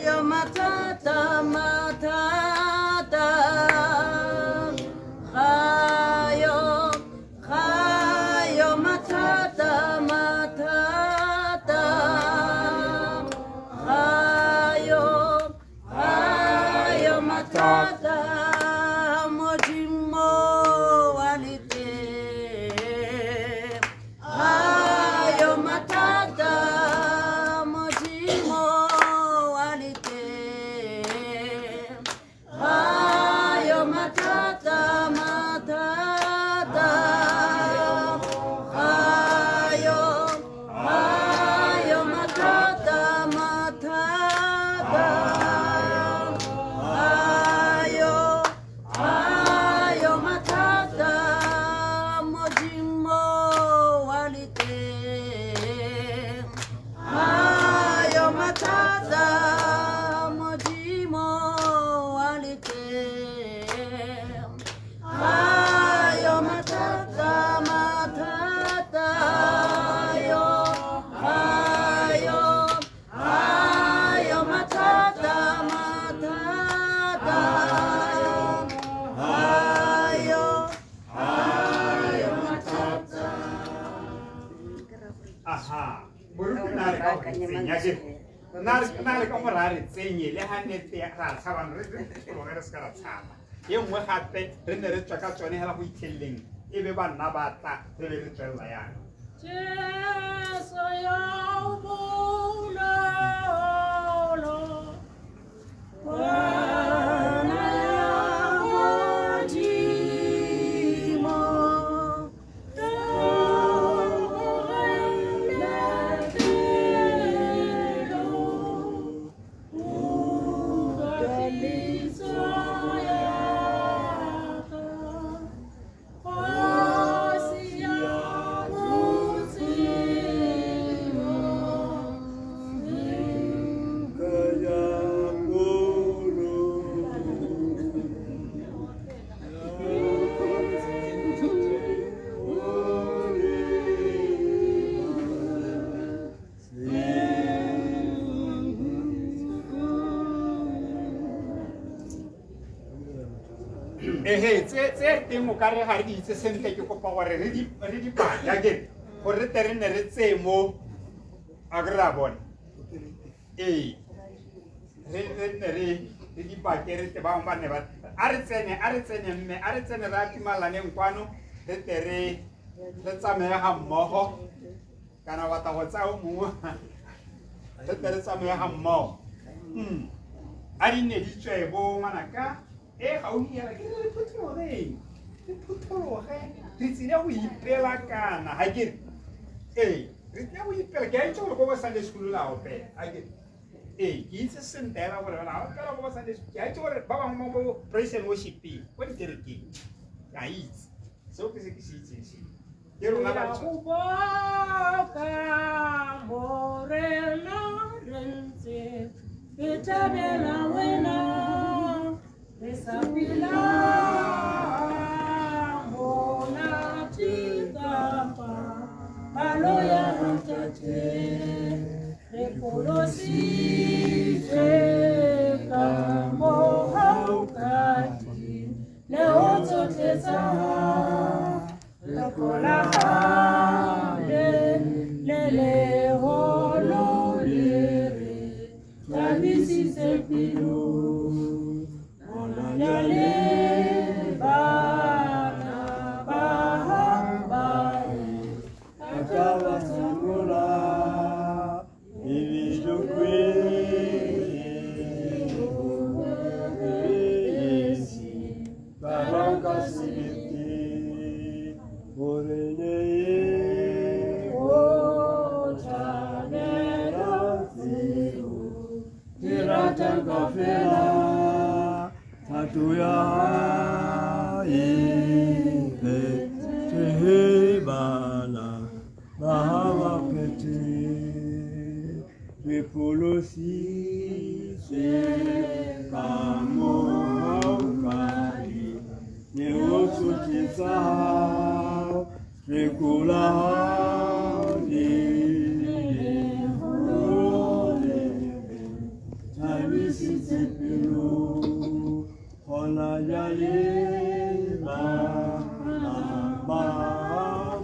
Yo matata matata Hayo Hayo matata matata Hayo Hayo matata Mojimo walite Hayo matata Mojimo walite Hayo matata matata Hayo Hayo matata matata Hayo Hayo matata Mojimo walite Hayo matata Mojimo walite Hayo matata matata Hayo Hayo matata matata Hayo Hayo matata Aha, buruk nari kau tsenye je. Nari kau merari tsenye le hanet ya rasawan kalau nggak sekarang sama. Yang mau hati rendah cakap coni halah hui telling. Ibu ban nabata terus terlayan. Jesu ya bula lo Wana ya mojimo Tse teng o ka re ga re di itse sentle ke kopa gore re di baya ke gore tere ne re tse mo a ke ra bona re di bake re te ba ne ba a re tsene mme a re tsene ra timalaneng kwano re tere re tsamaya ga mmogo kana wa ta go tsa o mongwe re tere tsamaya ga mmogo a di ne di tswe bo manaka ga o ya ke re phutologe re tsile go ipela kana ga ke re tsile go ipela ke a itse gore ko ba Sunday school la ope a ke ke itse sentela gore bana ba pela ko ba Sunday school ke a itse gore ba bangwe mo bo praise and worship ko di kerekeng ke a itse seo ke se ke se itseng se ke rona ba go boka morena rentse ke tabela wena Resapila mona tikapa aloya matate repolosi kamo haukati leo tesa lakola lele holo lere tabisi sepilu Yale bana bahambari Atawa samula Ibijukwe Esi Baranga sibiti Oreneye Ochanera Ziru Tiratanga fela Atuya ipe tehebana bahawa peti Tripolosi se kamo haukari Neosu tisa Trikula di visite pelo, ona yale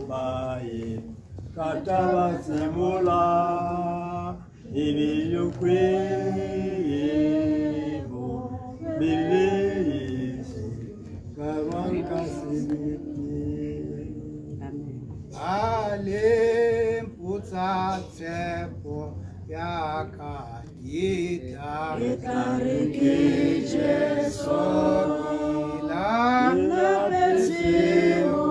bae, kataba semula, ibi yukwe, bilisi, kawanka sebiti. Ale mputsa tsepo yakayita Ekareke Jesu, ila Nabesimu,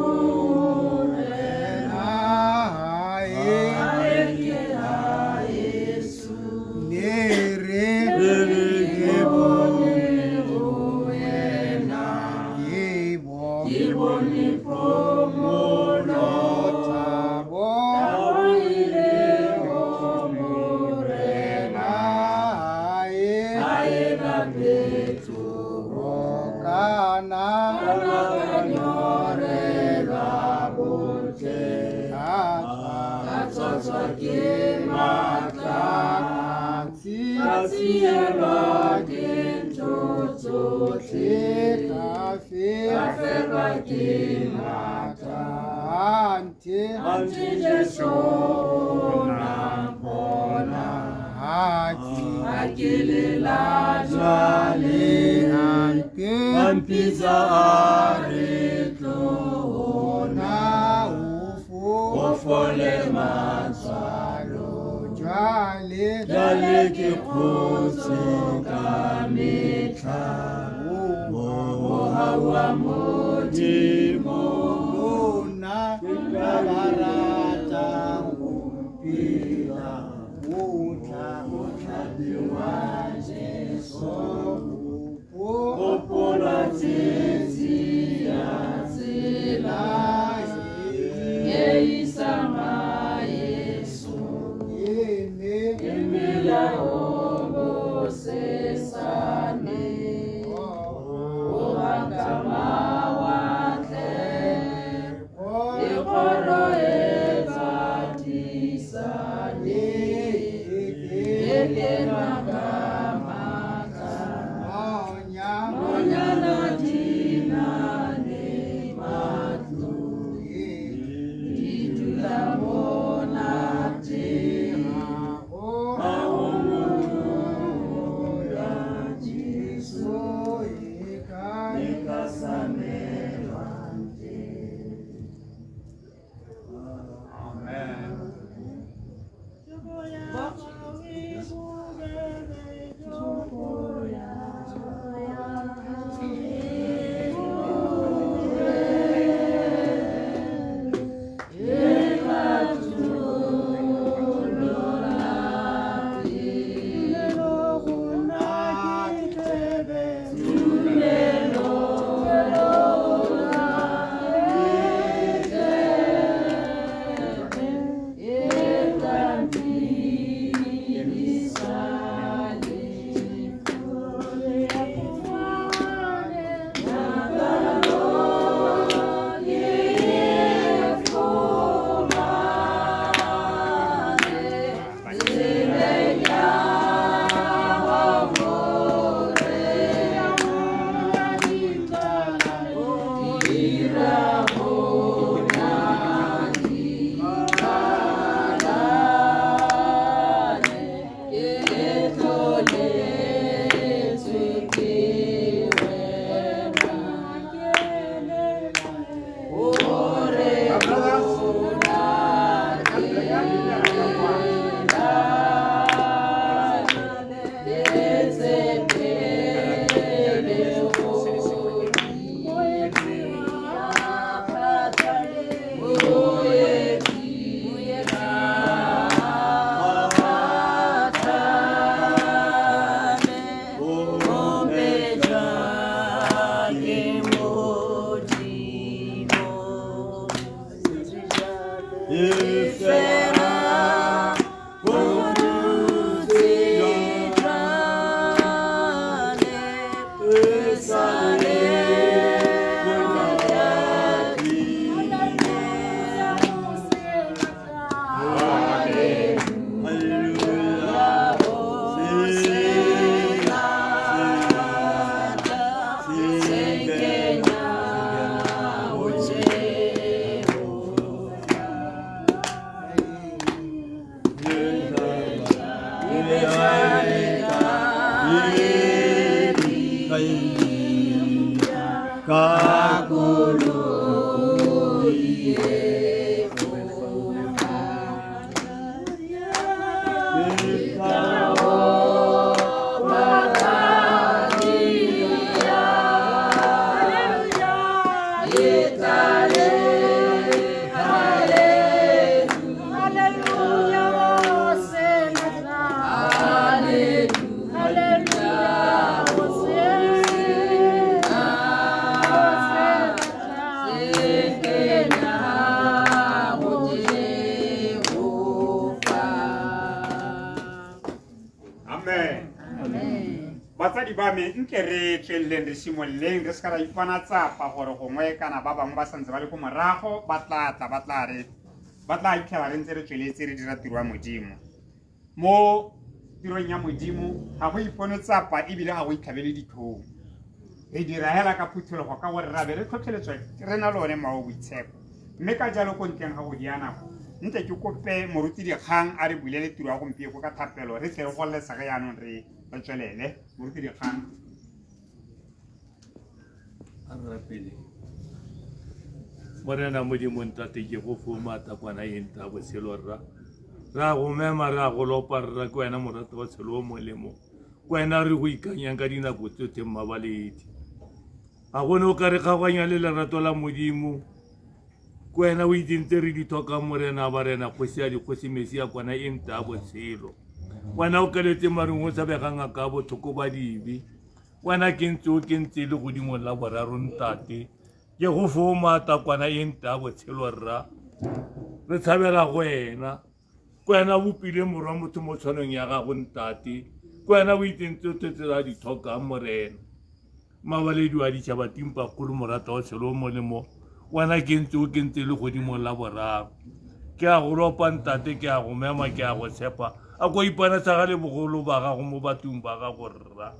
Pizza areto na ufu ofole matsalo jale ke khotsi kameta hawa modimo lona kabarata upila utla diwa Jesu opola tsi ya tsela yeisama Yesu emela obo sesane ohangama wa batsadi ba me nke re tleleng re simolleng re ska ra ipana tsapa gore gongwe kana ba bangwe ba santse ba le go morago ba tla itlhela re ntse re tsweletse re dira tiro ya modimo mo tirong ya modimo ga go ipone tsapa ebile ga go itlhabele dithong re dira hela ka phuthologo ka gore ra be re tlhotlheletswa re na le one mao boitshepo mme ka jalo ko ntleng ga go dia nako ntle ke kope moruti dikgang a re bulele tiro ya gompieko ka thapelo re tle re golletsa ge yaanong re tswelele moruti dikgang a rapele morena modimo ntate ke go fumata kwana enta botshelo ra go mema ra go lopa rra ke wena morato wa tshelo o molemo wena re go ikanyang ka dinako tsotlhe mmabaledi a gone o ka re kgaganya le lerato la modimo wena o itsentse re di tlhoka morena ba rena kgosi ya dikgosi mesi ya kwana enta botshelo wena o keletse marung o tshabegang a ka bothoko ba dibe wena ke ntse o kentse le godimo la boraro ntate ke go fomata kwana enta botshelo rra re tshabela wena bopile morwa motho mo tshwanong ya gago ntate wena o itsentse o tsetsela di tlhoka morena mabaledi wa ditšhaba timpa kgolo morata wa tshelo o molemo wena ke ntse o kentse le godimo la boraro ke a go lopa ntate ke a go mema ke a go tshepa a ko ipana sa ga le bogolo ba gago mo bathong ba gago rra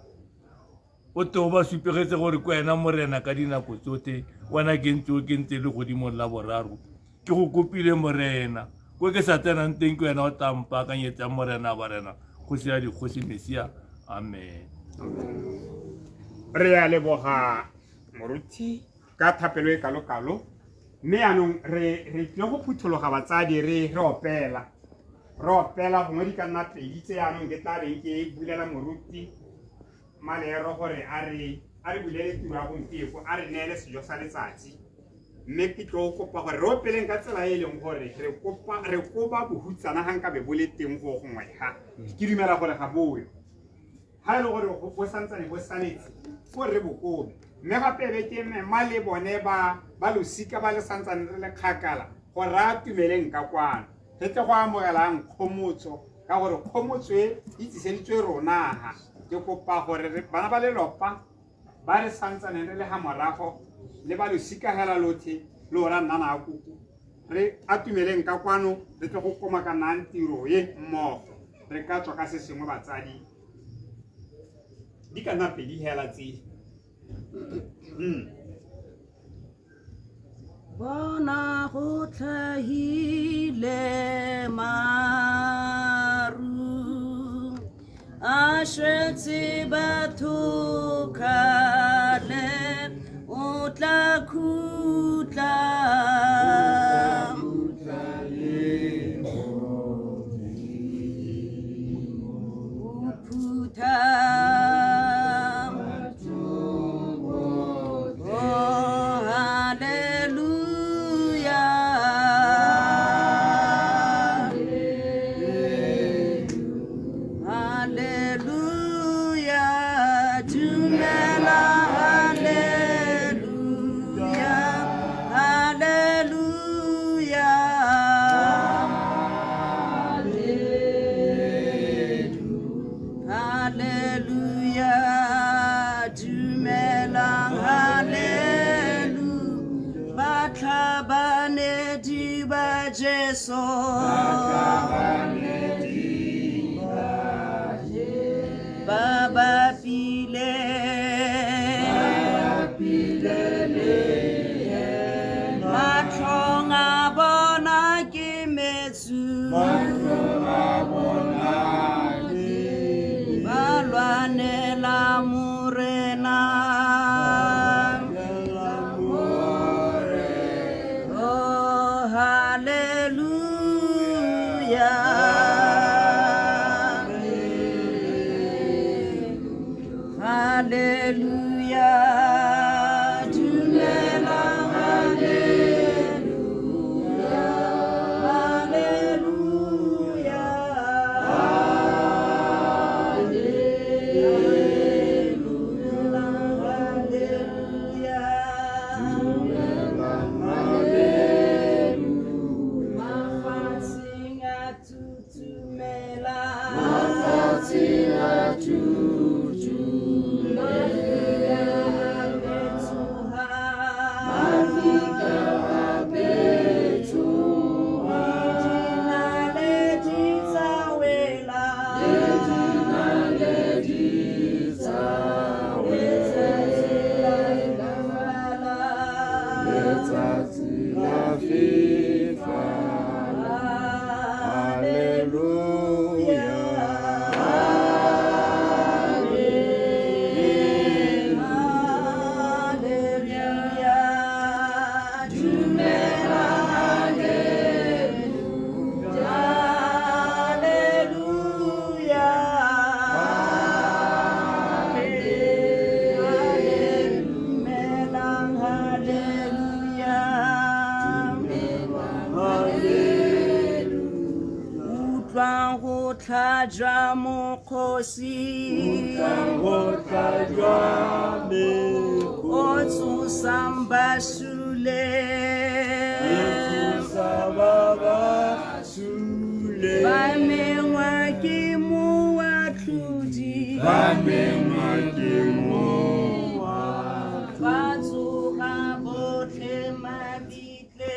o te o ba supegetse gore ke wena morena ka dinako tsotlhe wena ke ntse o kentse le godimo la boraro ke go kopile morena ko ke sa tsenang teng ke wena o tampakanyetsa morena ba rena go se ya dikgosi mesia amen re ya leboga moruti ka thapelo e kalo-kalo mme yaanong re tlile go phuthologa batsadi re opela gongwe di ka nna pedi tse yaanong ke tla reng ke bulela moruti malero gore a re bulele tiro ya gompieko a re neele sejo sa letsatsi mme ke tlo kopa gore re opeleng ka tsela e leng gore re koba bohutsana ga nka be bo le teng go gongwe ga ke dumela gore ga boyo ga e le gore bo santsane bo saletse gore re bokobe mme gape be ke mema le bone ba losika ba le santsane re le kgakala gore a tumeleng ka kwano re tle go amogelang kgomotso ka gore kgomotso e tliseditswe ronaga ke kopa gore bana ba lelopa ba re santsane re le ga morago le ba losika hela lotlhe le ora nnana a kuku re atumeleng ka kwano re tle go komakanang tiro ye mmogo re ka tswa ka se sengwe batsadi di ka nna pedi hela tse bona go tlhahile maru a shetse batho kale o tla khutla Baba pile matlonga bona ke metsu balwa anela morena oh hallelujah hallelujah dumela hallelujah Tlajwa mokhosi o tsosambasule ba mengwa ke moatlhodi ba tsoga botlhe mabitle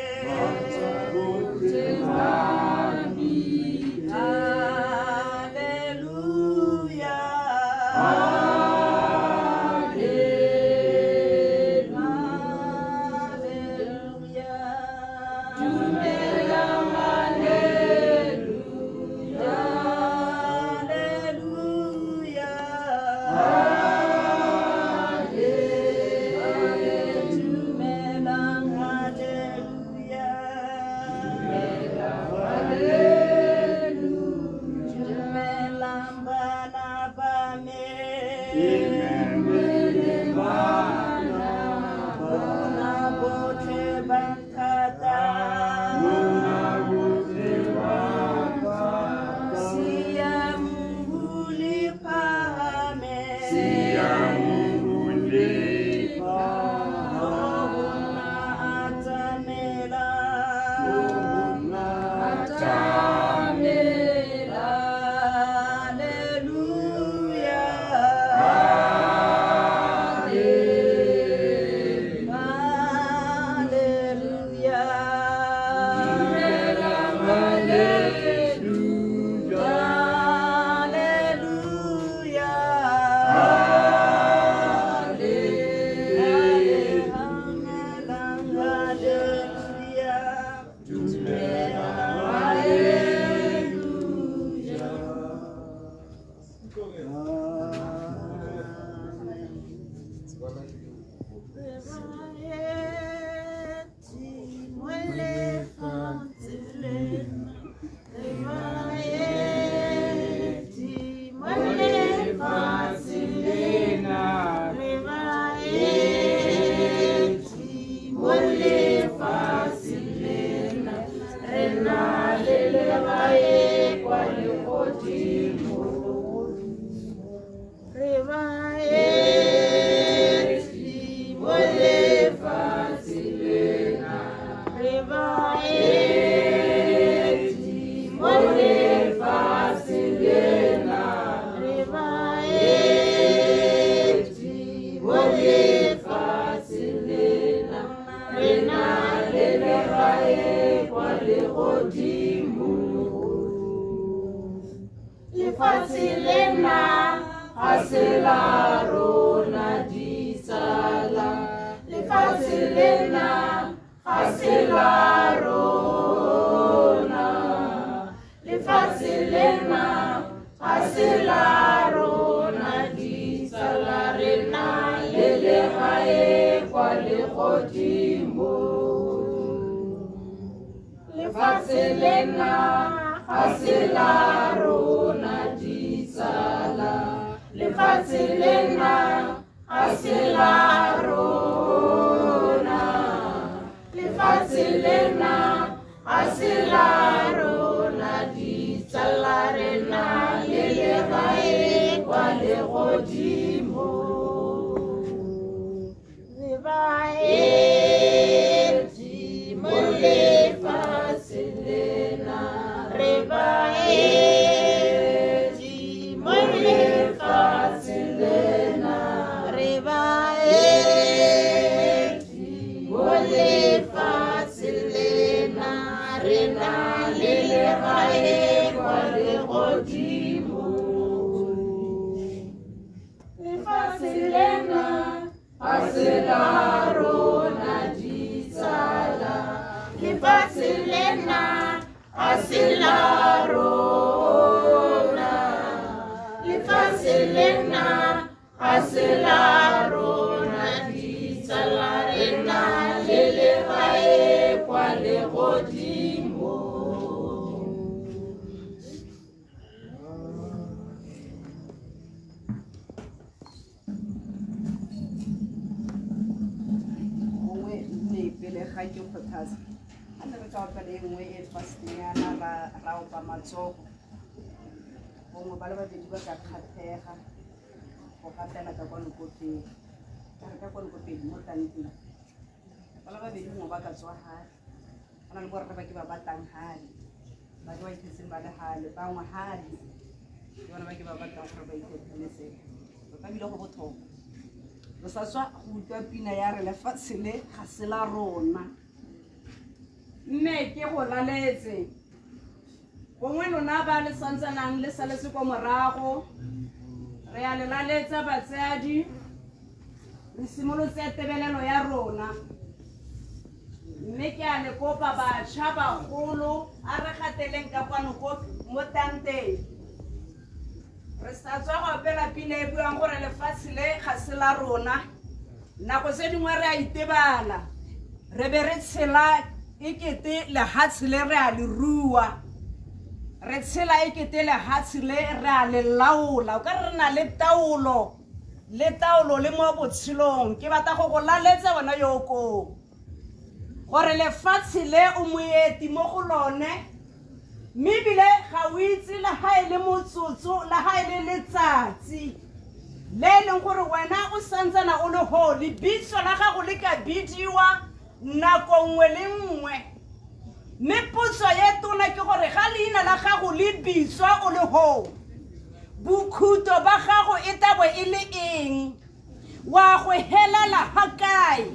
Hasilaro na selena hasela rona ditsala lefatshe lena hasela rona lefatshe lena hasela rona ditsala rena le legae kwa legodimo re baeti mo lefatshe lena re baeti mo lefatshe lena re baeti mo lefatshe lena re na le legae kwa legodimo lefatshe lena hasela rona ditsala lefatshe lena hasela rona lefatshe lena hasela rona ditsala rena le legae kwa legodimo pele ga ke kgothatsa a ne re ka opela e nngwe e fasting-yana ra opa matsogo bongwe ba le babedi ba ka kgathega go gatela ka kwa lekopeng ka re ka kwa lekopeng mo tanteng ba le babedi mongwe ba ka tswa gale go na le borre ba ke ba batlang gale ba ke ba ithetseng ba le gale bangwe gale ke bona ba ke ba batlang gore ba ithetsele go ka bile go botlhokwa re sa tswa go utlwa pina ya re lefatshe le ga se la rona mme ke go laletse gongwe lona ba le santsanang le saletse kwa morago re a le laletsa batsadi re simolotse tebelelo ya rona mme ke a le kopa batšha bagolo a re gateleng ka kwano mo tanteng re sa tswa go opela pina e buang gore lefatshe le ga se la rona nako tse dingwe re a itebala re be re tshela ekete lefatshe le re a le rua re tshela ekete lefatshe le re a le laola o ka re na le taolo le mo botshelong ke batla go go laletsa wena yoko gore lefatshe le o moeti mo go lone mme ebile ga o itse le ga e le motsotso le ga e le letsatsi le e leng gore wena o santsana o le ho lebitso la gago le ka bidiwa nako nngwe le nngwe mme potso ye tona ke gore ga leina la gago le bitswa o le ho bokhuto ba gago e tabo e le eng wa go helela ga kae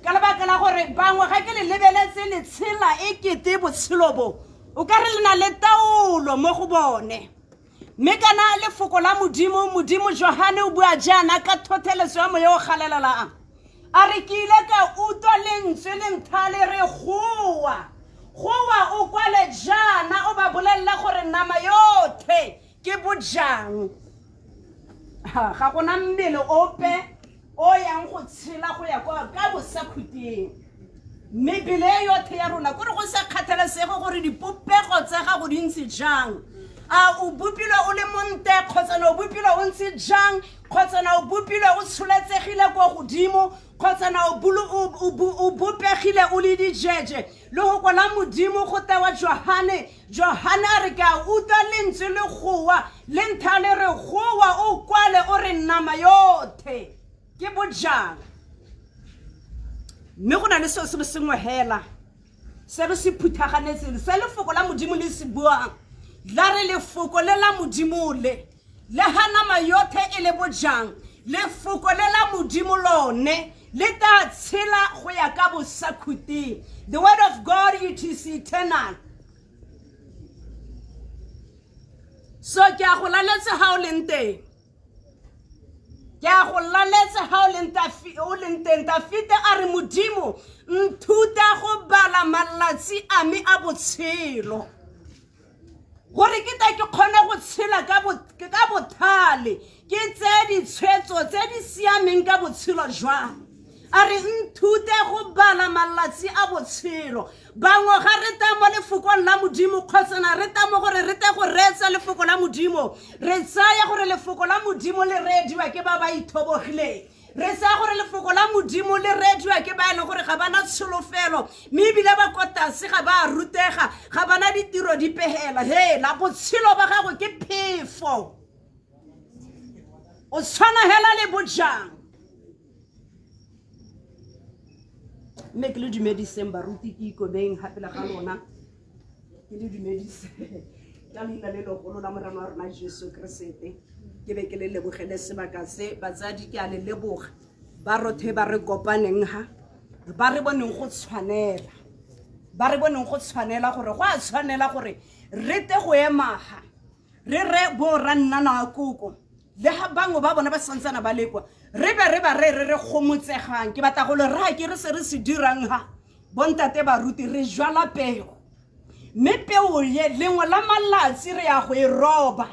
ka lebaka la gore bangwe ga ke le lebeletse le tshela e kete botshelo bo o ka re le na le taolo mo go bone mme kana lefoko la modimo Johane o bua jaana ka thotheletso ya moya o galelelang a re ke ile ka utlwa lentswe le nthale re goa o kwale jaana o ba bolella gore nama yothe ke bojang ga gona mmele ope o yang go tshela go ya kwa ka bosakhuteng mme bile yothe ya rona gore go sa kgathalesego gore dipopego tsa gago di ntse jang a o bopilwe o le monte kgotsa na o bopilwe o ntse jang kgotsa na o bopilwe o tsholetsegile kwa godimo kgotsa na o bopegile o le dijeje le go kwala modimo go tewa Johane a re ka utlwa lentswe le goa le nthale re goa o kwale o re nama yothe ke bojang mme go na le seo se le sengwe hela se re se phuthaganetseng se lefoko la modimo le se buang la re lefoko le la modimo le ha nama yothe e le bojang lefoko le la modimo lone le ta tshela go ya ka bosakhuteng the word of God it is eternal so ke a go laletsa ha o leng teng ke a go laletsa ha o leng teng Dafite a re modimo nthuta go bala malatsi a me a botshelo gore ke ta ke kgone go tshela ka bothale ke tse ditshwetso tse di siameng ka botshelo jwa a re nthute go bala malatsi a botshelo bangwe ga re ta mo lefokong la modimo kgotsana re ta mo gore re te go reetsa lefoko la modimo re tsaya gore lefoko la modimo le reediwa ke ba ba ithobogileng re tsaya gore lefoko la modimo le reediwa ke ba e leng gore ga bana tsholofelo mme ebile ba kotase ga ba rutega ga bana ditiro di pegela la botshelo ba gago ke phefo o tshwana hela le bojang mme ke le dumediseng baruti ke ikobeng gape le ga lona ke le dumedise ka leina le legolo la morena wa rona Jesu Keresete ke be ke le lebogele sebaka se batsadi ke a le leboga ba rothe ba re kopaneng ha ba re boneng go tshwanela gore go a tshwanela gore re te go emaga re re bo ranna na koko le ha bangwe ba bona ba santsana ba lekwa re gomotsegang ke batla go le ra ke re se re se dirang ha bontate baruti re jwala peo mme peo ye lengwe la malatsi re ya go e roba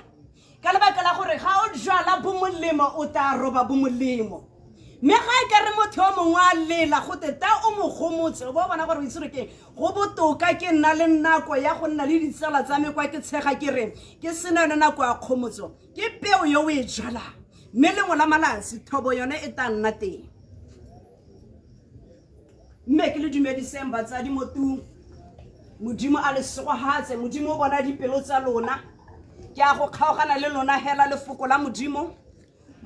ka lebaka la gore ga o jwala bo molemo o tla roba bo molemo mme ga e ka re motho o mongwe a lela go teta o mo gomotse o bona gore o itse re ke go botoka ke nna le nako ya go nna le ditsala tsa me kwa ke tshega ke re ke sena yone nako ya kgomotso ke peo yo o e jalang mme lengwe la malatsi thobo yone e tla nna teng mme ke le dumediseng batsadi mo tung modimo a le segohatse modimo o bona dipelo tsa lona ke a go kgaogana le lona hela lefoko la modimo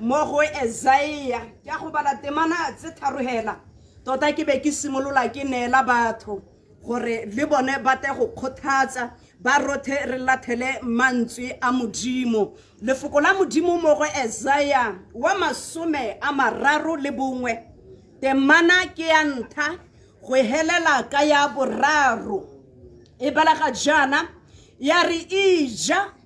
mo go Esaia ke a go bala temana tse tharohela tota ke be ke simolola ke neela batho gore le bone ba te go kgothatsa ba rothe re lathele mantswe a modimo lefoko la modimo mo go Esaia wa 31 temana ke ya ntha go helela ka ya boraro e balaga jana ya re ija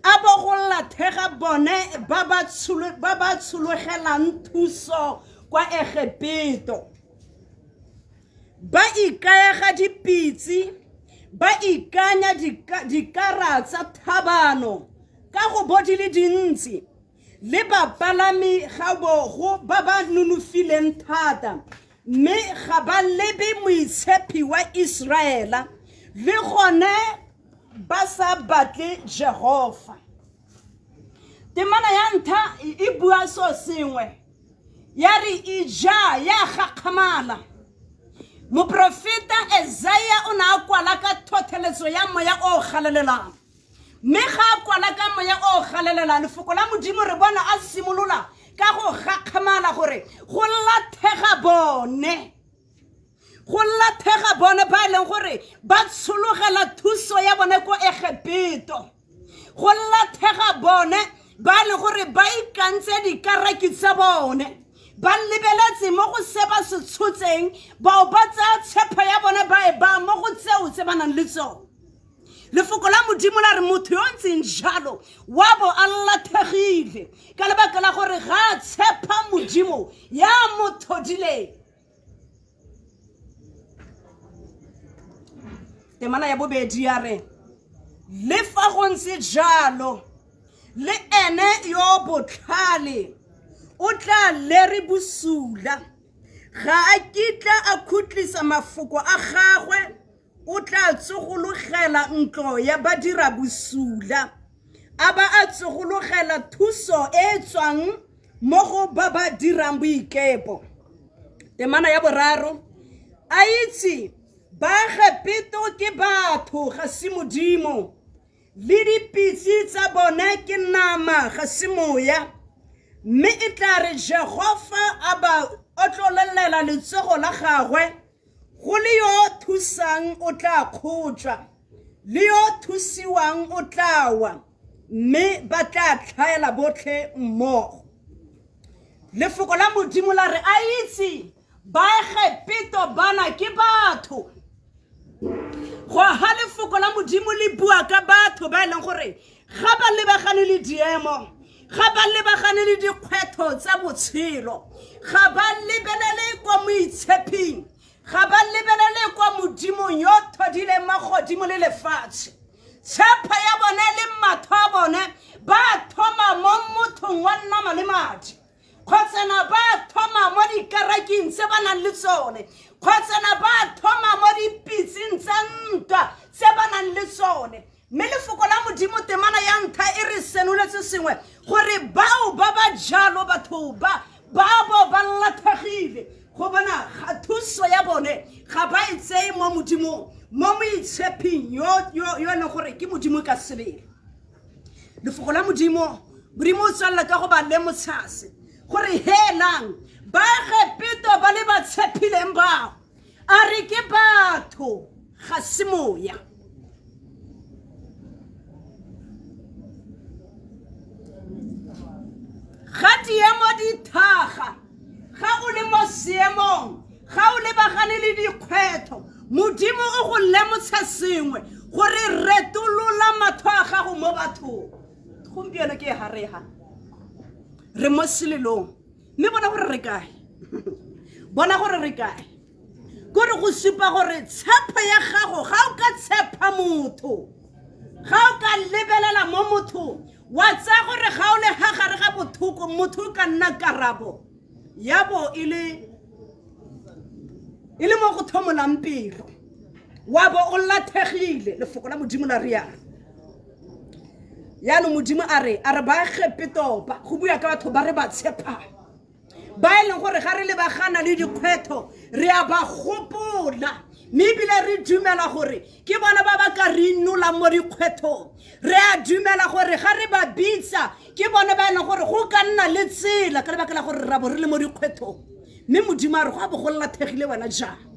a bo go lathega bone ba ba tshologelang thuso kwa Egepito ba ikaega dipitsi ba ikanya dikaratsa thabano ka go bodile dintsi le bapalami ga bogo ba ba nunufileng thata mme ga ba lebe moitshepi wa Israela le gone ba sa batle Jehova temana ya ntha e bua so sengwe ya re ija ya gakgamala moprofeta Esaia o na kwala ka thotheletso ya moya o galelelang mme ga kwala ka moya o galelelang lefoko la modimo re bona a simolola ka go gakgamala gore go lathega bone ba e leng gore ba tshologela thuso ya bone ko Egepito go lathega bone ba e leng gore ba ikantse dikaraki tsa bone ba lebeletse mo go se ba se tshotseng ba o ba tsa tshepo ya bone ba e ba mo go tseo tse ba nang le tsone lefoko la modimo la re motho yo ntseng jalo wa bo a lathegile ka lebaka la gore ga tshepa modimo ya mothodileng temana ya bobedi ya re le fa go ntse jalo le ene yo botlhale o tla lere bosula ga a kitla a khutlisa mafoko a gagwe o tla tsogologela ntlo ya badira bosula a ba a tsogologela thuso e tswang mo go ba ba dirang boikepo temana ya boraro a itse ba Egepito ke batho ga se modimo le dipitsi tsa bone ke nama ga se moya mme e tla re Jehova a ba otlolelela letsogo la gagwe go le yo thusang o tla kgotswa le yo thusiwang o tla wa mme ba tla tlhaela botlhe mmogo lefoko la modimo la re a itse ba Egepito bana ke batho go ha lefoko la modimo le bua ka batho ba e leng gore ga ba lebagane le diemo ga ba lebagane le dikgwetho tsa botshelo ga ba lebelele kwa moitsheping ga ba lebelele kwa modimo yo thodile magodimo le lefatshe tshepo ya bone le matho a bone ba thoma mo mothong wa nnama le madi kgotsana ba thoma thoma mo dikaraking tse ba nang le tsone kgotsana ba thoma mo dipitsing tsa ntwa tse ba nang le tsone mme lefoko la modimo temana ya ntlha e re senoletse sengwe gore bao ba ba jalo batho ba bo ba latlhegile go bona ga thuso ya bone ga ba e tseye mo modimong mo moitsheping yo ne gore ke modimo ka sebele lefoko la modimo o tswalela ka go ba lemotshase gore helang ba Gepeto ba le ba tshepileng bao a re ke batho ga se moya ga diemo di thaga ga o le mo seemong ga o le bagane le dikgwetho modimo o go lemotsha sengwe gore retolola matho a gago mo bathong gompieno ke harega re mo selelong mme bona gore re kae bona gore re kae gore go supa gore tshepo ya gago ga o ka tshepa motho ga o ka lebelela mo motho wa tsa gore ga o le hagare ga bothoko motho ka nna karabo ya bo ile mo go thomolang pelo wa bo o lathegile lefoko la modimo la riana ya no modimo a re ba Gepeto ba go bua ka batho ba re ba tshepa ba e leng gore ga re le bagana le dikgwetho re a ba gopola mme ebile re dumela gore ke bona ba ba ka re innola mo dikgwethong re a dumela gore ga re ba bitsa ke bona ba e leng gore go ka nna le tsela ka lebaka la gore ra bo re le mo dikgwethong mme modimo a re go a bo go lathegile wena jang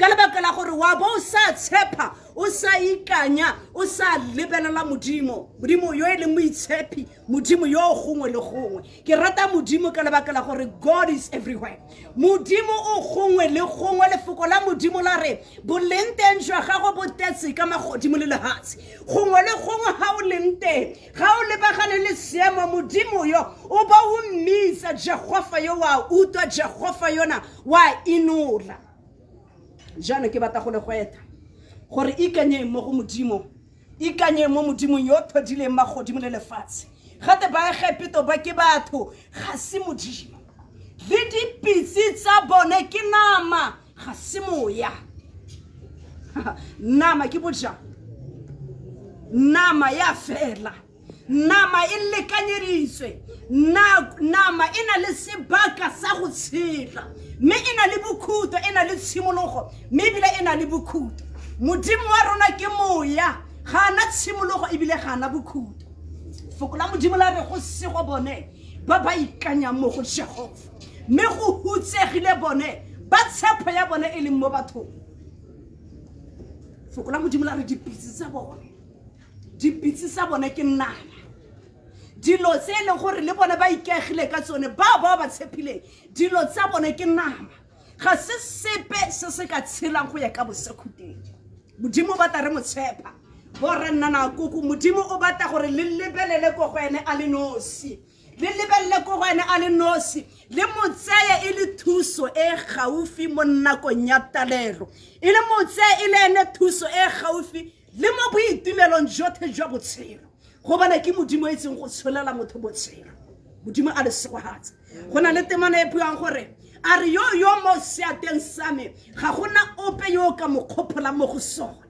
ka lebaka la gore wa bo o sa tshepa o sa ikanya o sa lebelela modimo yo e leng moitshepi modimo yo gongwe le gongwe ke rata modimo ka lebaka la gore God is everywhere modimo o gongwe le gongwe lefoko la modimo la re boleng teng jwa gago bo tetse ka magodimo le lehatshe gongwe le gongwe ga o leng teng ga o lebagane le seemo modimo yo o ba o mmisa Jehova yo wa utlwa Jehova yona wa inola jana ke batla go le gweta gore ikanye mo go modimo ikanye mo modimo yo thodile magodimo le lefatshe gate ba Gepeto ba ke batho ga se modimo le dipitsi tsa bone ke nama ga se moya nama ke boja nama ya fela nama e lekanyeditswe nama ena le sebaka sa go tshela mme ena le bokhuto ena le tshimologo mme ebile ena le bokhuto modimo wa rona ke moya ga na tshimologo ebile ga na bokhuto foko la modimo la re go se go bone ba ba ikanya mo go Jehova mme go hutsegile bone ba tshepo ya bone e leng mo bathong foko la modimo la re dipitsi tsa bone ke nna dilo tse e leng gore le bone ba ikegile ka tsone ba tshepileng dilo tsa bone ke nama ga se sepe se se ka tshelang go ya ka bosekhuteng modimo ba tla re motshepa bo re nna na kuku modimo o batla gore le lebelele go ene a le nosi le lebelele go ene a le nosi le motseye e le thuso e gaufi mo nakong ya talelo e le motseye e le ene thuso e gaufi le mo boitumelong jotlhe jwa botshelo go bana ke modimo e tseng go tsholela motho botshelo modimo a le segohatsa go na le temana e buang gore a re yo mo seateng sa me ga gona ope yo ka mo kgophola mo go sone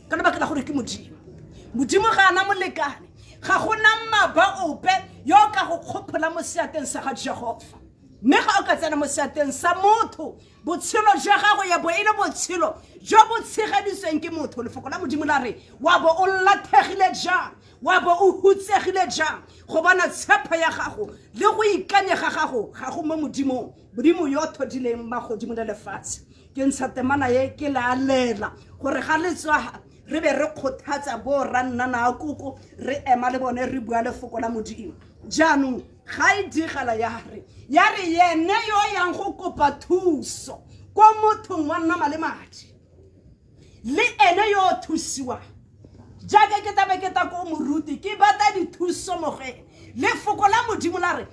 ka lebaka la gore ke modimo ga ana molekane ga gona maba ope yo ka go kgophola mo seateng sa ga Jehova mme ga o ka tsena mo seateng sa motho botshelo jwa gago ya bo ile botshelo jo bo tshegeditsweng ke motho lefoko la modimo la re wa bo o lathegile jang wa bo o hutsegile jang go bona tshepo ya gago le go ikanyega gago ga go mo modimo yo thodileng magodimo le lefatshe ke ntsha temana ye ke la lela gore ga le tswa re be re kgothatsa bo ranna na kuku re ema le bone re bua lefoko la modimo jaanong ga e digala ya re yene yo yang go kopa thuso ko mothong wa nna le madi le ene yo thusiwa jaaka ke tabeketa ko moruti ke bata dithuso moge lefoko la modimo la re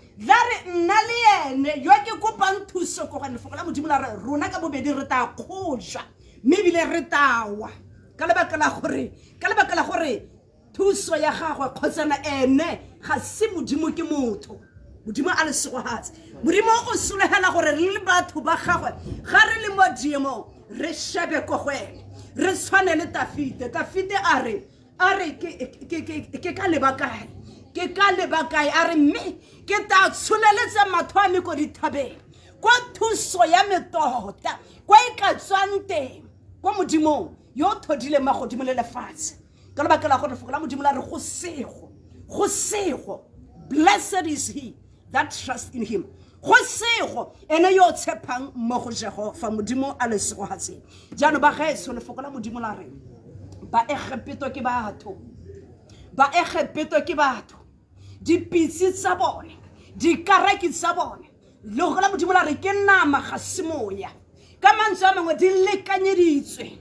nna le ene yo ke kopang thuso ko ga lefoko la modimo la re rona ka bobedi re ta khoja mme bile re tawa ka lebaka la gore thuso ya gagwe kgotsana ene ga se modimo ke motho modimo a le segohatse modimo o solegela gore re le batho ba gagwe ga re le modimo re shebe ko go ene re tshwane le Dafite a re ke ka lebakae ke ka lebakae a re mme ke ta tsholeletse matho a me ko dithabeng kwa thuso ya metota kwa e ka tswang teng kwa modimong yo thodile magodimo le lefatshe ka lebaka la gore fokola modimo la re go sego blessed is he that trust in him go sego ene yo tshepang mo go Jehova modimo a le segohatseng jaanong ba gaetso le fokola modimo la re ba Egipto ke batho dipitsi tsa bone dikaraki tsa bone le go la modimo la re ke nama ga semoya ka mantswe a mangwe di lekanyeditswe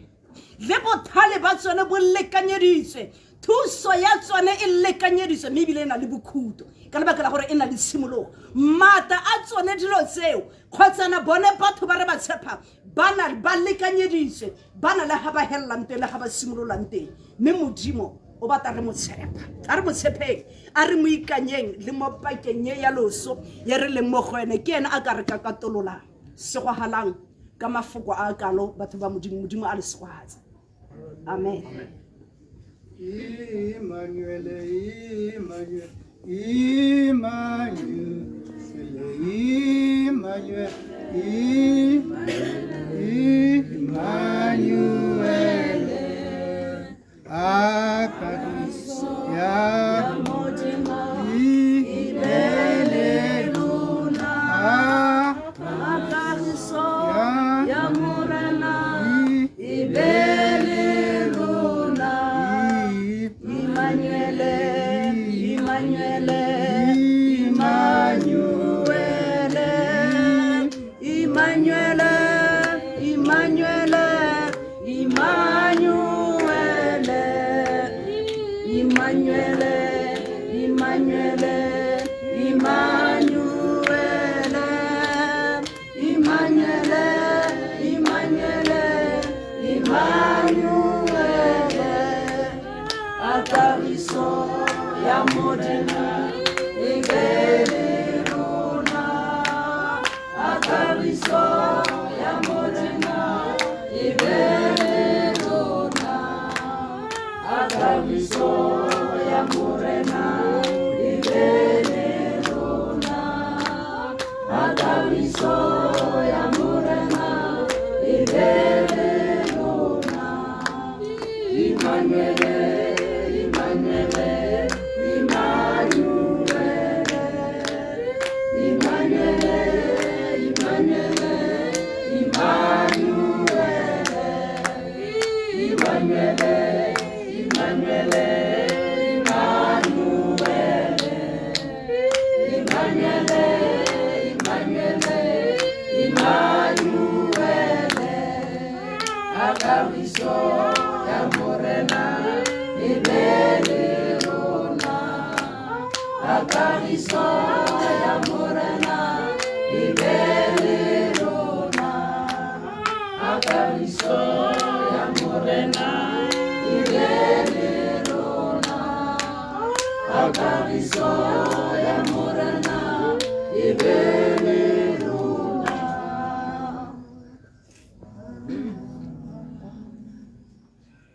le bothale ba tsone bo lekanyeditswe thuso ya tsone e lekanyeditswe mme ebile e na le bokhuto ka lebaka la gore e na le tshimologo mata a tsone dilo tseo kgotsana bone batho ba re ba tshepang ba lekanyeditswe ba na le ga ba helelang teng le ga ba simololang teng mme modimo o batla re mo tshepa a re mo tshepeng a re mo ikanyeng le mo pakeng ya loso ya re leng mo go ene ke ene a ka re ka katololang segwagalang ka mafoko a kalo batho ba modimo a le segwahatsa amen Emmanuel,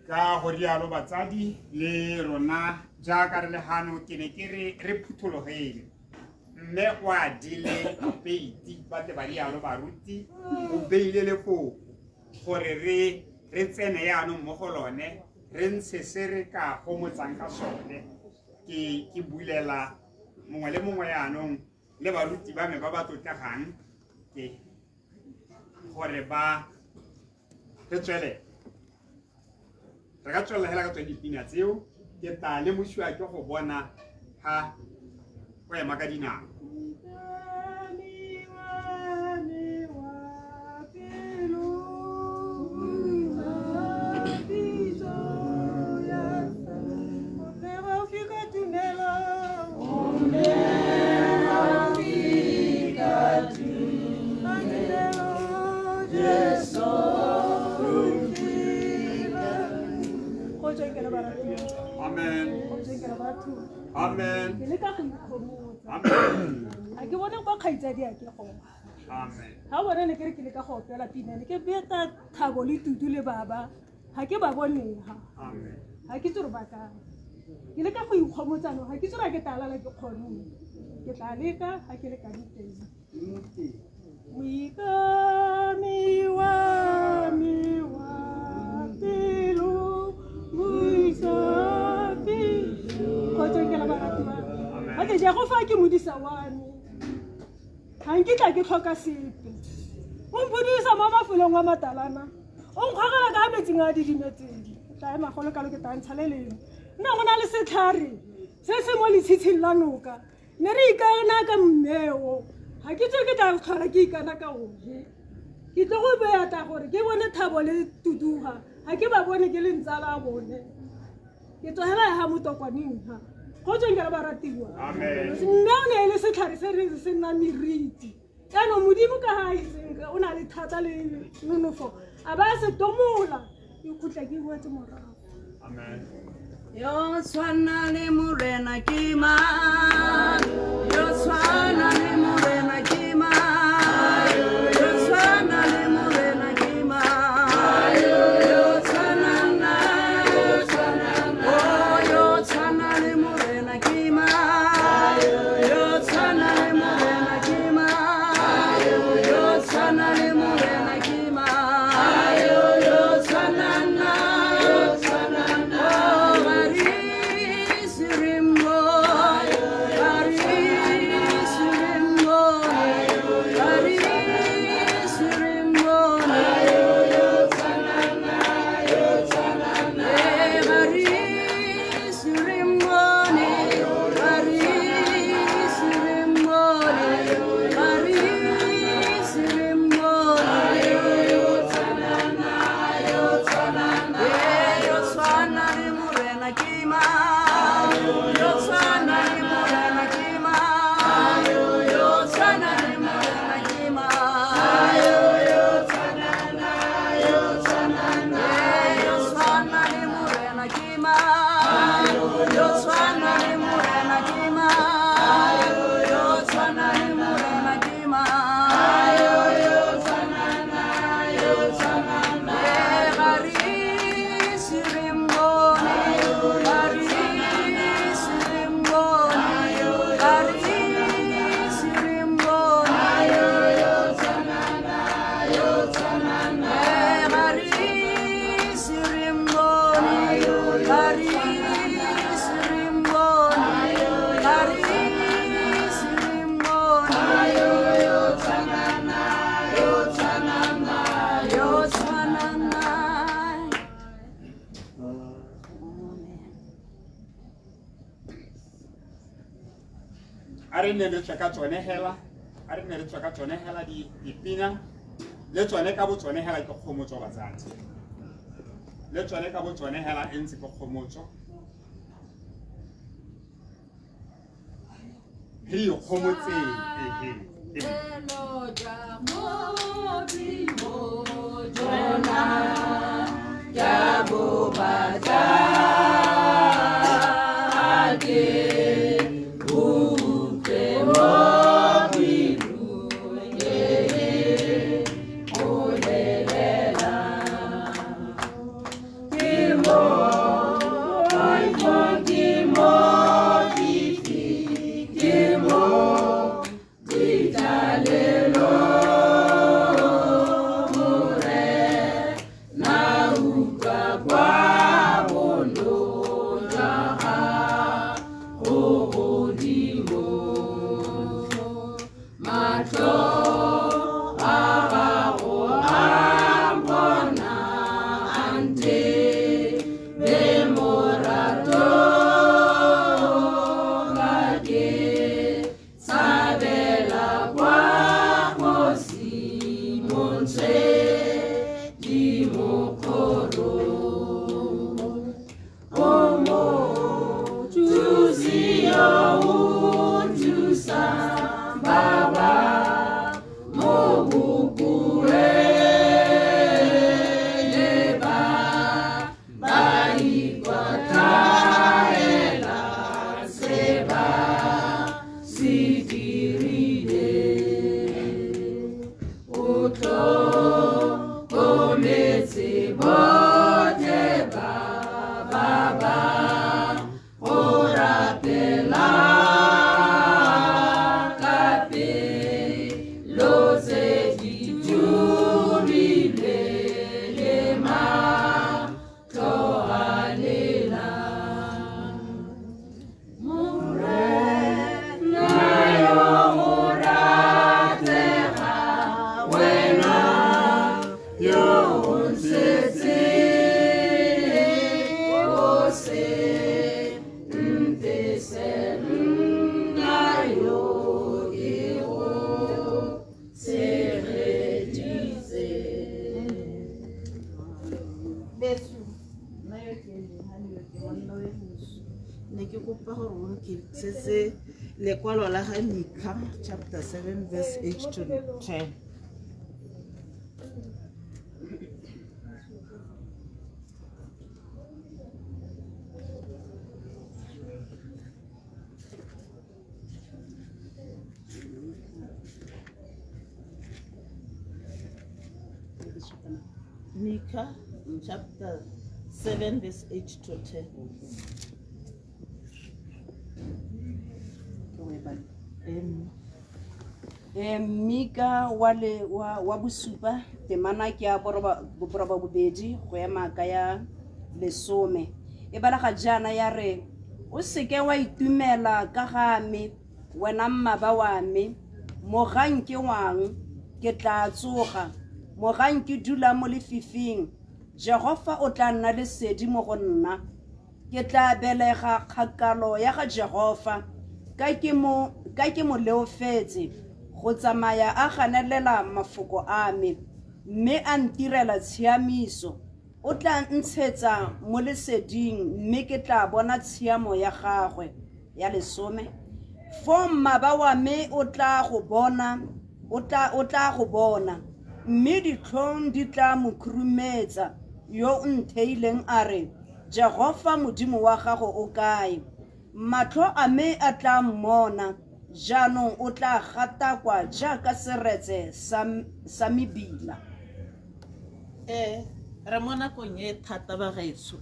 ka go rialo batsadi le rona jaaka re le hano ke ne ke re phuthulogile mme o adile peiti ba te ba rialo baruti o beile lefoko gore re tsene yaanong mo go lone re ntshe se re ka gomotsang ka sone ke bulela mongwe le mongwe yaanong le baruti ba me ba ba tlotlegang ke gore ba re tswele re ka tswela hela ka tswa dipina tseo ke ta le mosiwa ke go bona ha go ema ka dinao Amen. Amen. Amen. ke bona ba kgaitsadi a ke go Amen. ha bona ne ke le ka go opela pina ne ke beta Thabo le Tutu le baba ha ke ba bonega Amen. ha ke tsore ba ka ke le ka go ikgomotsano ha ke tsore ke tala ke kgone ke tla leka ha ke le ka diteng miwa telo muisapi go tsengela baratiwa ha ke ja go fa ke modisa wane ha nkitla ke tlhoka sepe o mpodisa mo mafelong wa matalana o nkgagela ka metsing a didimetseng tla e magolo ka lo ke tantsha le leng nna go na le setlhare se se mo letshitshing la noka ne re ikana ka mmeo ha ke tswe ke tla tlhola ke ikana ka ohe ke tlo go beata gore ke bone Thabo le Tutuga ha ke ba bone ke le ntsala a bone ke tsogela ha motokwaneng ha go tsweng ke ba ratiwa Amen. mme o ne e le setlhare se re se nna meriti jaanong modimo ka ga itseng o na le thata le nonofo a ba se tomola ke khutla ke boetse morago Amen. Yo tshwana le morena ke mang yo tshwana le morena ke mang yo tshwana le morena ke mang yo tshwana na yo tshwana le morena ke mang yo tshwana le morena ke mang yo tshwana le morena ke mang yo tshwana na yo tshwana na Are ne le tsaka tsone hela are ne le tsaka tsone hela dipina le tsone ka bo tsone hela ke kgomotso batsatsi le tsone ka bo tsone hela entse ke kgomotso he kgomotseng Hello, Jamo, Bimo, Jona, Jabo, Bata, Age, Uke, Mobi, Ye, Odelela, Kimo, Oifo, Kimo, Fifi, Kimo, lekwalo la ga Mika chapter 7 verse 8 to 10. Mika chapter 7 verse 8 to 10. Mika wa bosupa temana ke a boroba bobedi go ema ka ya 10 e bala ga jana ya re o seke wa itumela ka ga me wena mmaba wa me mogang ke wang ke tla tsoga mogang ke dula mo lefifing Jehova o tla nna le sedi mo go nna ke tla belega kgakalo ya ga Jehova ka ke mo leofetse go tsamaya a ganelela mafoko a me mme a ntirela tshiamiso o tla ntshetsa mo leseding mme ke tla bona tshiamo ya gagwe ya 10 fo mmaba wa me o tla go bona mme ditlhong di tla mo khurumetsa yo ntheileng a re Jehova modimo wa gago o kae matlho a me a tla mmona jaanong o tla gatakwa jaaka seretse sa mebila re mo nakong e thata ba gaetsho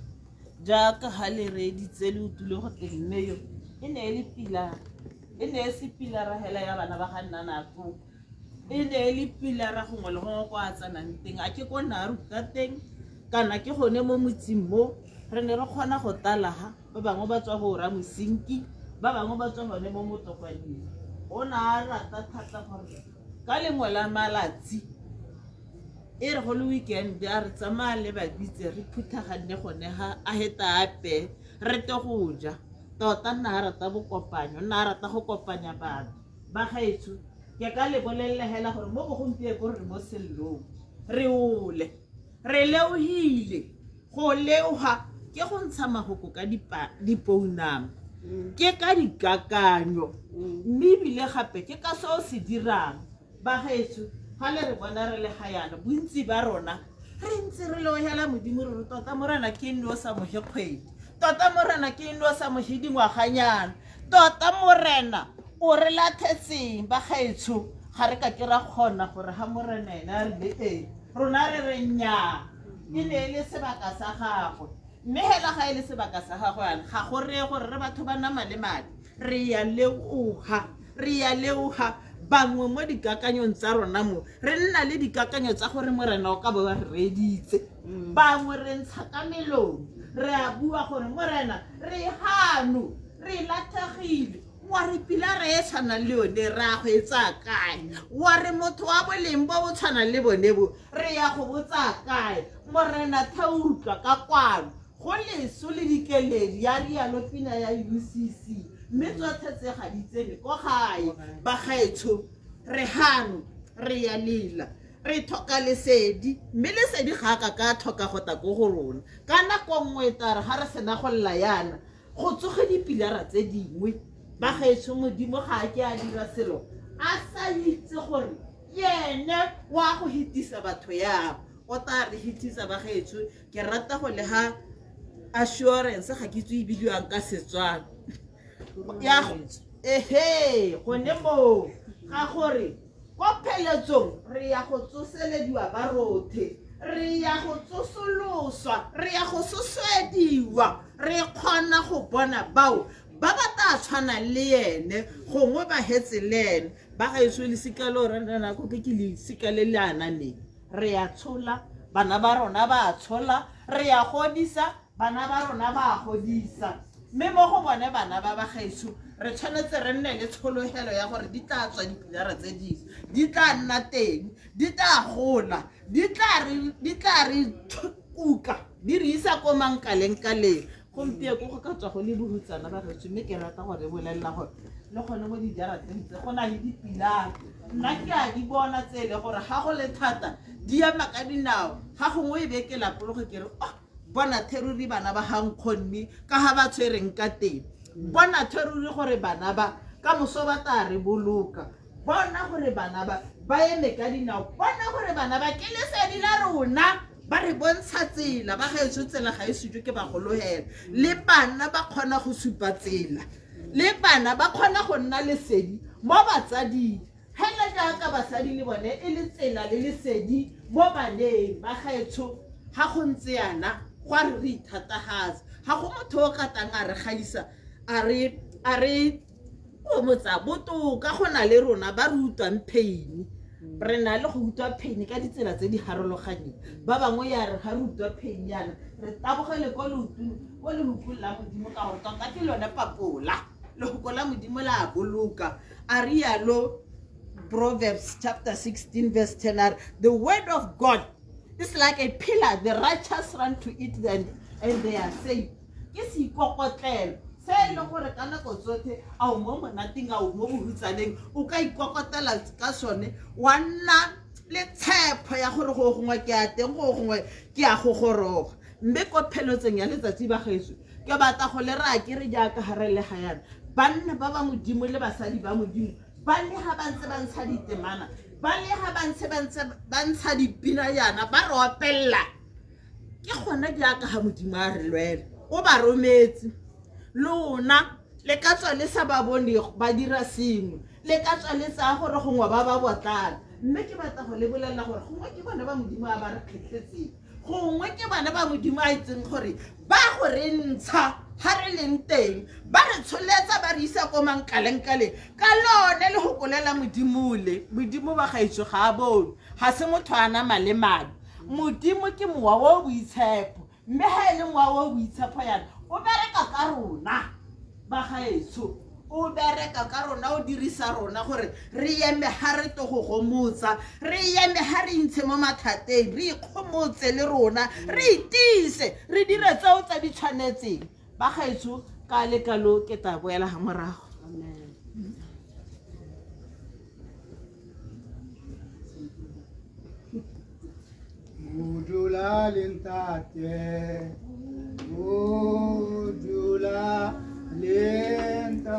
jaaka ga le reeditse le utule go tenne yo e ne e se pilara hela ya bana ba ga nna nako e ne e le pilara gongwe le gongwe kwa tsanang teng a ke ko na ruta teng kana ke gone mo motsing mo re ne re kgona go talaga ba bangwe ba tswa go ra mosinki ba bangwe ba tswa gone mo motokwaneng o na a rata thata gore ka lengwe la malatsi e re go le weekend a re tsamaya le babitse re phuthaganne gone ga a heta ape re te go ja tota nna a rata bokopanyo nna a rata go kopanya batho ba gaetsho ke ka le bolelle hela gore mo bogompieko re mo sellong re ole re leohile go leoha ke go ntsha magoko ka dipounama ke ka dikakanyo mme ebile gape ke ka seo se dirang ba gaetsho ga le re bona re le gayana bontsi ba rona re ntse re leohela modimo re tota morena ke nne o sa moge kgwedi tota morena ke nne o sa moge dingwaganyana tota morena o re lathetseng ba gaetsho ga re ka ke ra kgona gore ga morena ena re le rona re re nnyaa e ne e le sebaka sa gagwe mme hela ga e le sebaka sa gagwe yana ga go reye gore re batho ba nama le madi re ya leoga bangwe mo dikakanyong tsa rona mo re nna le dikakanyo tsa gore morena o ka ba re reeditse bangwe re ntsha ka melomo re a bua gore morena re hano re lathagile wa re pilara e tshwanang le yone re a go e tsaya kae wa re motho wa boleng bo bo tshwanang le bone bo re ya go botsa kae morena thautlwa ka kwano go leso le dikeledi ya rialo pina ya UCC mme tsotlhe tse ga di tsene ko gae ba gaetsho re hano re ya lela re thoka lesedi mme lesedi ga ka thoka go ta go go rona ka nako nngwe tare ga re sena go lla yana go tsoge dipilara tse dingwe ba gaetsho modimo ga ke a dira selo a sa itse gore yene wa go hitisa batho yabo o ta re hitisa ba gaetsho ke rata go le ha assurance ga ke tswe bidiwang ka Setswana ya gone mo ga gore ko pheletsong re ya go tsoselediwa ba rothe re ya go tsosoloswa re ya go sosediwa re kgona go bona bao ba ba ta tshwana le ene gongwe ba hetse le ene ba ga iso le sikalo re nna go ke le sikale le anane re ya tshola bana ba rona ba tshola re ya godisa bana ba rona ba godisa mme mo go bone bana ba ba gaetsho re tshwanetse re nne le tsholohelo ya gore di tla tswa dipilara tse dingwe di tla nna teng di tla gola di tla re kuka di re isa ko mankaleng gompieko go ka tswa go le bohutsana ba gaetsho mme ke rata gore bolelela gore le gone mo dijarateng tse go na le dipilara nna ke a di bona tse le gore ga go le thata di ema ka dinao ga gongwe e be ke lapologo ke re bona theruri bana ba hangkgonne ka ha ba tshwereng ka teng bona theruri gore bana ba ka moso ba tla re boloka bona gore bana ba eme ka dinao bona gore bana ba ke lesedi la rona ba re bontsha tsela ba gaetso tsela ga e sutwe ke bagologela le bana ba kgona go supa tsela le bana ba kgona go nna lesedi mo batsading hela jaaka basadi le bone e le tsela le lesedi mo baneng ba gaetso ga go ntse yana go a re ithatagaza ga go motho o katang a re gaisa a re o motsa botoka go na le rona ba re utlwang pain re na le go utlwa pain ka ditsela tse di harologaneng ba bangwe ya re ga re utlwa pain yana re tabogele ko lehukung la modimo ka gore tota ke lone papola lehoko la modimo la boloka a rialo Proverbs chapter 16 verse 10 the word of God is like a pillar the righteous run to it and they are safe ke se ikokotlelo se le gore ka nako tsotlhe a o mo monateng a o mo bohutsaneng o ka ikokotela ka sone wa nna le tshepo ya gore go gongwe ke a teng go gongwe ke a go goroga mme ko phelotseng ya letsatsi ba gaetso ke batla go le ra ke re jaaka ga re le ga yana banna ba ba modimo le basadi ba modimo ba le ga ba ntse ba ntsha ditemana ba le ga ba ntsha dipina yana ba re opella ke gona jaaka ga modimo a re lwela o ba rometse lona le ka tswa le sa ba bone ba dira sengwe le ka tswa le sa gore gongwe ba botlana mme ke batla go le bolelela gore gongwe ke bana ba modimo a ba re kgetletseng gongwe ke bana ba modimo a itseng gore ba go re ntsha ga re leng teng ba re tsholetsa ba re isa ko mankalengkaleng ka lone le go kolela modimo ba gaetso ga a bone ga se motho a nama le madi modimo ke mowa wa boitshepo mme ga e le mowa wa boitshepo yana o bereka ka rona ba gaetso o bereka ka rona o dirisa rona gore re eme ha re to go gomotsa re eme ha re ntshe mo mathateng re ikgomotse le rona re itise re dire tseo tsa di tshwanetseng ba gaetso ka le kalo ke ta boela ha morago Amen. Udula lentate, udula lenta,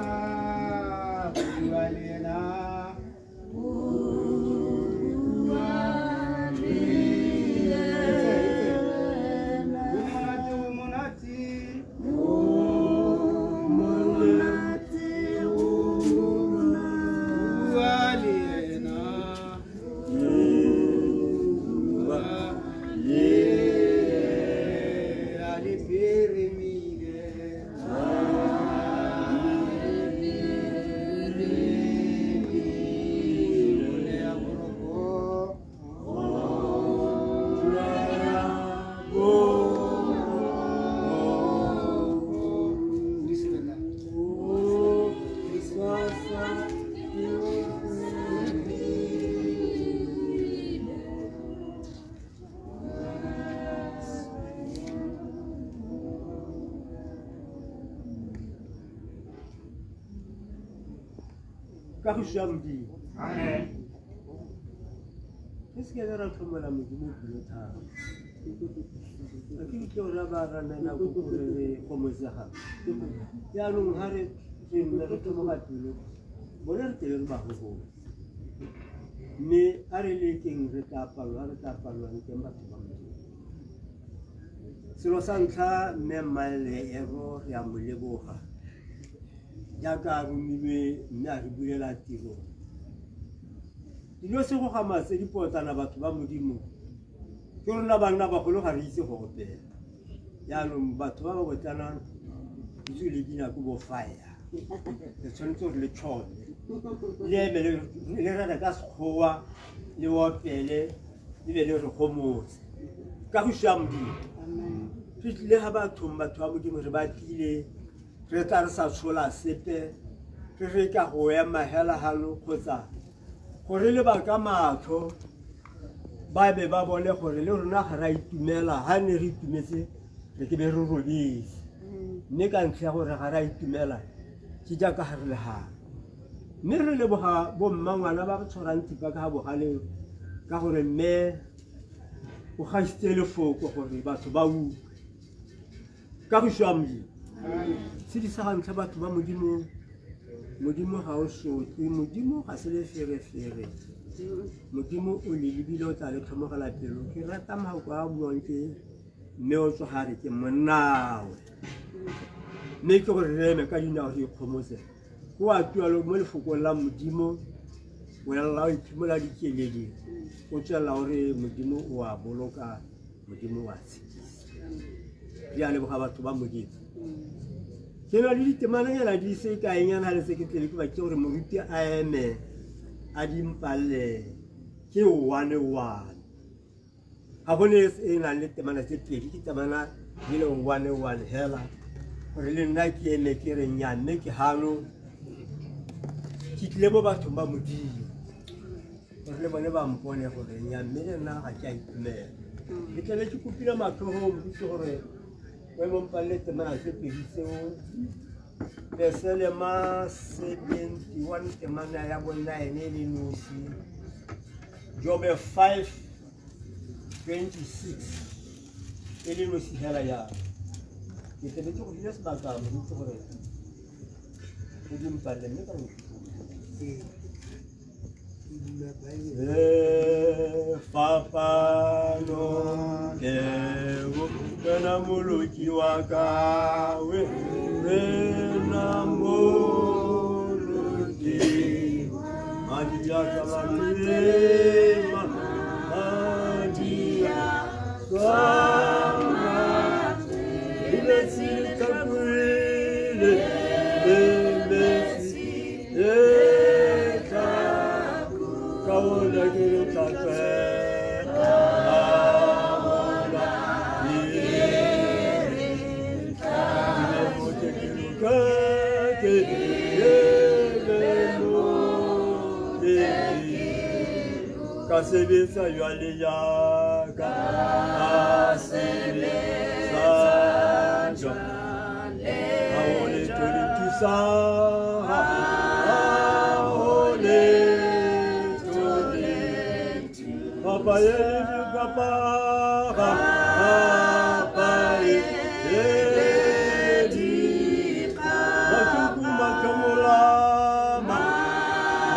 udula lena, udula lena, umunati, udula lena. Kakushamdi. Amen. Est-ce qu'il y a un peu de modimo pilota? Lakini ke ora ba rana na go gore go mozaga. Ya no hare ke nna re tlo ga tulo. Bona re tele ba go. Me are le keng re ta palwa ke batho ba mo. Selo sa ntlha mme mmaele ero ya moleboga. Jaaka romilwe mme a re bulela tiro dilo se go gama tse dipotana batho ba modimo ke rona banna ba go le ga re itse go gopela yaanong batho ba ba botlana itse le dina go bo fire le tshwanetse gore le tshone le rata ka sekgowa le opele le be le re gomotse ka go shwa modimo re tlile ga batho ba modimo re ba tlile re tla re sa tshola sepe re re ka go ema hela halo kgotsa gore le ba ka matho ba be ba bone gore le rona ga ra itumela ha ne re itumetse re ke be re robise mme ka ntlha gore ga ra itumela ke jaaka ga re le ha mme re leboga bommangwana ba re tshwarang thipa ka bogale ka gore mme o gaisitse lefoko gore batho ba utlwe ka go shwa modimo se di sa gantlha batho ba modimo modimo ga o sote modimo ga se le ferefere modimo o le lebile o tla le tlhomogela pelo ke rata mafoko a buang ke mme o tswa gare ke monnawe mme ke gore reme ka dinao re ikgomotse go a tualo mo lefokong la modimo o lela o iphimola dikeledi o tswelela gore modimo o a boloka modimo wa tshedisa re a leboga batho ba modimo ke na le ditemananyana di se kaenyana le se ke tlele ke ba ke gore moruti a eme a dimpalle ke 1-1 ga gone e nang le temana tse pedi ke temana di le 1-1 hela gore le nna ke eme ke re nya mme ke hano ke tlile mo bathong ba modimo gore le bone ba mpone gore nya mme le nna ga ke a itumela ke tlebe ke kopile matlhogo moruti gore o emo mpalle temana tse pedi tseo Beselema 71 temana ya bona ene le nosi Jobe 5:26 ele nosi hela ya ke tebe ke go dile sebaka mo ditse gore ke di mpalle mme ka Fapano Devo Bena Muluki Wakawe Bena Muluki Madia Kamalema Madia Sama Ilesi Kakuile Ilesi Kaola kiri tape, kaola kiri tape, moje kiri kake, yele moje kasebisa yuali yaga, kasebisa jo, kaole tuli tisa, kaole Papa yeli papa papa yeli matuku makamula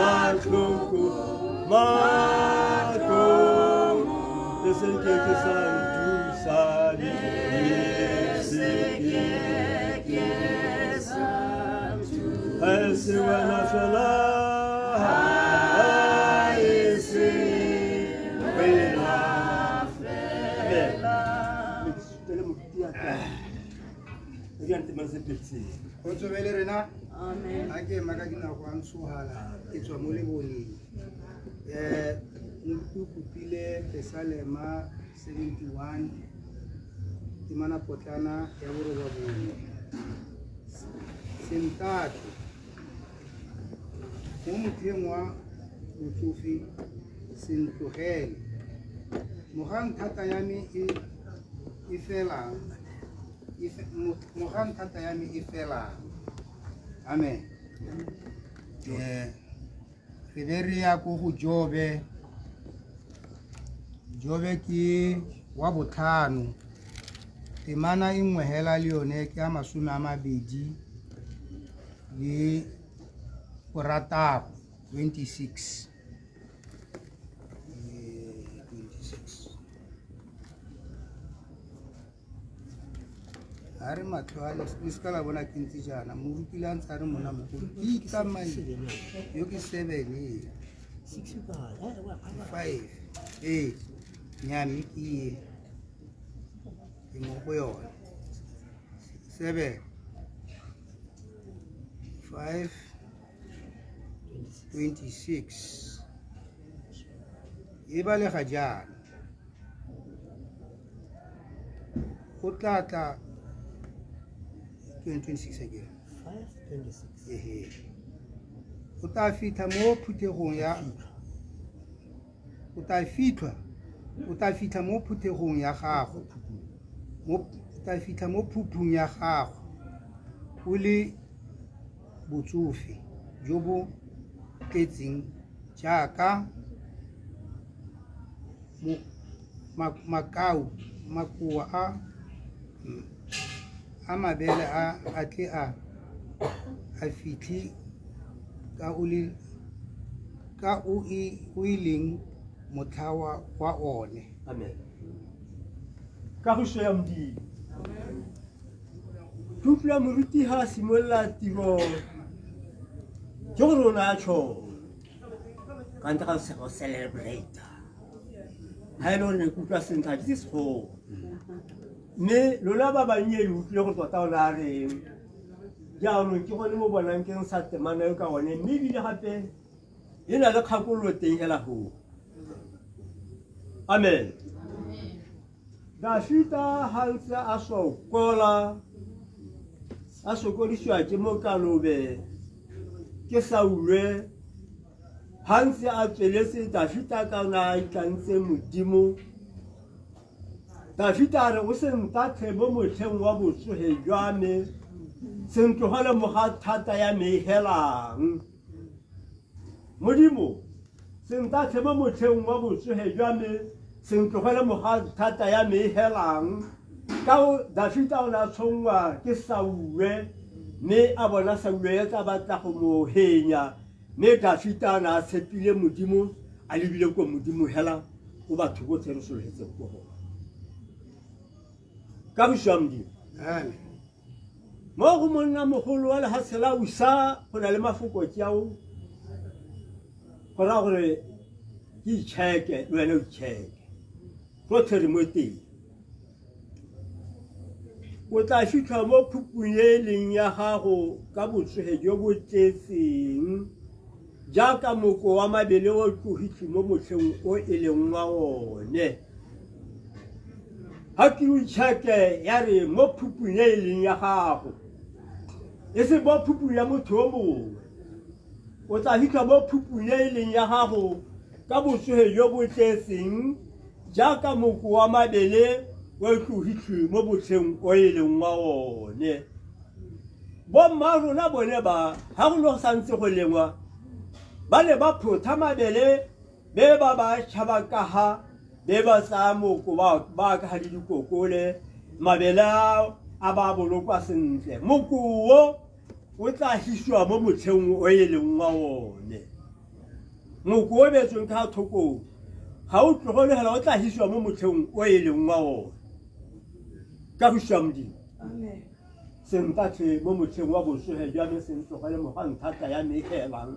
matuku eseke kesantu sali eseke kesantu esiwana fela Go tswele rena a ke maka dinako a ntshohala ke tswa mo leboneng o kopile Besalema 71 temana potlana ya borobabongwe sentatu mo motheng wa motsofe sentlogele mogang thata ya me e fela mogang thata ya me e fela amen re be re ya ko go Jobe ke wa botlhano temana e nngwe hela le yone ke ya 20 le borataro 26 a re matlho a le se ka la bona ke ntse jaana morutile a ntse a re mona mogolo ke ikamai yo ke 7 5 nyame ke ye ke mo go yone 7 5 26 e ba le ga jaana go tlatla 26 again 5:26 o ta fitlha mo phuthegong ya o ta fitlha mo phuthegong ya gago o ta fitlha mo phuphung ya gago o le botsofe jo bo tletseng jaaka makoa a mabele a tle a fitlhe ka o e leng motlha wa one. Amen. Kagiso ya Modimo. Tupla moruti ha simolla tiro. Ke gore o na tsho. Ka ntle ga se go celebrate. Ha ele gore ne kutlwa sentle ke se ne lona ba banye le utlwe go tota o la re jaanong ke gone mo bonang ke sa temana yo ka one mme ebile gape e na le kgakololo teng hela go. Amen. Dafita ha ntse a sokola a sokodisiwa ke mo Kalobe ke Saulwe ha ntse a tsweletse Dafita ka na itlantse Modimo. Dafita re o sentate mo motlheng wa botsohe jwa me sentlogele moga thata ya me helang. Modimo sentate mo motlheng wa botsohe jwa me sentlogele moga thata ya me helang. Ka Dafita o na tshongwa ke Saulwe mme a bona Saulwe ya tla batla go mo henya mme Dafita na tshepile Modimo a lebile ko Modimo hela go batho botlhe re sologetse go go. Kagiso ya Modimo. Amen. Mo go monna mogolo wa lehatsela o sa go na le mafoko tšao go ra gore ke itšheke le wena o itšheke rotlhe re mo teng. O tla fitlha mo phupung e leng ya gago ka botsoge jo bo tletseng jaaka moko wa mabele o tlogile mo motlheng o e leng wa one. Ha ke o itšheke ya re mo phupung e leng ya gago e se mo phupung ya motho o mongwe. O tla fitlha mo phupung e leng ya gago ka botsoge jo bo tletseng jaaka moko wa mabele o tlogile mo motlheng o e leng wa one. Bomma rona bone ba ha go lo santse go lengwa ba le ba photha mabele be ba tšhaba ka ha be ba sa moko ba ka le dikokole mabele a ba bolokwa sentle. Moko o tla hisiwa mo motlheng o e leng wa one. Moko o betsweng ka thoko ha o tlogole hela o tla hisiwa mo motlheng o e leng wa one. Kagiso ya Modimo. Amen. Sentate mo motlheng wa botsoge jwa me sentlogele moga thata ya me helang.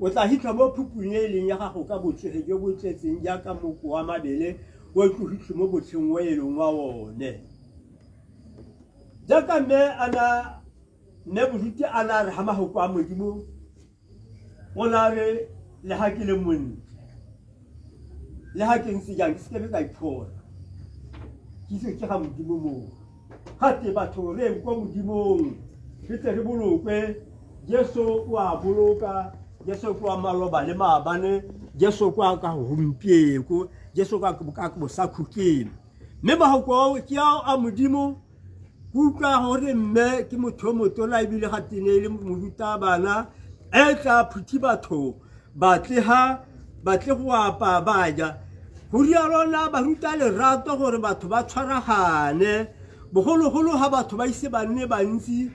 O tla hitlha mo phupung e leng ya gago ka botsoge jo bo tletseng jaaka moko wa mabele o tlogile mo motlheng o e leng wa one. Jaaka mme boruti a na re ha mahoko a Modimo o na re le ha ke le monna le ha ke ntse jang ke se ke ka iphola ke se ke ga Modimo mo ha te batho re kwa Modimong re tle re bolokwe. Jesu o a boloka, Jesu kwa maloba le maabane, Jesu kwa ka humpieko, Jesu kwa ka bosa khukeng. Mme mahoko ke a Modimo kuka hore mme ke motho motona e bile ga tenele moruta bana e tla phuthi batho batle go apa ba ja go rialona ba ruta le rato gore batho ba tshwaragane bogologolo ha batho ba ise ba nne bantsi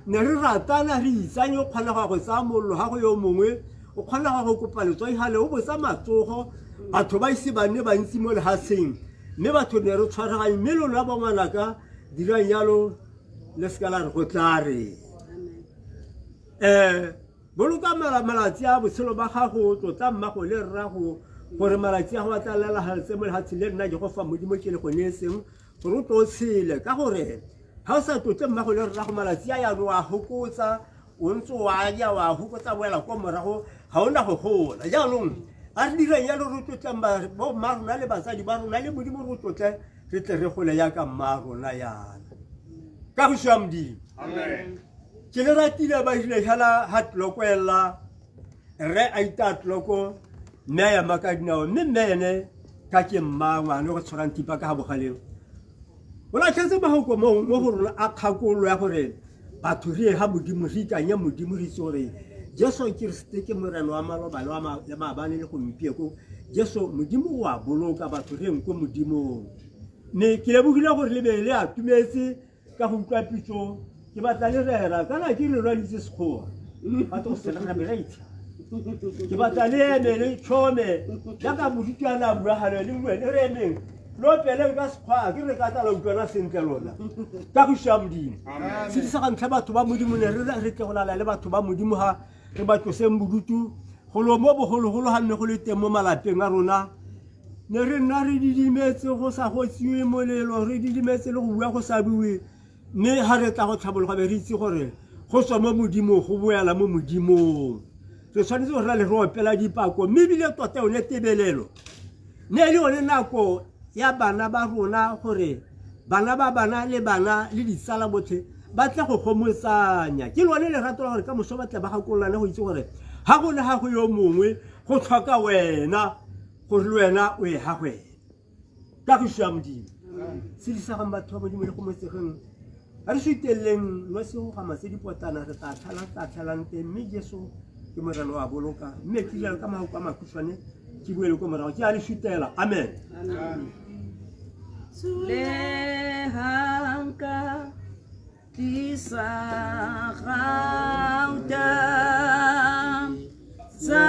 ne re ratana re itsanye o kgona go tsa mollo ha go yo mongwe o kgona go kopa letswai hale o botsa matsogo batho ba ise ba nne bantsi mo lehatseng mme batho ne re tshwaraganye mme lona ba ngwanaka dirang yalo le ska la re go tla re boloka malatsi a botshelo ba gago tlotla mmago le rrago gore malatsi a go batla lela haletse mo lehatsi le nna ke go fa Modimo ke le go neetseng gore o tlo tshele ka gore ha o sa tlotle mmago le rrago malatsi a yano a hokotsa o ntse wa ja wa hokotsa boela kwa morago ga ona go gola jaanong a re dirang yalo re tlotla bo mma rona le batsadi ba rona le Modimo re tlotle re tle re gole yaka mma rona yana kagiso ya Modimo. Amen. Ke le ratile ba ile hala hatloko ella re a itatloko mme ya makadinao mme mene ka ke mma ngwana go tshwarang tipa ka bogaleng bona tshetse ba go mo go rona a khakolo ya gore batho re ha Modimo re ikanya Modimo re itse gore Jesu Kriste ke moreno wa maloba le maabane le go mpieko Jesu Modimo wa boloka batho re nko Modimo ne ke le bogile gore le be le a tumetse ka go utlwa pitso ke batla le rera kana ke re rwa ditse sekgowa batho se le gabe right ke batla le eme le tšhome jaaka morutwana a buagana le wene re emeng lo pele ka sekgwa ke re ka tla la utlwana sentle lona ka go šia modimo se di sa ga ntlha batho ba modimo ne re tle go lala le batho ba modimo ga re ba tloseng bodutu go lo mo bogologolo ga nne go le teng mo malapeng a rona ne re nna re didimetse go sa gotsiwe molelo re didimetse le go bua go sa bue mme ga re tla go tlhabologa be re itse gore go tswa mo modimong go boela mo modimong re tshwanetse gore ra le re opela dipako mme ebile tota yone tebelelo ne le yone nako ya bana ba rona gore bana ba bana le ditsala botlhe ba tla go kgomotsanya ke lone lerato la gore ka moso ba tla ba gakololane go itse gore ga go le gago yo mongwe go tlhoka wena gore le wena o e gagwena ka go šia modimo se di sagang batho ba modimo le go motsegeng ga re suiteleleng no sego ga matse dipotana re tla tlhalang teng mme jesu ke morena wa boloka mme ke jalo ka magoko a makhutshwane ke buele ko morago ke a le sutela amen le hanka tisa gauta sa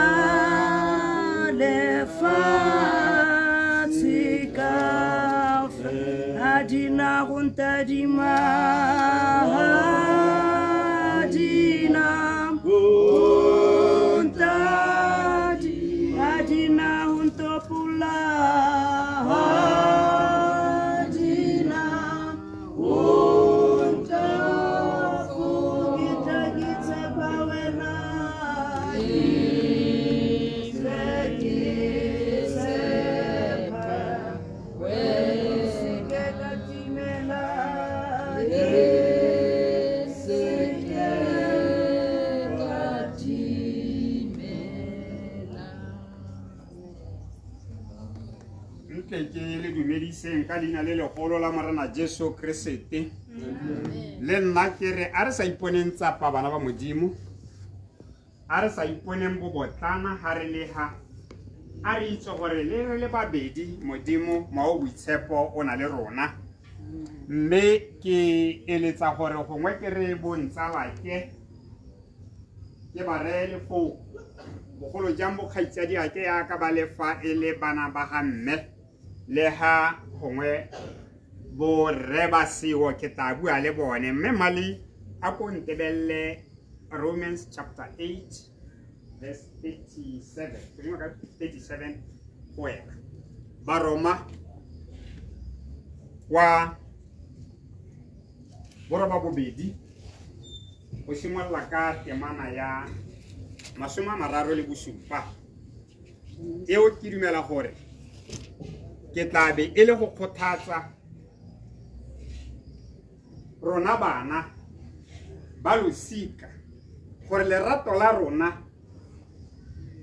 le fatsika adina gunta dima adina gunta adina untopula ke le dumediseng ka leina le legolo la morena Jesu Kriste le nna ke re a re sa iponeng tsapa bana ba modimo a re sa iponeng bobotlana ga re le ha a re itse gore le le babedi modimo mao boitshepo o na le rona mme ke eletsa gore gongwe ke re bontsala ke ba re le fo bogolo jang bo kgaitsadi a ke ya ka ba le fa ele bana ba ga mme le ha gongwe bo re ba siwo ke tla bua le bone mme mali a ko ntebelle Romans chapter 8 verse 37 37 where Baroma wa boroba bobedi go simolola ka temana ya 37 eo ke dumela gore ke tlabe e le go kgothatsa rona bana ba losika gore lerato la rona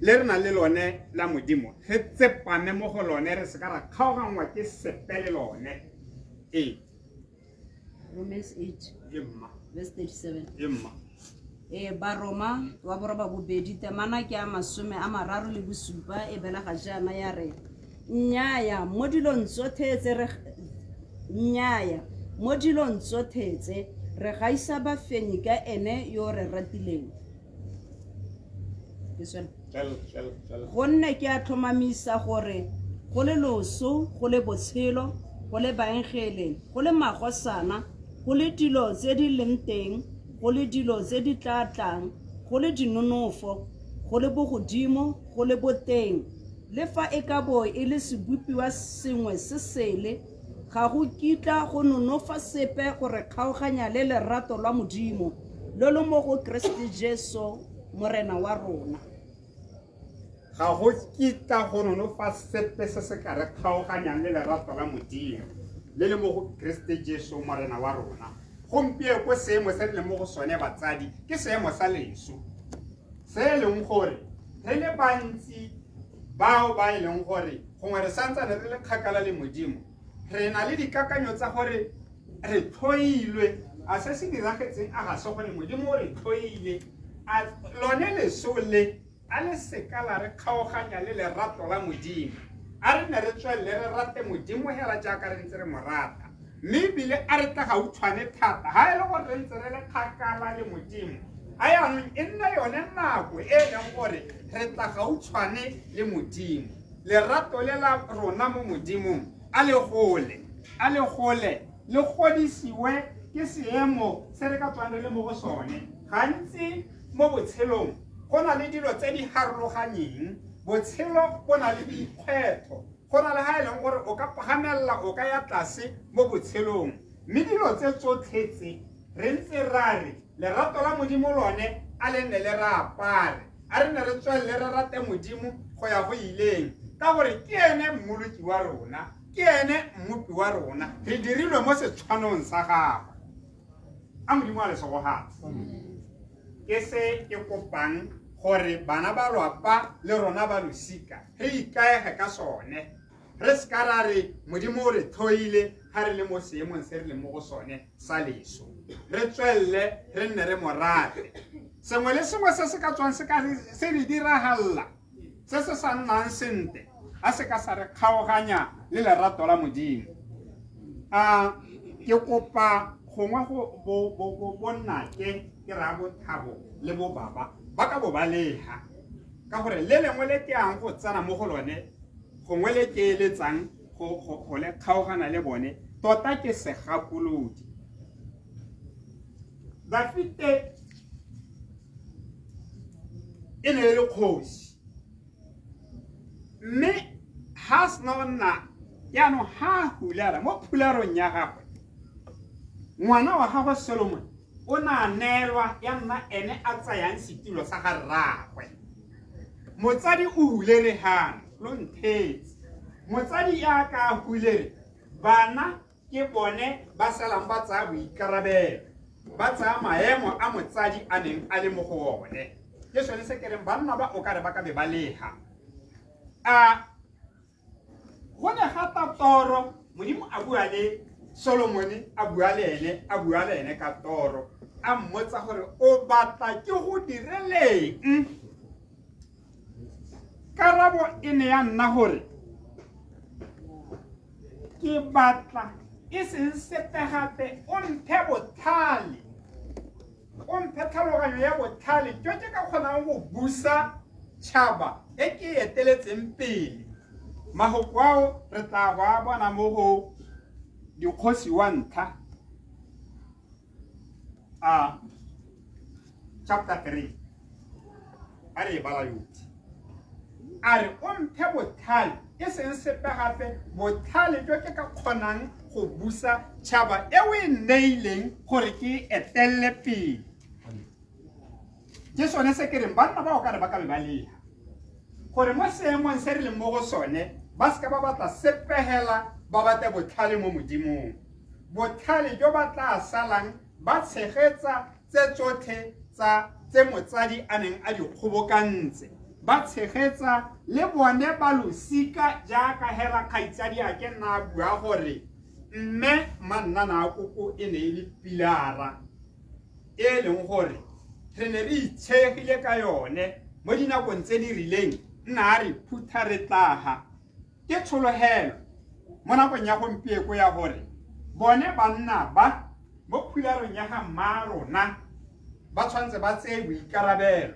le re na le lone la modimo re tsepame mo go lone re se ka ra kgaoganngwa ke sepele lone Romans 8 verse 37 emma Baroma wa boroba bobedi temana ke a 37 e bela ga jana ya re nnyaya mo dilong tsothetse re gaisa ba fenyi ka ene yo re ratileng gonne ke a tlhomamisa gore go le loso go le botshelo go le baengele go le magosana go le dilo tse di leng teng go le dilo tse di tla tlang go le dinonofo go le bogodimo go le boteng le fa e ka bo e le sebupiwa sengwe se sele ga go kitla go nonofa sepe gore kgaoganya le lerato la modimo lo lo mo go Kriste Jesu morena wa rona ga go kitla go nonofa sepe se se ka re kgaoganyang le lerato la modimo le le mo go Kriste Jesu morena wa rona gompieno ko seemo se le mo go sone batsadi ke seemo sa leso se leng gore re le bantsi bao ba e leng gore gongwe re santsane re le kgakala le modimo re na le dikakanyo tsa gore re tlhoilwe a se se diragetseng a ga se gore modimo o re tlhoile a lone leso le a le sekala re kgaoganya le lerato la modimo a re ne re tswelele re rate modimo hela jaaka re ntse re mo rata mme ebile a re tla gautshwane thata ga e le gore re ntse re le kgakala le modimo a yaanong e nna yone nako e e leng gore re tla gautshwane le modimo lerato le la rona mo modimong a le gole le godisiwe ke seemo se re ka tswang re le mo go sone gantsi mo botshelong go na le dilo tse di harologanyeng botshelo bo na le dikgwetlho go na le ga e leng gore o ka pagamelela o ka ya tlase mo botshelong mme dilo tse tsotlhe tse re ntse ra re lerato la modimo lone a le nne le re apare a re ne re tswelele re rate modimo go ya go ileng ka gore ke ene mmoloki wa rona ke ene mmupi wa rona re dirilwe mo setshwanong sa gagwe a modimo a lesego gape ke se ke kopang gore bana ba lwapa le rona ba losika re ikaege ka sone re se ka ra re modimo o re thoile ga re le mo seemong se re le mo go sone sa leso re tswelele re nne re morate sengwe le sengwe se se ka tswang se re diragalela se se sa nnang sente a se ka sa re kgaoganya le lerato la modimo ke kopa gongwe go bonnake ke ra bothabo le bobaba ba ka bo balega ka gore le lengwe le ke yang go tsena mo go lone gongwe le ke eletsang go le kgaogana le bone tota ke segakolodi Dafite e ne le kgosi mme ha snona yaanong ha hulara mo phularong ya gagwe ngwana wa gagwe Solomon o na neelwa ya nna ene a tsayang setilo sa ga rraagwe motsadi o hulere hang lo nthetse motsadi ya ka hulere bana ke bone ba salang ba tsaya boikarabelo ba tsaya maemo a motsadi a neng a le mo go one ke sone se ke reng banna ba o kare ba ka be ba leha go ne gata toro modimo a bua le Solomon a bua le ene ka toro a mmotsa gore o batla ke go direleng karabo e ne ya nna gore ke batla e seng sepe gape o mphe botlhale o mphe tlhaloganyo ya botlhale jo ke ka kgonang go busa tšhaba e ke eteletseng pele mahoko ao re tla go a bona mo go dikgosi wa ntlha chapter 3 a re e bala yotlhe a re o mphe botlhale e seng sepe gape botlhale jo ke ka kgonang go busa tšhaba e o e neileng gore ke etelele pele ke sone se ke reng banna ba o kare ba ka be ba leha gore mo seemong se re leng mo go sone ba seka ba batla sepegela ba bate botlhale mo modimong botlhale jo ba tla salang ba tshegetsa tse tsotlhe tse motsadi a neng a di kgobokantse ba tshegetsa le bone ba losika jaaka hela kgaitsadi a ke nna bua gore mme mannana a koko e ne e le pilara e leng gore re ne re itshegile ka yone mo dinakong tse di rileng nna a re phutha re tlaga ke tshologelo mo nakong ya gompieko ya gore bone banna ba mo phularong ya ga mma rona ba tshwanetse ba tseye boikarabelo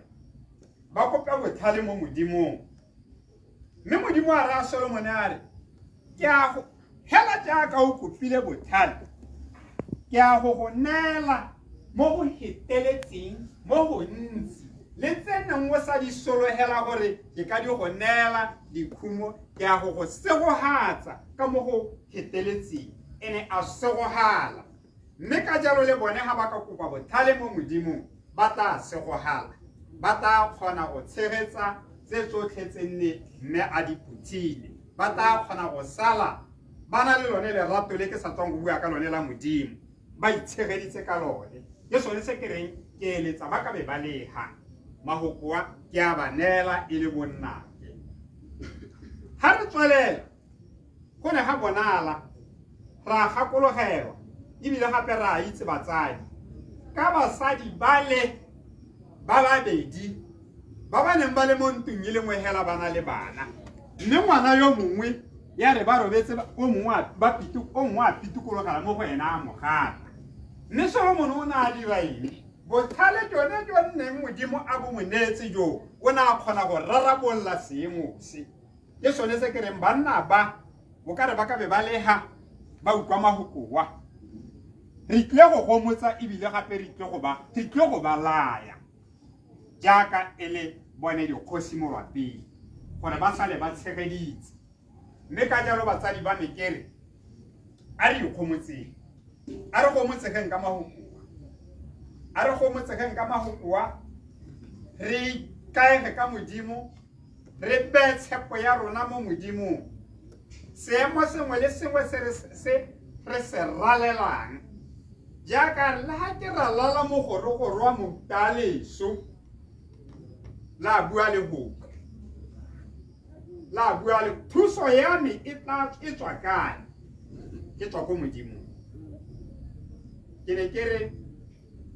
ba kopa botlhale mo modimong mme modimo a ra Solomon a re ke a go hela jaaka o kopile botlhale ke a go neela mo go heteletseng mo go ntsi le tseneng o sa di solohela gore ke ka di go neela dikhumo ke a go segogatsa ka mo go heteletseng ene a segogala mme ka jalo le bone ga ba ka kopa botlhale mo modimong ba tla segogala ba tla kgona go tshegetsa tse tsotlhe tse nne mme a di phuthile ba tla kgona go sala ba na le lone lerato le ke sa tswang go bua ka lone la modimo ba itshegeditse ka lone ke sone se ke reng ke eletsa ba ka be ba leha mahokoa ke a ba neela e le bonnake ha re tswelela go ne ga bonala ra gakologelwa ebile gape ra itse batsadi ka basadi bale ba babedi ba ba neng ba le mo ntung e le nngwe hela ba na le bana mme ngwana yo mongwe ya re ba robetse o mongwe a pitukologala mo go ena a mogata mme Solomon o ne a dira eng bothale jone jo nneng modimo a bo monetse jo o na kgona go rarabolla seemo se ke sone se ke reng banna ba bo ka re ba ka be ba leha ba utlwa mahokowa re tle go gomotsa ebile gape re tle go ba laya jaaka e le bone dikgosi mo bapeng gore ba sale ba tshegeditse mme ka jalo batsadi ba mekere a re ikgomotseng a re gomotsegeng ka mahokowa a re gomotsegeng ka mahokowa re kaege ka modimo re be tshepo ya rona mo modimong seemo sengwe le sengwe se re se ralelang jaaka le ha ke ralala mo gorogoro wa motaleso la bua le hope la bua le thuso ya me e tswa kae ke tswa ko modimo ke ne ke re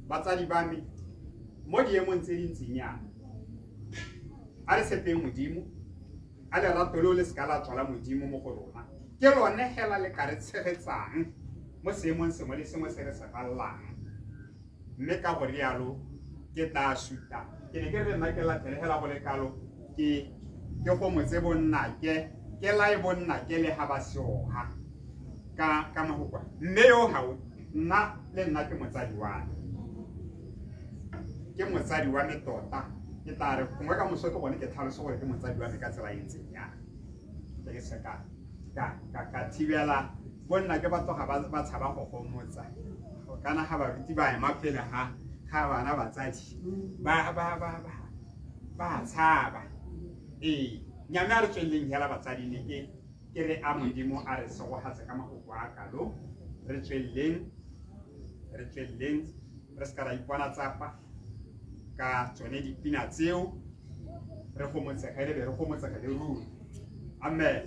batsadi ba me mo diemong tse dintsinyana a re sepeng modimo a le ratolo le skala tswala modimo mo go rona ke lone hela le ka re tshegetsang mo seemong sengwe le sengwe se re se ballang mme ka go rialo ke tla suta ke ne ke re nna ke latele hela go le kalo ke go motse bonna ke lai bonna ke le ha ba seoga ka mahokwa mme yo hao nna le nna ke motsadi wa me tota ke tla re gongwe ka mosoto gone ke tlhaloso gore ke motsadi wa me ka tsela e ntseng yana ke se ka thibela bonna ke batho ga ba tshaba go gomotsa kana ga baruti ba ema pele ga bana batsadi ba tshaba nyame a re tsweleng hela batsadi ne ke re a modimo a re segogatse ka magoko a kalo re tsweleng re se ka ra ipona tsapa ka tsone dipina tseo re gomotsege le ruri amen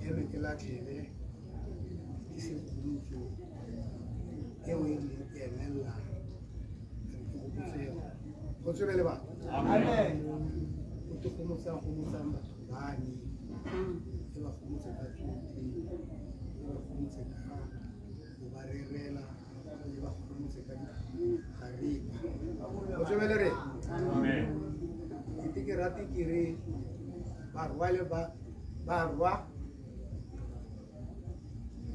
eme ke latlhele ke sekgurutso eo e leng ke emelela go tsebele batho o te gomotsang batho bane e ba gomotse ka tsotlhe e ba gomotse ka go ba rerela e ba gomotse ka dikgareba go tsebele re ke rate ke re barwa le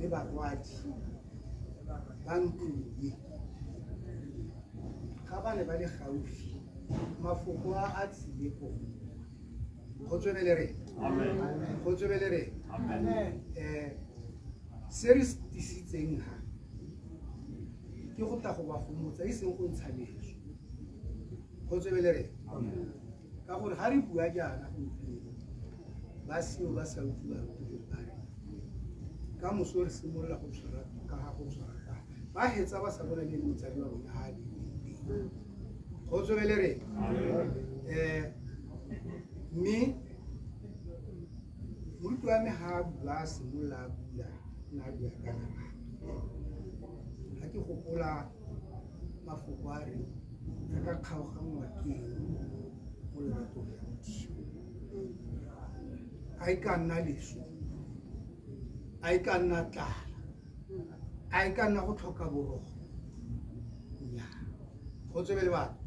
barwadi ba ntlong ga ba ne ba le gaufi mafoko a tsile ko go tswelele re se re tisitseng ha ke go tla go ba gomotsa e seng go ntsha leso go tswelele re ka gore ga re bua jaana ba seo ba sa utlwa ba re ka moso re simolola go tshwara ka ga go tshwara ka ba hetsa ba sa bona le motsadi wa bona ha di go tswelele re mme moruti wa me ha bua simolola a bula na bua ka nna ga ke gopola mafoko a re re ka kgaoganngwa ke mo leratong ya Modimo a e ka nna leso a e ka nna tlala a e ka nna go tlhoka borogo nnyaa go tsebele batho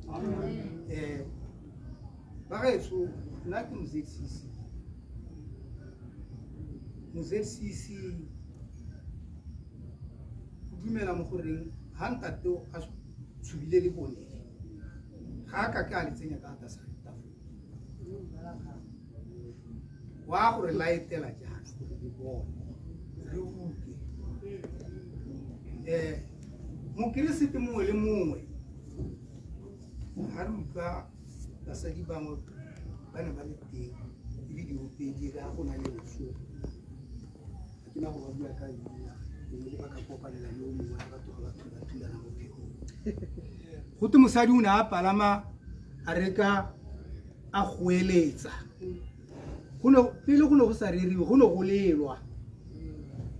ba gaetso nna ke mozecc o dumela mo goreng ga ntate a tshubile le bone ga a ka ke a le tsenya ka ata sa wa gore laetela jaana gore re bone re utlwe mokeresete mongwe le mongwe ga re utlwa basadi bangwe ba ne ba le teng e le diopedi re a go na le leso ga ke na go ba bua ka ena le ba ka kopanela le o mongwe a batho ga batho ba thulana mo phekong go te mosadi o ne a palama a reka a goeletsa pele go ne go sa reriwe go ne go lelwa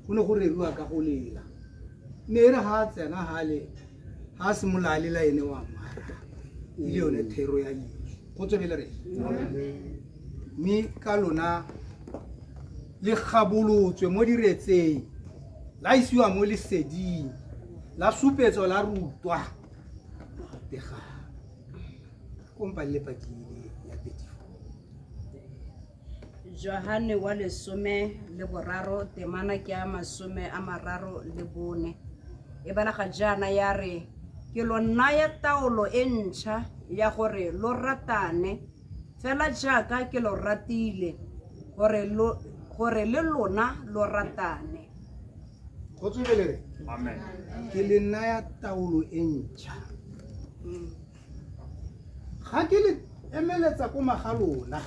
go ne go reriwa ka go lela ne re ga a tsena gale ga a simolola a lela ene wa mmara e le yone thero ya Yesu go tswele re mme ka lona le gabolotswe mo diretseng la isiwa mo leseding la supetso la rutwa tega kompa le pakile ya 34 Johane wa 13 temana ke a 34 e balaga jaana ya re ke lo naya taolo e ntšha ya gore lo ratane fela jaaka ke lo ratile gore le lona lo ratane go tswelele Amen. ke le naya taolo e ntšha ga ke le emeletsa ko magalona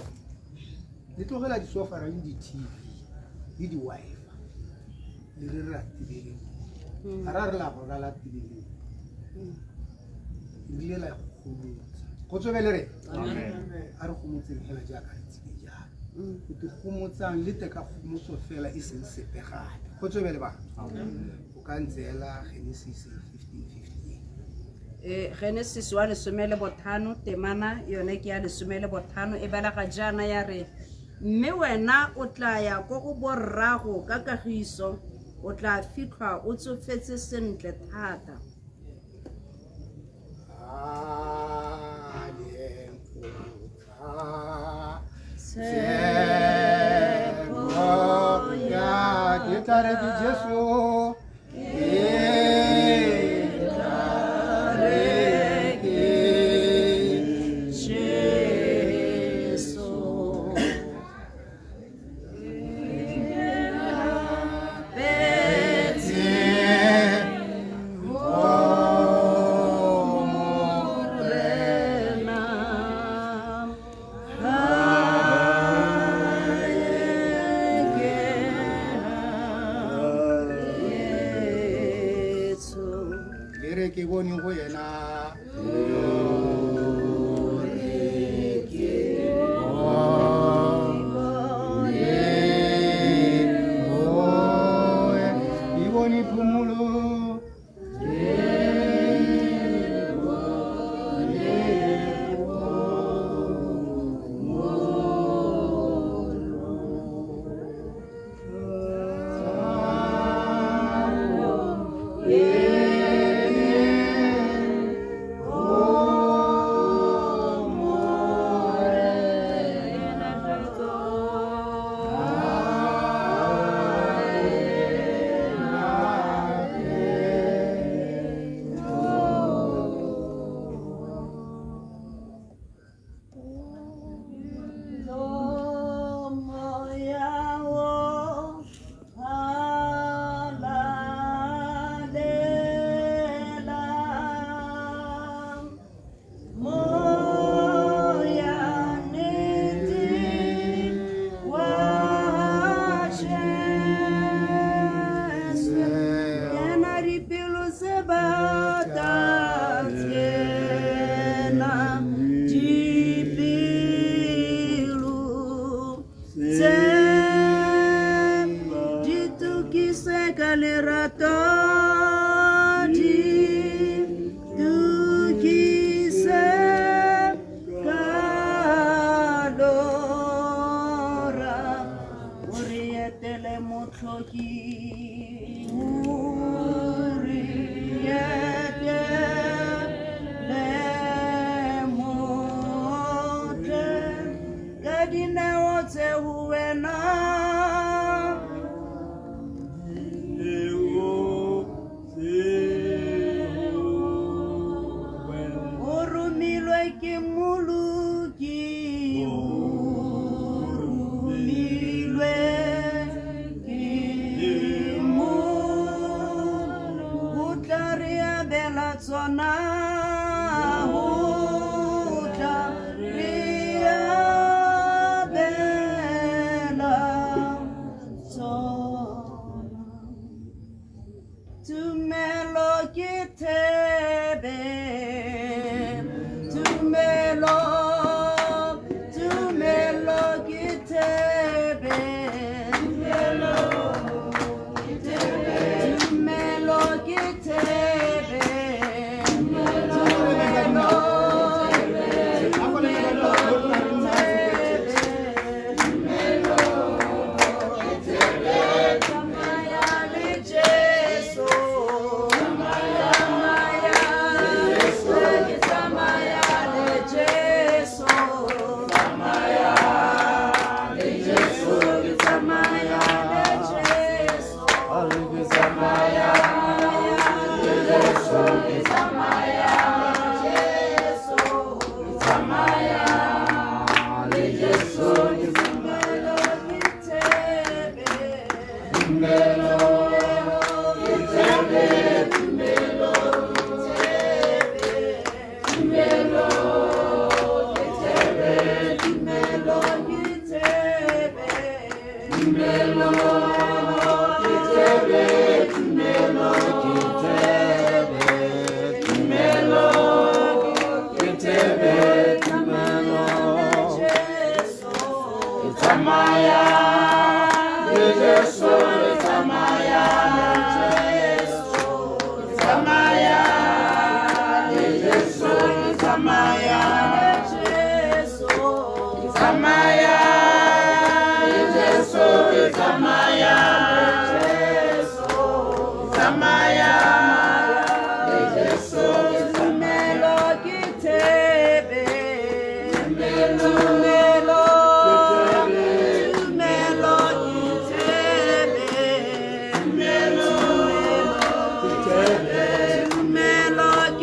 le tlogela disofara le di-TV le di-wifi le re ratile ga ra re la go la tibeleng rile la gomotsa go tswele re a re gomotseng hela jaaka re tsebe jalo go te gomotsang le te ka gomotso fela e seng sepe gape go tswele ba o ka ntseela Genesis 15:15 Genesis wa 15 temana yone ke ya 15 e balaga jaana ya re mme wena o tla ya go go borrago ka kagiso o tla fitlhwa o tsofetse sentle thata ke bone go yena tsa lerato di tukise ka lora o re etele motlhoki o re etele motle ka dinao tse ho wena o romilwe ke moloki o romilwe ke o tla re abela tsona o tla re abela tsona tumelo ke thebe tumelo ke thebe tumelo ke thebe tumelo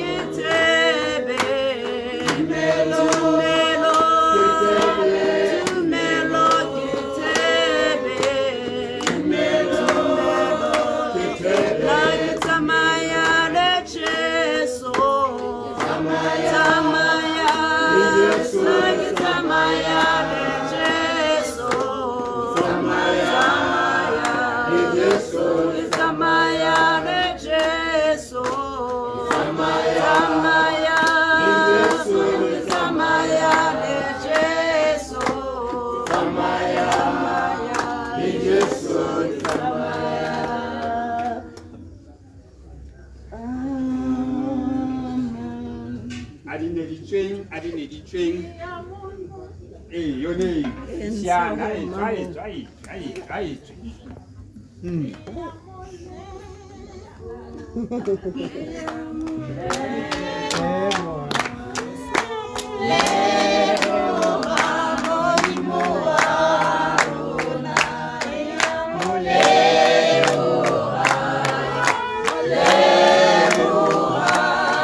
ke thebe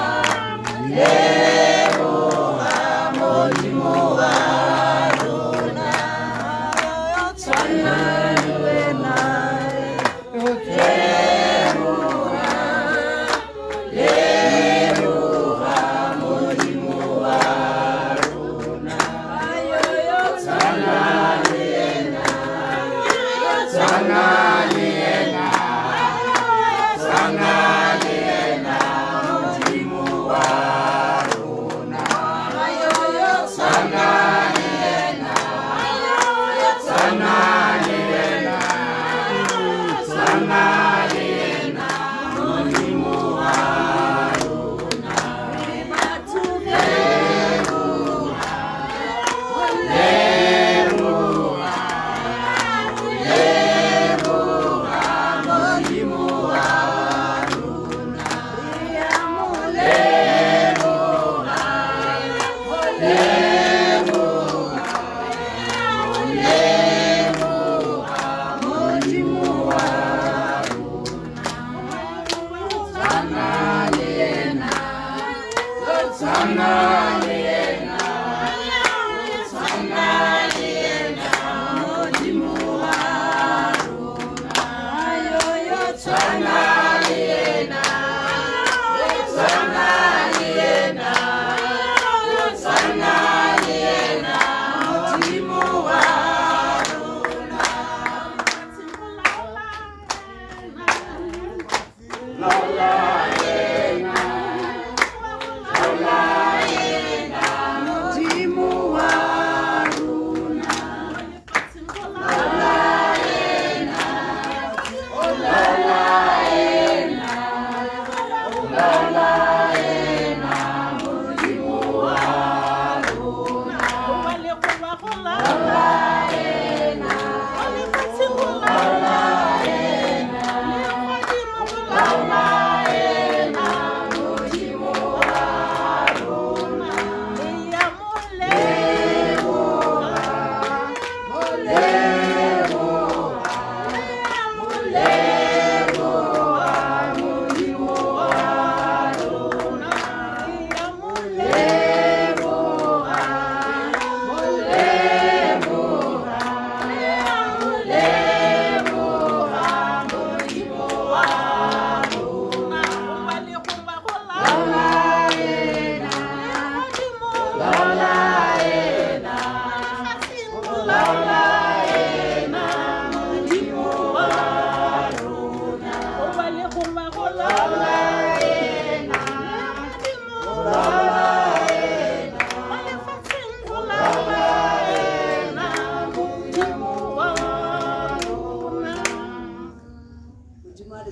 Sanali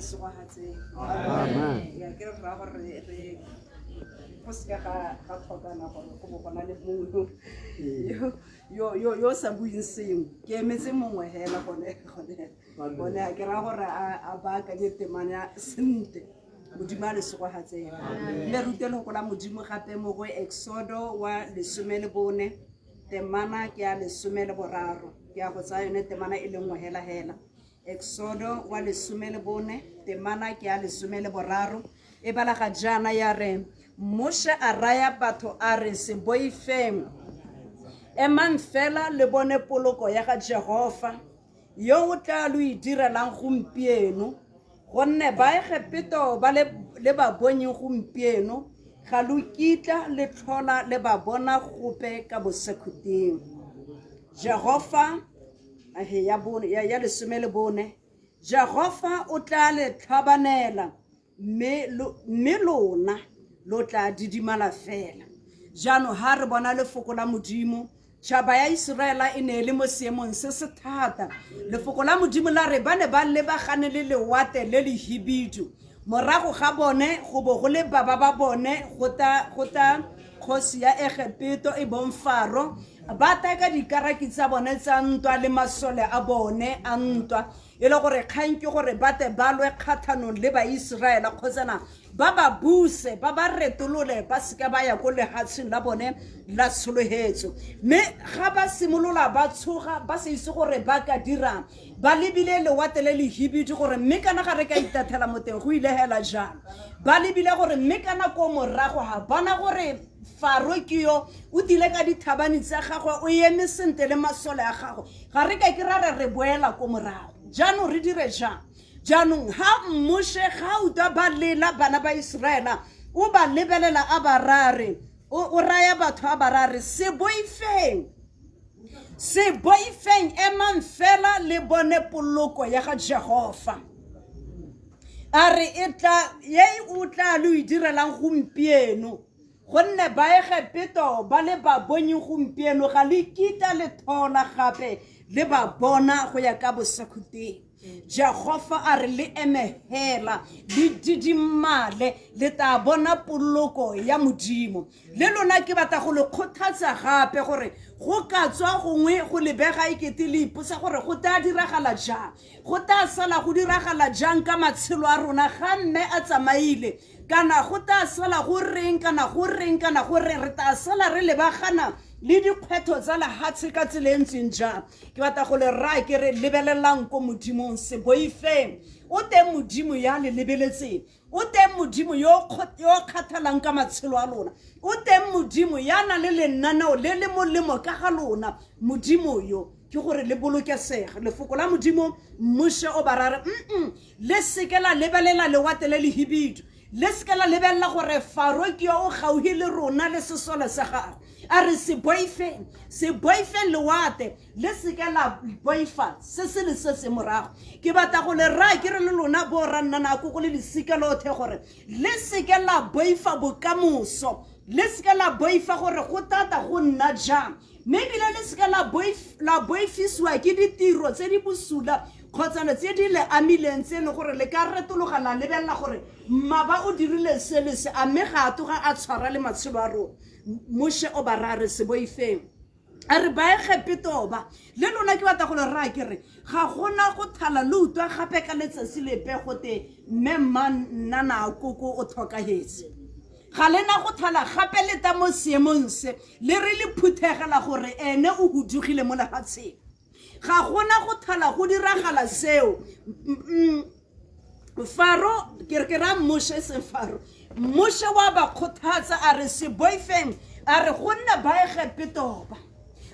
le segogatseng Amen. ya ke re ra gore re go se ka ga tlhokana gore go bo gona le mongwe yo sa buing sengwe ke emetse mongwe hela gone a ke ra gore a baakanye temana sentle modimo a le segogatseng mme rute le go la modimo gape mo go Exodo wa 14 temana ke ya 13 ke a go tsaya yone temana e le nngwe hela Exodo wa 14 temana ke ya 13 e balaga jana ya re Moshe a raya batho a re se boifeng emang fela le bone poloko ya ga Jehova yo o tla lo e direlang gompieno gonne ba Egipto ba le ba bonyeng gompieno ga lo kitla le tlhola le ba bona gope ka bosekhuting Jehova ya 14 Jehova o tla le tlhabanela mme lona lo tla didimala fela jaanong ha re bona lefoko la modimo tšhaba ya Israela e ne le mo seemong se se thata lefoko la modimo la re ba ne ba lebagane le lewate le le hibidu morago ga bone go bo go le baba ba bone go ta kgosi ya Egipto e bong Faro ba taka dikaraki tsa bone tsa ntwa le masole a bone a ntwa e le gore kgang ke gore bate ba lwe kgathanong le ba Israela kgotsana ba ba buse ba ba retolole ba seka ba ya go lehatsheng la bone la tsholohetso mme ga ba simolola ba tshoga ba se itse gore ba ka dirang ba lebile lewate le le hibidu gore mme kana ga re ka itathela moteng go ile hela jang ba lebile gore mme kana ko morago ha bona gore Faro ke yo o dile ka dithabane tsa gagwe o eme sentle le masole a gagwe ga re ka kira re boela ko morago jaanong re dire jang jaanong ha Moshe ga uta ba lela bana ba Israela o ba lebelela a barare o raya batho a barare se boifeng emang fela le bone poloko ya ga Jehova a re o tla lo e direlang gompieno gonne ba Egipto ba le ba bonye gompieno ga le kita le thola gape le ba bona go ya ka bosekhuting Jehova a re le emehela le didimale le ta bona poloko ya modimo le lona ke batla go le kgothatsa gape gore go ka tswa gongwe go lebega ekete le iposa gore go ta diragala jang go ta sala go diragala jang ka matshelo a rona ga mme a tsamaile kana go ta sala go reng re ta sala re lebagana le dikgwetho tsa lehatshe ka tseleng jang ke batla go le raya ke re lebelelang ko modimong se boifeng o teng modimo ya le lebeletseng o teng modimo yo kgathalang ka matshelo a lona o teng modimo ya na le lenaneo le le molemo ka ga lona modimo yo ke gore le bolokesega lefoko la modimo Moshe o barare le sekela lebelela lewate le le hibidu le sekela lebelela gore Faro ke yo o gauhile rona le sesole sa gagwe a re se boifeng lewate le sekela boifa se se le se morago ke batla go le raya ke re le lona bo ranna nako go le disikelo othe gore le sekela boifa bokamoso le sekela boifa gore go tata go nna jang maybe le sekela boifiswa ke ditiro tse di bosula khotsana tse di le amileng tseno gore le ka retologana lebella gore maba o dirile sele se ame ga atoga a tshwara le matshelo a rona Moshe o barare se boifeng a re ba Egipto ba le lona ke batla go le raya ke re ga gona go thala le utwa gape ka letsatsi le pegote memman nana koko o tlhokahetse ga lena go thala gape le ta mo seemong se le re le phuthegela gore ene o hudugile mo lehatsheng ga gona go thala go diragala seo Faro ke ra Moshe se Faro Moshe wa ba khothatsa a re se boifeng a re gonna ba Egipto ba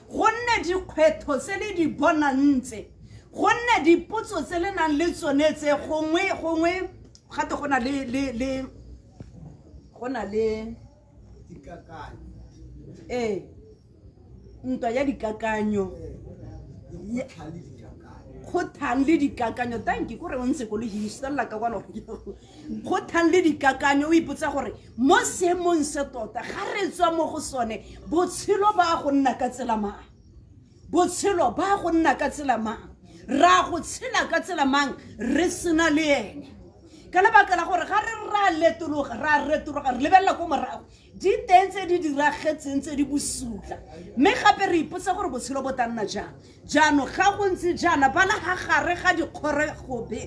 gonna dikgwetho tse le di bona ntse gonna dipotso tse le nang le tsone tse gongwe gato gona le dikakanyo ntwa ya dikakanyo go thang le dikakanyo thank you gore o ntse go le histella ka kwano go thang le dikakanyo o ipotsa gore mo seemong se tota ga re tswa mo go sone botshelo ba go nna ka tsela mang ra go tshela ka tsela mang re sena le ene ka lebaka la gore ga re ra retologa re lebelela ko morago di teng tse di diragetseng tse di bosutla mme gape re ipotsa gore botshelo bo tla nna jang jaanong ga go ntse jaana ba la ga gare ga dikgoregobe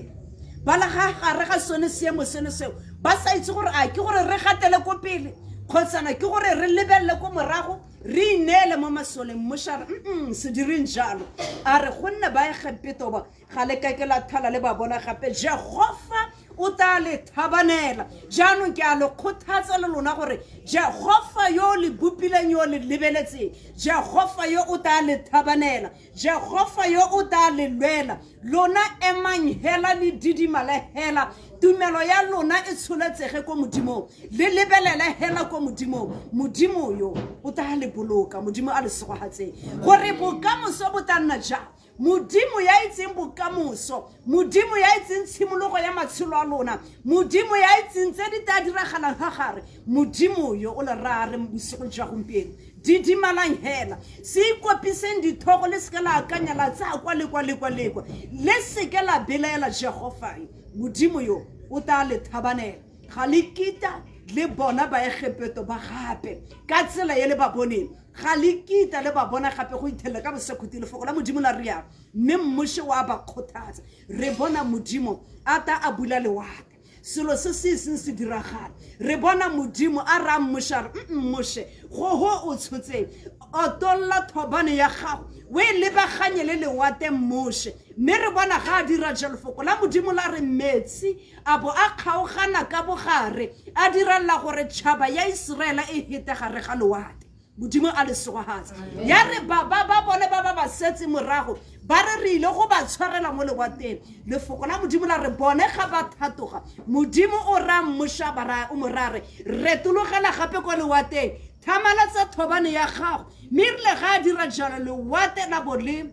ba la ga gare ga sone seemo seno seo ba sa itse gore a ke gore re gatele ko pele kgotsana ke gore re lebelele ko morago re ineele mo masoleng mošara se direng jalo a re go nne ba egepetoba ga le ka ke la thala le ba bona gape Jehova o tla le thabanela jaanong ke a le kgothatsa le lona gore Jehova yo le bopileng yo le lebeletseng Jehova yo o tla le thabanela Jehova yo o tla le lwela lona emang hela le didima le hela tumelo ya lona e tsholetsege ko modimong le lebelele hela ko modimo yo o tla le boloka modimo a le segogatseng gore bokamoso bo tla nna jang modimo ya itseng bokamoso modimo ya itseng tshimologo ya matshelo a lona modimo ya itseng tse di tla diragalang ga gare modimo yo o le rare bosigo jwa gompieno didimalang hela se ikopiseng dithogo le seke la akanya la tsaya kwa le seke la belaela Jehova modimo yo o tla le thabanela ga le kita le bona ba egepeto ba gape ka tsela ye le ba boneng ga le kita le ba bona gape go ithela ka bosekhuti lefoko la modimo la rialo mme mmušo wa ba kgothatsa re bona modimo a ta a bula lewatle selo se se seng se diragala re bona modimo a ra mmušare mmuše go o tshotseng otolla thobane ya gago o e lebaganye le lewate mmuše mme re bona ga a dira jalo lefoko la modimo la re metsi a bo a kgaogana ka bogare a diralla gore tšhaba ya Iseraela e hete gare ga lewate modimo a le segogatsa ya re ba bone ba setse morago ba re ile go ba tshwarela mo lewateng lefoko la modimo la re bone ga ba thatoga modimo o ra mmuša bara o morare retologela gape ko lewateng thamalatsa thobane ya gago mme rile ga a dira jalo lewate la bole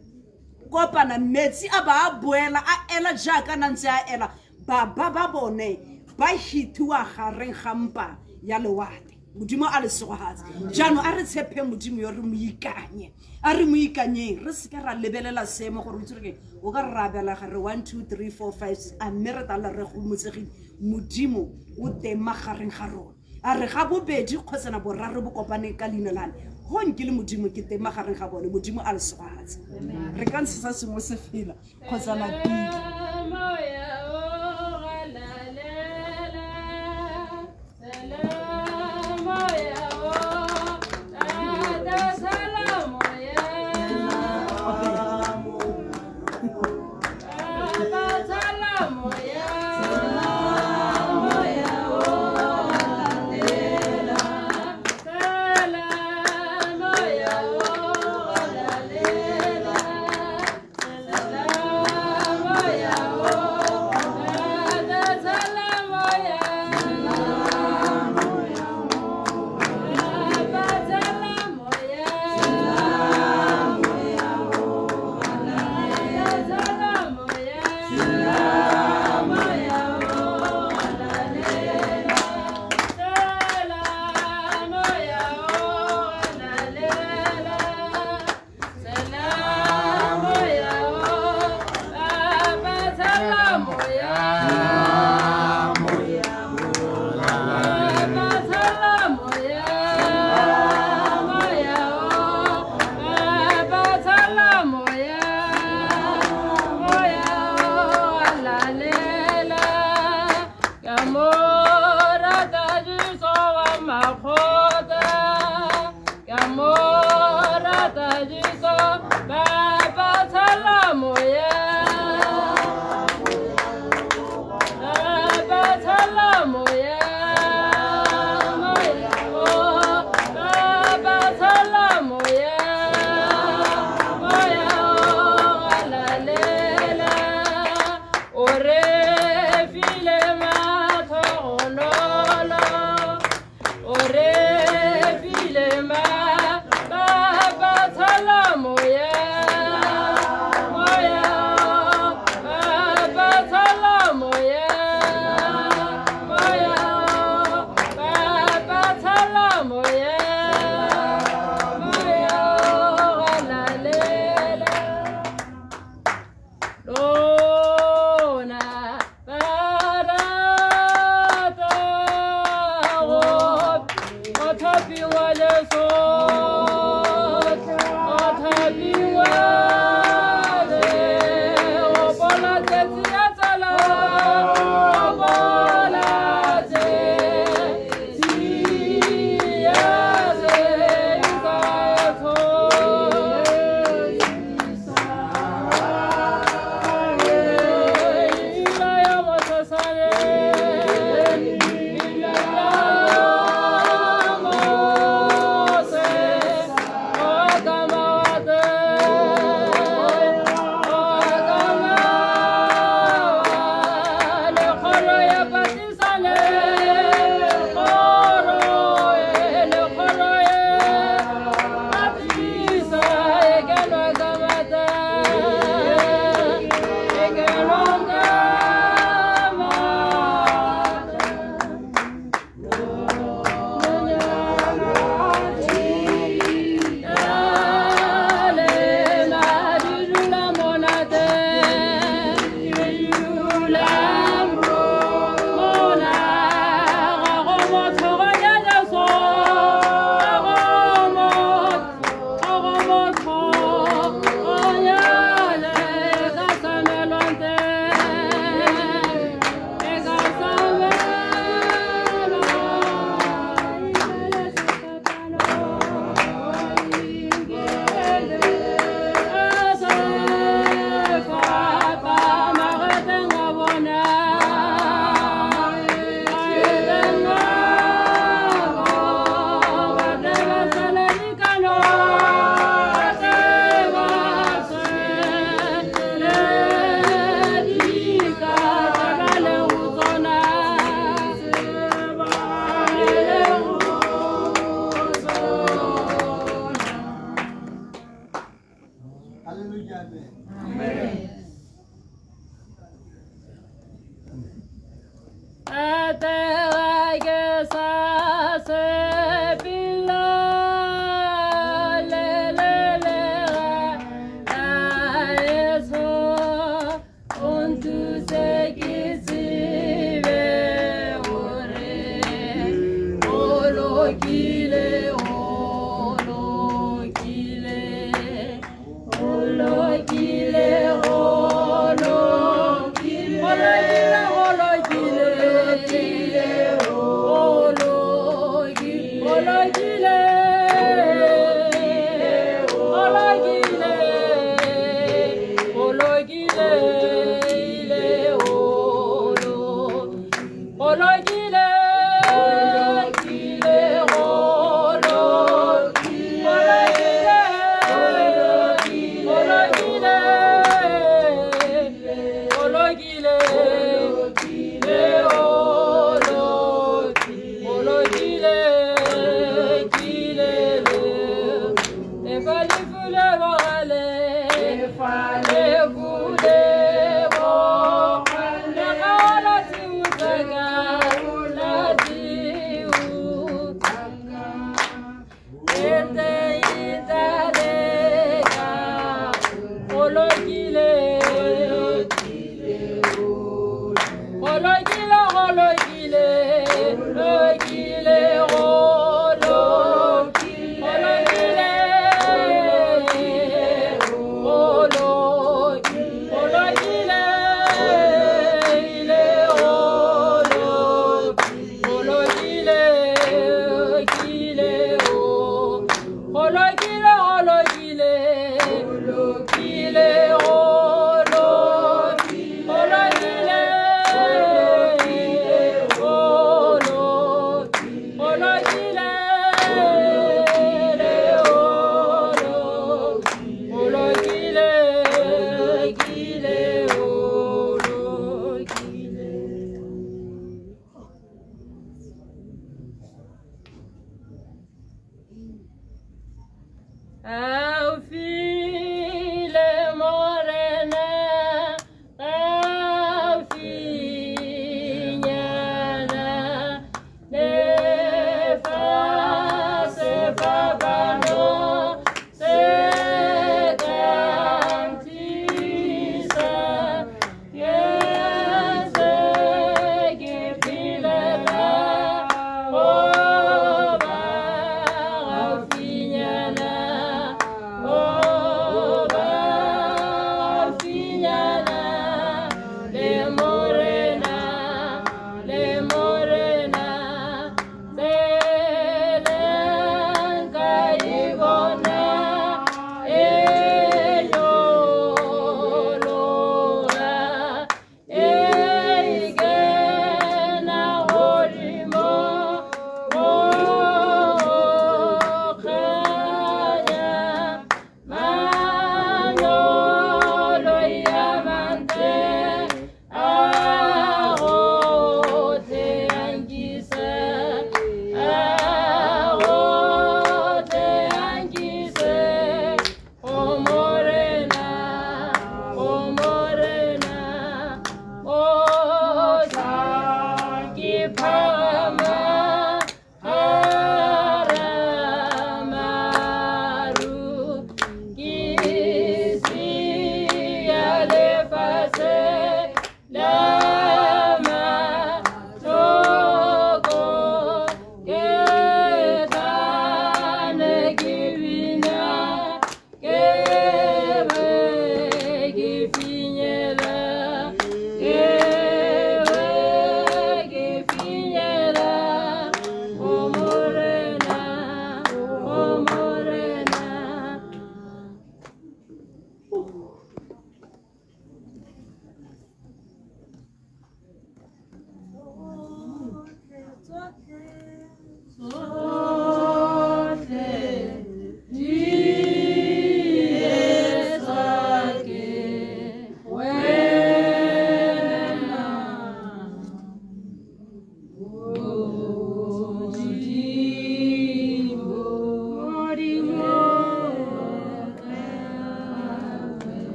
kopana metsi a ba a boela a ela jaaka nantse a ela ba bone ba hithiwa gareng ga mpa ya lewate modimo a le segogatsa jaanong a re tshepe modimo yo re mo ikanye a re mo ikanyeng re seke ra lebelela seemo gore o itse re o ka re ra belega re 1 2 3 4 5 a mme re tala re go motsegile modimo o teng magareng ga rona a re ga bobedi kgotsana boraro bo kopane ka leina lane go nke le modimo ke teng magareng ga bone modimo a le segogatsa re ka ntshetsa sengwe se fela kgotsana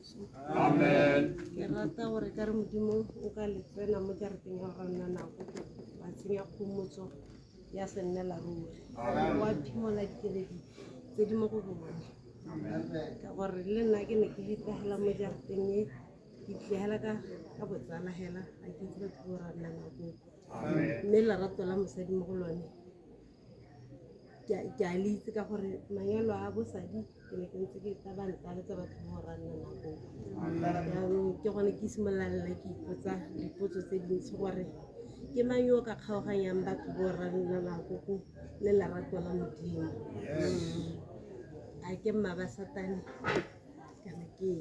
Jesu. Amen. Ke rata gore ka re modimo o ka le tsena mo jarateng ya go nna nako wa tsenya kgomotso ya se nnela ruri wa phimola dikeledi tse di mo go bone ka gore le nna ke ne ke hitagela mo jarateng e ke tlegela ka botsala hela ga ke itse batho go ra nna nako mme lerato la mosadi mo go lone ke a le itse ka gore manyalo a bosadi ke ne ke ntse ke tabantaletsa batho go ra nna nako jaanong ke gone ke simololela ke ipotsa dipotso tse dintsi gore ke mang yo o ka kgaoganyang batho go ra nna nako le lerato la modimo a ke mma ba satane kana ke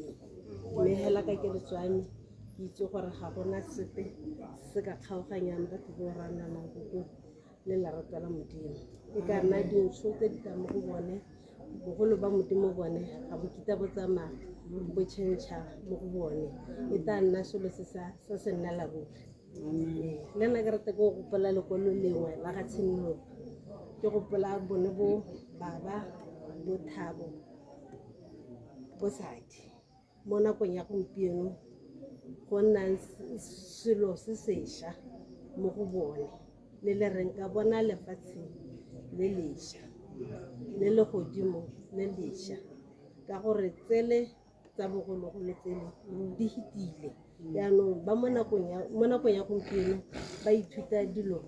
mme hela ka keletswane ke itse gore ga gona sepe se ka kgaoganyang batho go ra nna nako le lerato la modimo e ka nna dintsho tse di ka mo go bone bogolo ba modimo bone ga bo kita bo tsamaya bo tšhentšha mo go bone e tla nna selo se se nnela ruri le nna ke rata ke go gopola lekolo lengwe la ga tshenolo ke gopola bone bo baba bo Thabo bosadi mo nakong ya gompieno go nna selo se sešwa mo go bone le le reng ka bona lefatsheng le lešwa le le godimo le lešwa ka gore tsele tsa bogologolo tsele di hitile jaanong ba mo nakong ya gompieno ba ithuta dilo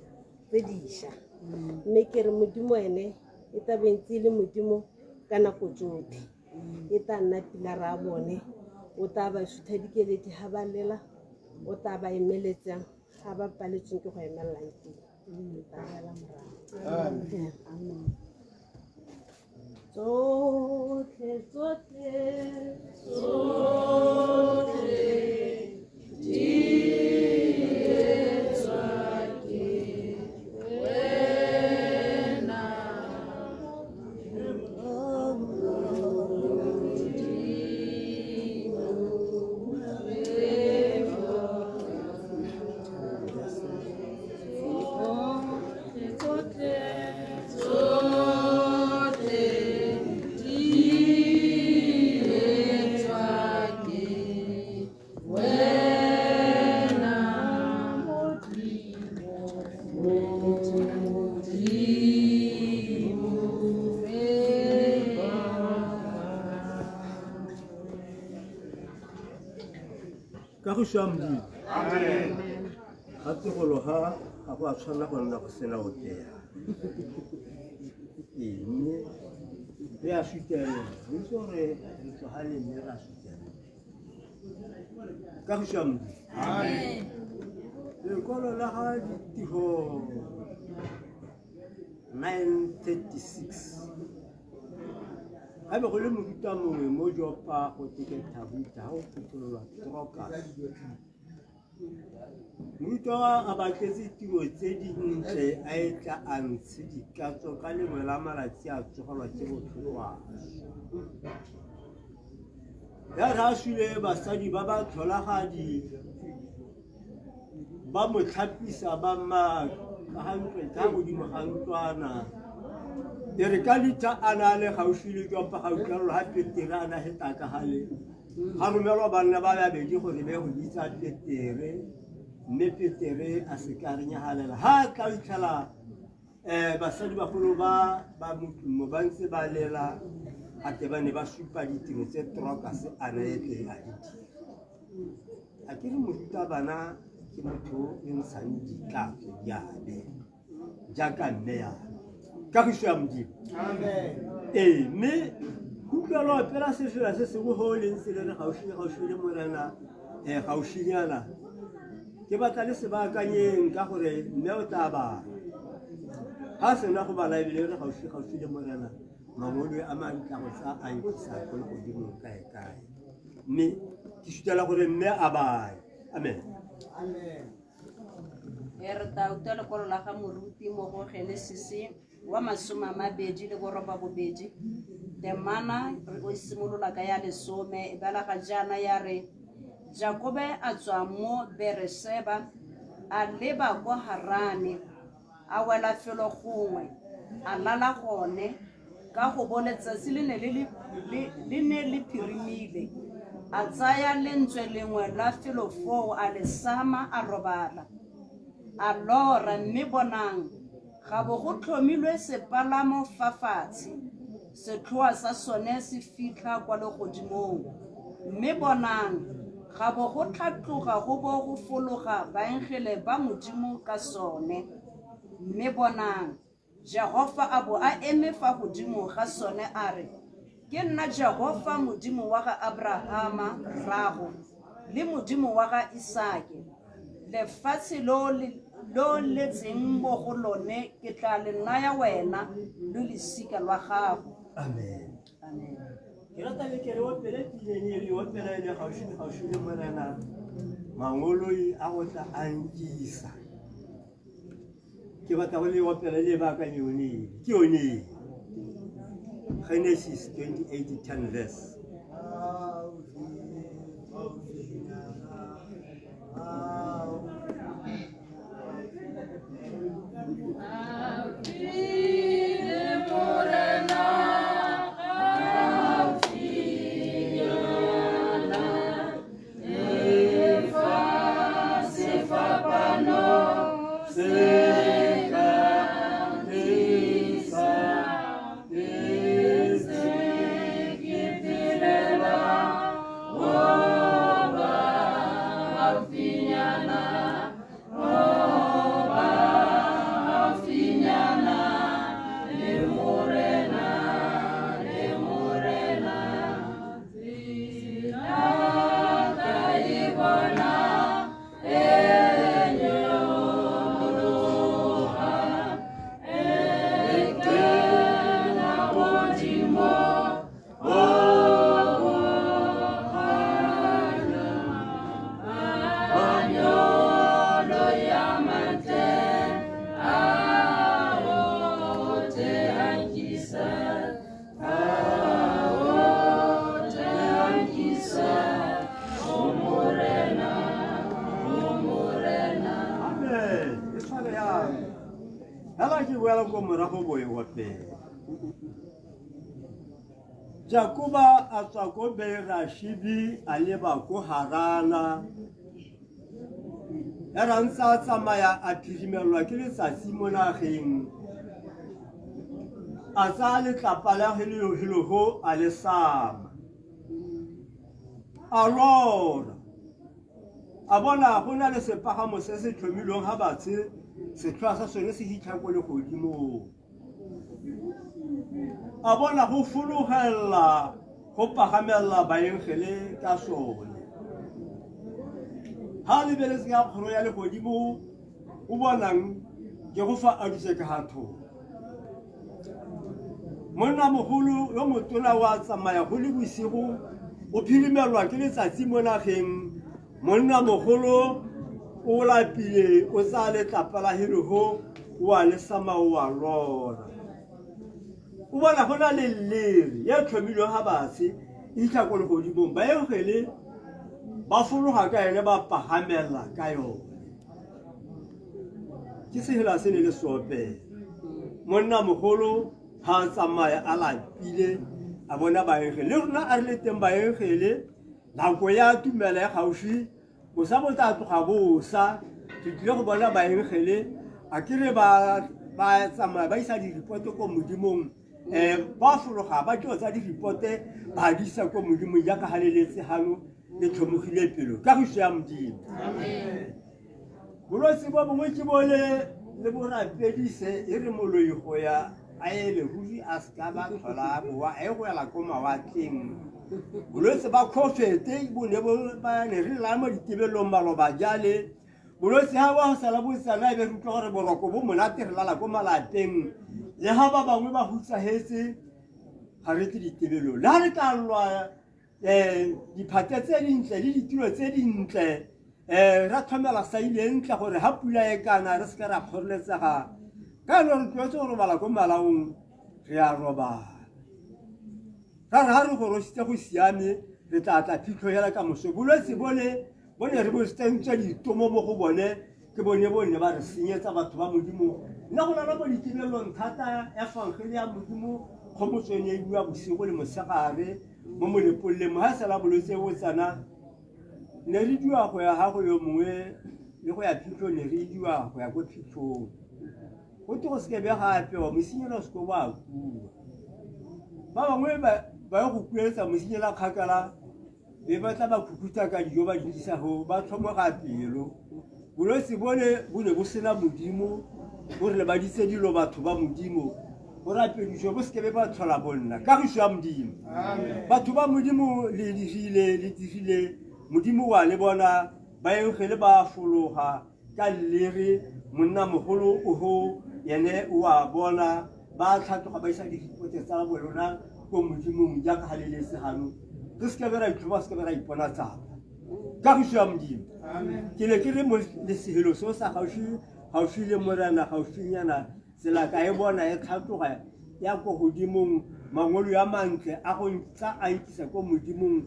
tse dišwa mme ke re modimo ene e tabentse le modimo ka nako tsotlhe e tla nna pilara a bone o tla ba sutha dikeledi ga ba lela o tla ba emeletsang ga ba paletsweng ke go emelelang teng ka go shamdi ga tigologa ga go a tshwanela go nna go sena go tea mme re a sutelela re itse gore re tlogale mme re a sutelela ka go shamdi lekolo la ga ditiro 936 ga be go le moruta mongwe mo Jopa go teke Thabita go phuthololwa Trokas moruta a batletse tiro tse dintle a etla a ntshe dikatso ka lengwe la malatsi a tsogelwa ke botlholoa ya ra swile basadi ba ba tlholagadi ba mo tlhapisa ba ma ka godimo ga ntlwana e re ka lita a na le gaufi le Jopa ga utlwalo ha Petere a na heta ka hale ga romelwa banna ba babedi gore be go ditsa Petere mme Petere a se ka re nyahalela ha tla itlhala basadi bagolo ba mo ba ntse ba lela a te ba ne ba supa ditiro tse Trokas a na etle a ditiro a ke re moruta bana ke motho yo ntshang dikatso diabe jaaka mme ya ka go shwa modimo mme kutlwelo pela se fela se sengwe go leng se le re gaufi le morena gaufinyana ke batla le se baakanyeng ka gore mme o tla bana ga sena go bala ebile re gaufi le morena mangolo a mantla go tsa a nkisa go le godimo kae mme ke sutela gore mme a bane amen re ta utlwa lekolo la ga moruti mo go Genesis wa 22 temana o simolola ka ya 10 e bala ga jana ya re Jakobe a tswa mo Bereseba a leba kwa Harane a wela felo gongwe a lala gone ka go bo letsatsi le ne le phirimile a tsaya lentswe lengwe la felo 4 a le sama a robala a lora mme bonang ga bo go tlhomilwe sepalamo fa fatshe setlhoa sa sone se fitlha kwa legodimong mme bonang ga bo go tlhatloga go bo go fologa baengele ba modimo ka sone mme bonang Jehova a bo a eme fa godimo ga sone a re ke nna Jehova modimo wa ga Abrahama rrago le modimo wa ga Isake lefatshe lo letseng mo go lone ke tla le naya wena le lesika lwa gago. Amen. Amen. Ke rata le ke le opele tileng le opela le gaufi le morena mangoloi a go tla a nkisa ke batla go le opela le baka yone ke yone Genesis 28:10 verse. Jakuba a tswa ko Beerasheba a leba ko Harana ya rantsa tsamaya a phirimelwa ke letsatsi mo nageng a tsa letlapa la helogo a le sama a lora a bona go na le sepagamo se se tlhomilweng ga batshe setlhoa sa sone se hitlha ko legodimo a bona go fologela go pagamela baengele ka sone ha lebeletse ka kgoro ya legodimo o bonang ke go fa a dutse ka hatho monna mogolo yo motona wa tsamaya go le bosigo o phirimelwa ke letsatsi mo nageng monna mogolo o lapile o tsa letlapa la helogo o a le sama o a lora o bona go na le leri ya tlhomilweng ga batse e tla ko legodimong baengele ba fologa ka ene ba pagamela ka yone ke sehela se ne le sope monna mogolo ha tsamaya a lapile a bona baengele le rona a re le teng baengele nako ya tumela ya gaufi o sa botsa tloga bosa ke tlile go bona baengele a kere ba tsamaya ba isa diripoto ko modimong ba fologa ba tlo tsa diripote ba di isa ko modimong ya ka haleletse hano le tlhomogile pelo ka go ya modimo amen bolotsi bo bongwe ke bole le borapedise e re moloi go ya a ele ruri a ska ba tlhola boa e go yala ko mawatleng bolotsi ba kofete bo ne ba ne re la mo ditebelong maloba jale bolotsi ha wa sala bo tsala e be re tlo gore boroko bo monate re lala ko malapeng le ha ba bangwe ba hutsahetse ga re ke ditebelong la re ka lwa diphate tse dintle le ditulo tse dintle ra thomela sa ile ntle gore ha pula e kana re se ka ra kgoreletsega ka no re tlotse go robala ko malaong re a robala ra re ha re go rositse go siame re tla phitlho hela ka moso bolwetse bone re bo stentse ditomo mo go bone ke bone ba re senyetsa batho ba modimo nna go lala mo ditebelong thata ya fangele ya modimo go mo tswenyediwa bosigo le mosegare mo molepolleng ga sala bolwetse bo tsana ne re diwa go ya gago yo mongwe le go ya phitlhong ne re diwa go ya ko phitlhong go te go sekebe gape wa mosinyela o seko ba kua ba bangwe ba ye go kueletsa mosinyela kgakala be ba tla ba khukutsa ka dijo ba dirisa go ba tlhomoga pelo bolwetse bone bo ne bo sena modimo gore le ba ditse dilo batho ba modimo go rapedišo bo sekebe ba tlhola bonna ka gišo ya modimo batho ba modimo le dirile modimo wa le bona ba engele ba fologa ka lere monna mogolo oho yene o a bona ba tlhatloga ba isa diripote tsa bolona ko modimong jaaka ga le lesegano re sekebe ra itlhoba sekebe ra ipona tsapa ka gišo ya modimo ke ne ke re mo lesegelo seo sa gaufi le morena gaufinyana tsela ka e bona e tlhatloga ya ko godimong mangolo ya mantle a go ntsa a ikisa ko modimong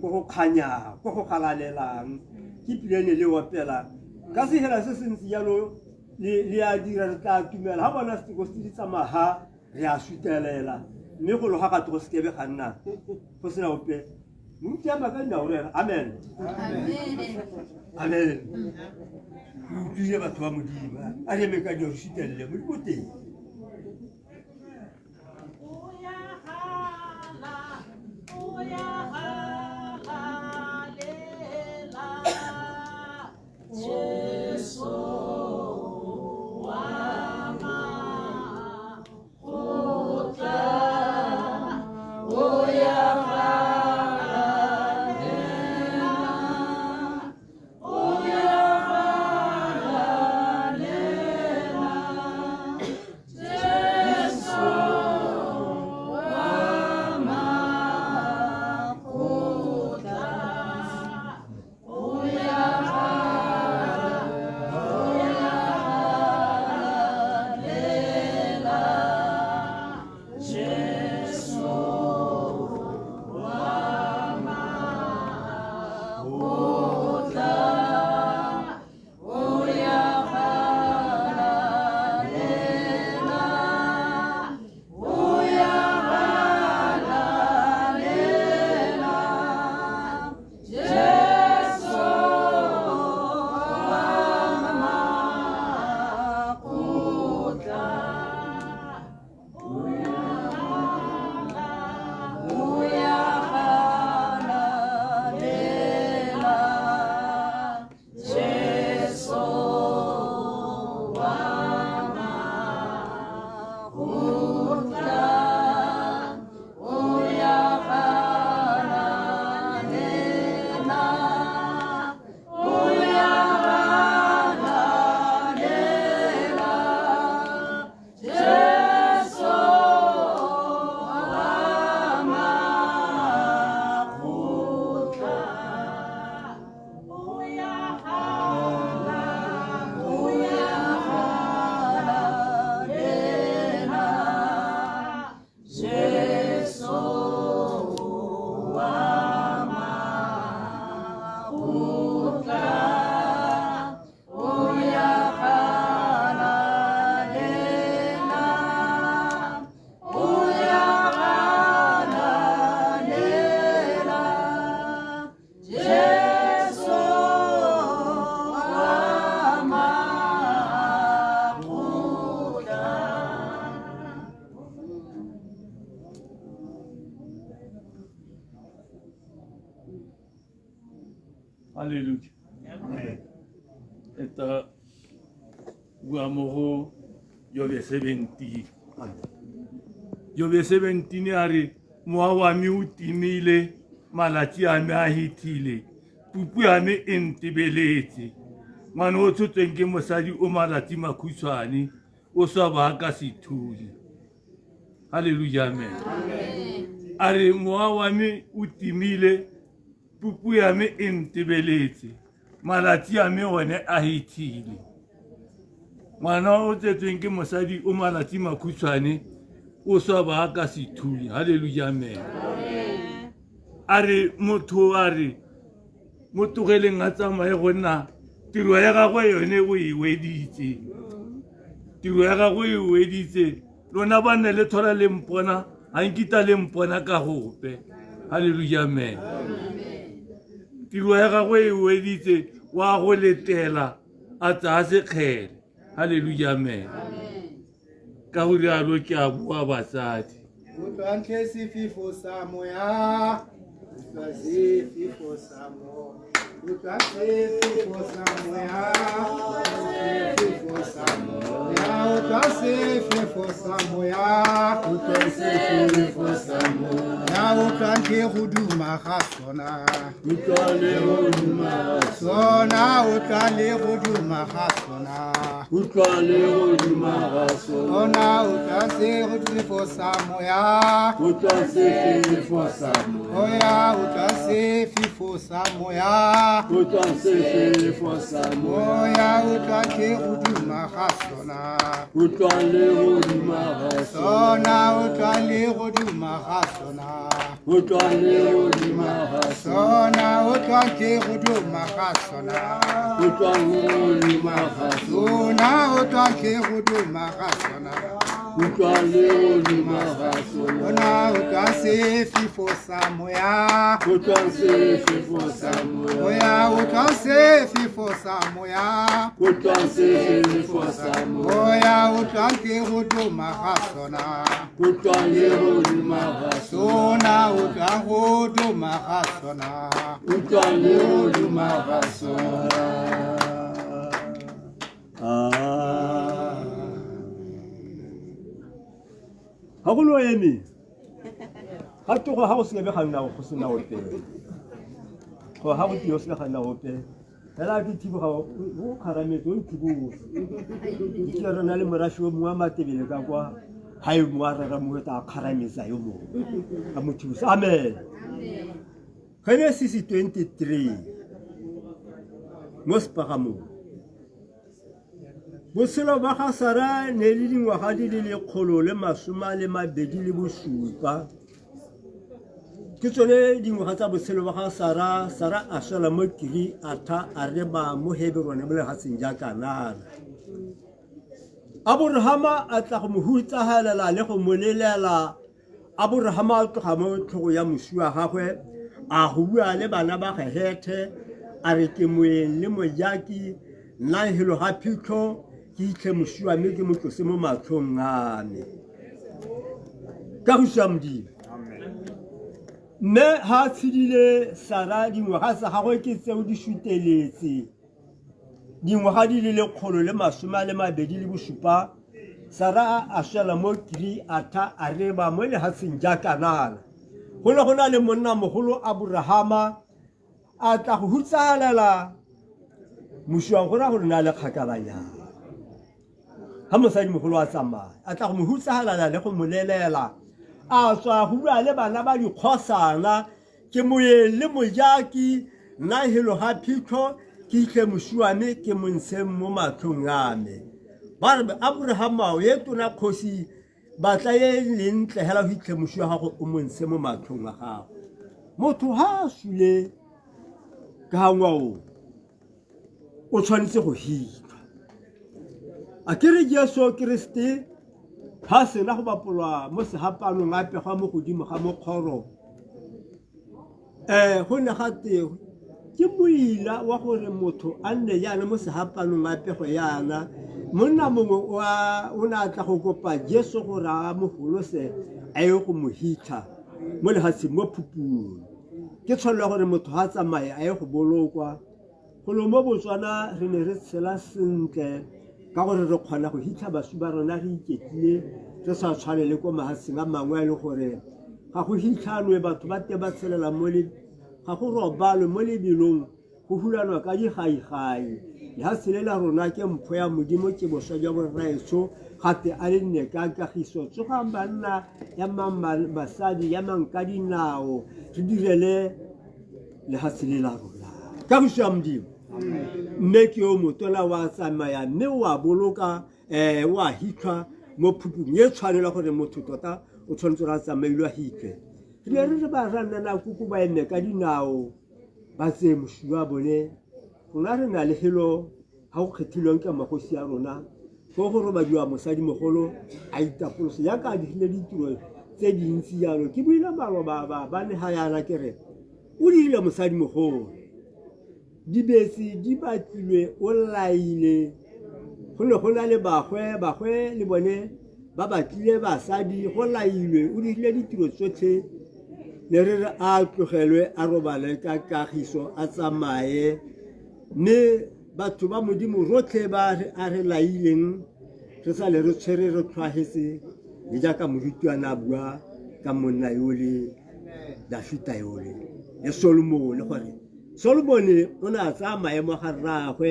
ko go kganyang ko go galalelang ke pilene le opela ka segela se sentsi jalo le a dira re tla tumela ga bona seteko se di tsamaga re a sutelela mme go loga ka togo sekebe ga nna go sena ope moruti ya maka dinao rena amen amen utlwile batho ba modimo a reme ka dio re sutelele modimo teng Hallelujah. Eta guamogo Yobe 17. Yobe 17 ari moa wa mi o timile malatsi a me a hitile. Pupu ya me e ntebeletse. Ngwana o tshotsweng ke mosadi o malatsi makhutshwane o sa ba ka sethuli. Hallelujah, amen. Ari moa wa me o timile pupu ya me e ntebeletse. Malatsi a me one a hitile. Ngwana o tshotsweng ke mosadi o malatsi makhutshwane o sa ba ka sethuli. Hallelujah, amen. Are motho are mo tugeleng a tsamaye go nna tiro ya gagwe yone o e weditse. Tiro ya gagwe e weditse lona ba nne le thola le mpona a nkita le mpona ka gope halleluja amen tiro ya gagwe e weditse wa go letela a tsaya sekgele halleluja amen ka go rialo ke a bua basadi o tlantle sefefo sa moya o sefefo sa moya o tlantle sefefo sa moya sefefo sa moya o tlantle sefefo sa moya o tlantle sefefo sa moya o tlantle go duma ga sona o tlantle go duma sona o tlantle go duma ga sona o tlantle go duma ga sona o tlantle go sefefo sa moya o tlantle sefefo sa moya o tlantle sefefo sa moya o tlantle sefefo sa moya o tlantle go duma ga sona o tlantle go duma ga sona o tlantle go duma ga sona o tlantle go duma ga sona o tlantle go duma ga sona o tlantle go duma ga sona o tlantle go duma ga sona o tlantle go duma ga sona o tlantle sefefo sa moya o tlantle sefefo sa moya o tlantle sefefo sa moya o tlantle sefefo sa moya o tlantle go duma ga sona o tlantle go duma ga sona o tlantle go duma ga sona o tlantle go duma ga sona ha go lo eme ha to go ha go se be ganna go se na go pele go ha go tio se ganna go pele la ke thibo ga o kharametse o thibo ke re na le morasho mo ma tebele ka kwa ha e mo ara mo ta kharametsa yo mo a mo thusa amen Genesis 23 Mospagamo Boselo ba ga Sara ne le dingwaga di le 127 ke tsone dingwaga tsa boselo ba ga Sara a shela mo kiri ata a reba mo Hebrone mo le hatseng ja Kanana Abrahama a tla go mo hutsahalela le go molelela Abrahama a tloga mo tlhogo ya mosua gagwe a go bua le bana ba Gehethe a re ke moeng le mojaki nna helo ga phitlho ke itlhe mosua mme ke mo tlose mo matlhong ane ka go shwa Modimo mme ha tshidile Sara dingwaga tsa gagwe ke tseo di shuteletse dingwaga di le 127 Sara a shela mo kiri ata a reba mo lehatseng ja Kanana go le gona le monna mogolo Abrahama a tla go hutsalela mosua go ra go nna le kgakalanyana ha mosadi mogolo a tsamaya a tla go mo hutsalela le go molelela a tswa go bua le bana ba dikgosana ke moye le mojaki nna helo ga phitlho ke itlhe mosua mme ke montshe mo matlhong ame ba re Abrahama o ye tona kgosi batla ye le ntle hela go itlhe mosua gago o montshe mo matlhong a gago motho ha a sule ka ngwao o tshwanetse go hitwa a kere Jesu Kriste ha se na go bapolwa mo sehapanong a pega mo godimo ga mokgoro go ne gate ke moila wa gore motho a nne yana mo sehapanong a pego yana monna mongwe o na tla go kopa Jesu gore a mo holose a ye go mo hitha mo lehatseng mo phupung ke tshwanela gore motho ha tsamaye a ye go bolokwa go lo mo Botswana re ne re tshela sentle ka gore re kgona go hitha basu ba rona re iketlile re sa tshwane le ko mahatseng a mangwe a le gore ga go hitlhanwe batho ba te ba tshelela mo le ga go robalwe mo lebilong go hulanwa ka digaigai lehatshe le la rona ke mpho ya Modimo ke boswa jwa borraetso gate a le nne ka kagiso tsogang banna ya mang basadi ya mang ka dinao re direle lehatshe le la rona ka boswa Modimo mme ke o motona wa tsamaya mme wa boloka wa hitlhwa mo phupung e tshwanela gore motho tota o tshwanetse ra tsamailwa hitlhe re re ba rana na kuku ba eme ka dinao ba tse mosua bone rona re na le helo ha go kgethilweng ke magosi a rona go go robadiwa mosadimogolo a itapolosa yaka a dirile ditiro tse dintsi jalo ke buile bangwe ba ne ga yana kere o dirile mosadimogolo dibese di batlilwe o laile go ne go na le bagwe le bone ba batlile basadi go lailwe o dirile ditiro tsotlhe le re a tlogelwe a robale ka kagiso a tsamaye mme batho ba modimo rotlhe ba a re laileng re sa le re tshwere re tlhwagetse le jaaka morutwana a bua ka monna yole Dafita yole le Solomone gore Solomone o ne a tsaya maemo ga rraagwe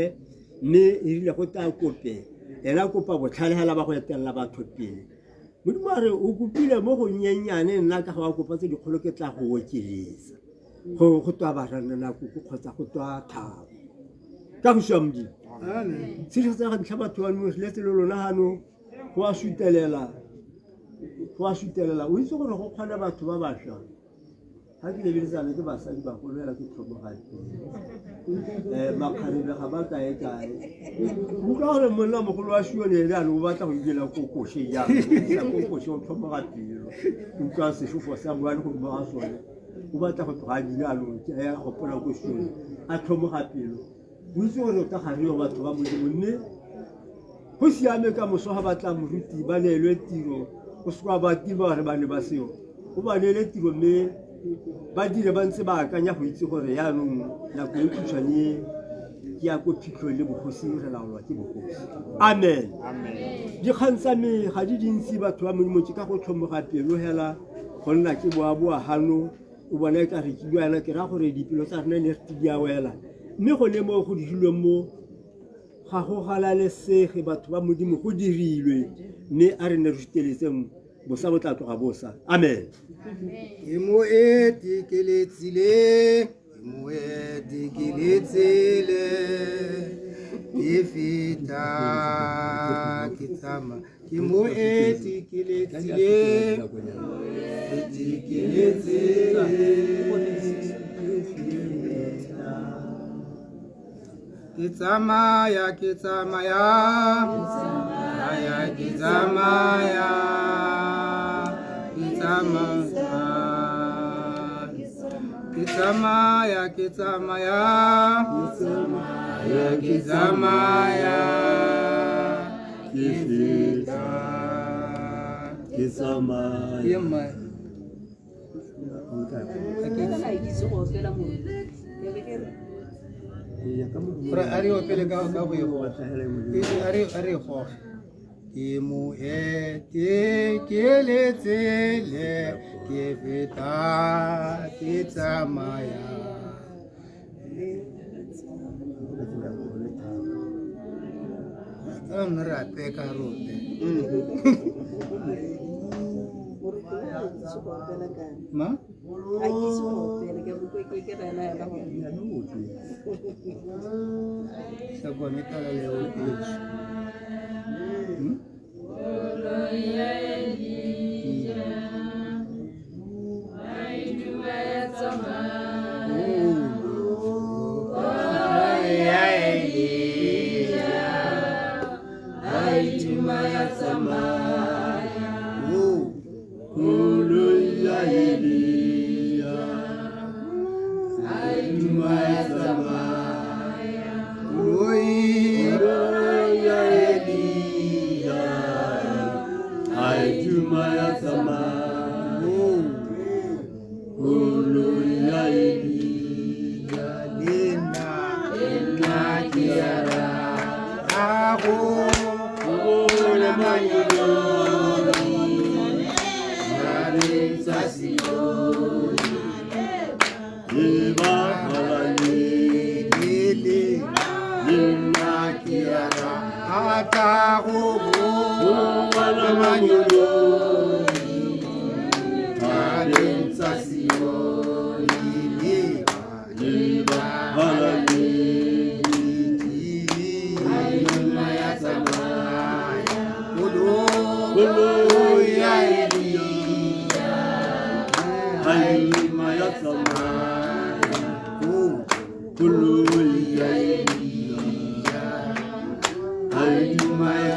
mme e rile go ta kope ena kopa botlhalegela ba go etelela batho pele modimo a re o kopile mo go nyenyane nna ka ga kopa tse dikgolo ke tla go okelesa go twa barana nako kgotsa go twa thabo ka go swa modimo se se tsa ga ntlha batho ba mo le tselo lona hano go a sutelela o itse gore go kgona batho ba bašwa ha ke lebeletsana ke basadi ba go lwela ke tlhomogadi makgarebe ga ba kae utlwa gore monna mogolo wa sione ene ane o batla go ikela kokoshe jang sa kokoshe o tlhomoga pelo utlwa sefofo sa boane go moga sone o batla go tloga dile ano ya gopola ko sione a tlhomoga pelo o itse gore o tla gareo batho ba modimo mme go siame ka moso ga batla moruti ba neelwe tiro o sekwa batiba gore ba ne ba seo o ba neele tiro mme ba dire ba ntse ba akanya go itse gore yaanong nako e khutshwane ke ya ko phitlho le bogosi re laolwa ke bogosi amen dikgang tsa me ga di dintsi batho ba modimo ke ka go tlhomoga pelo hela go nna ke boa hano o bona e ka re ke buana ke ra gore dipelo tsa rena ne re di a wela mme go ne mo go dirilweng mo ga go galalesege batho ba modimo go dirilwe mme a re ne re suteletseng bosa bo tla tloga bosa amen ke moeti ke letsile ke feta ke tsama ke moeti ke letsile ke tsamaya ke ari opele ka go go ari go ke moeti ke letsile ke feta ke tsamaya rate ka rote ma sa bonita la leo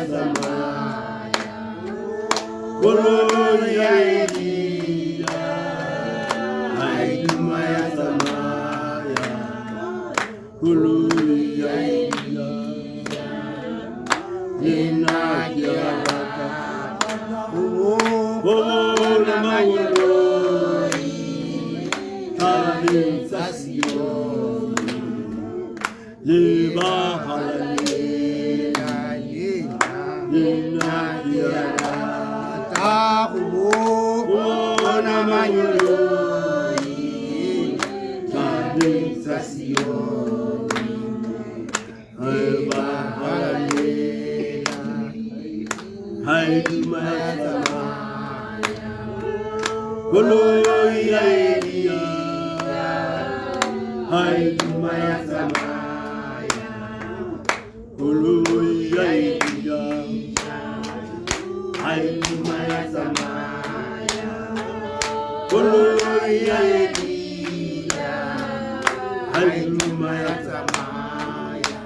Hallelujah. koloi ya Elia, haiduma ya Samaya, koloi ya Elia, nina kiaraka, na mangoloi, kabin sa Sioni, libahalalila, nina kiaraka, na mangoloi, kabin sa Sioni, libahalalila, haiduma ya Samaya, koloi ya Elia, haiduma ya Samaya, koloi ya Elia, haiduma ya Samaya, koloi ya Elia, haiduma ya Samaya,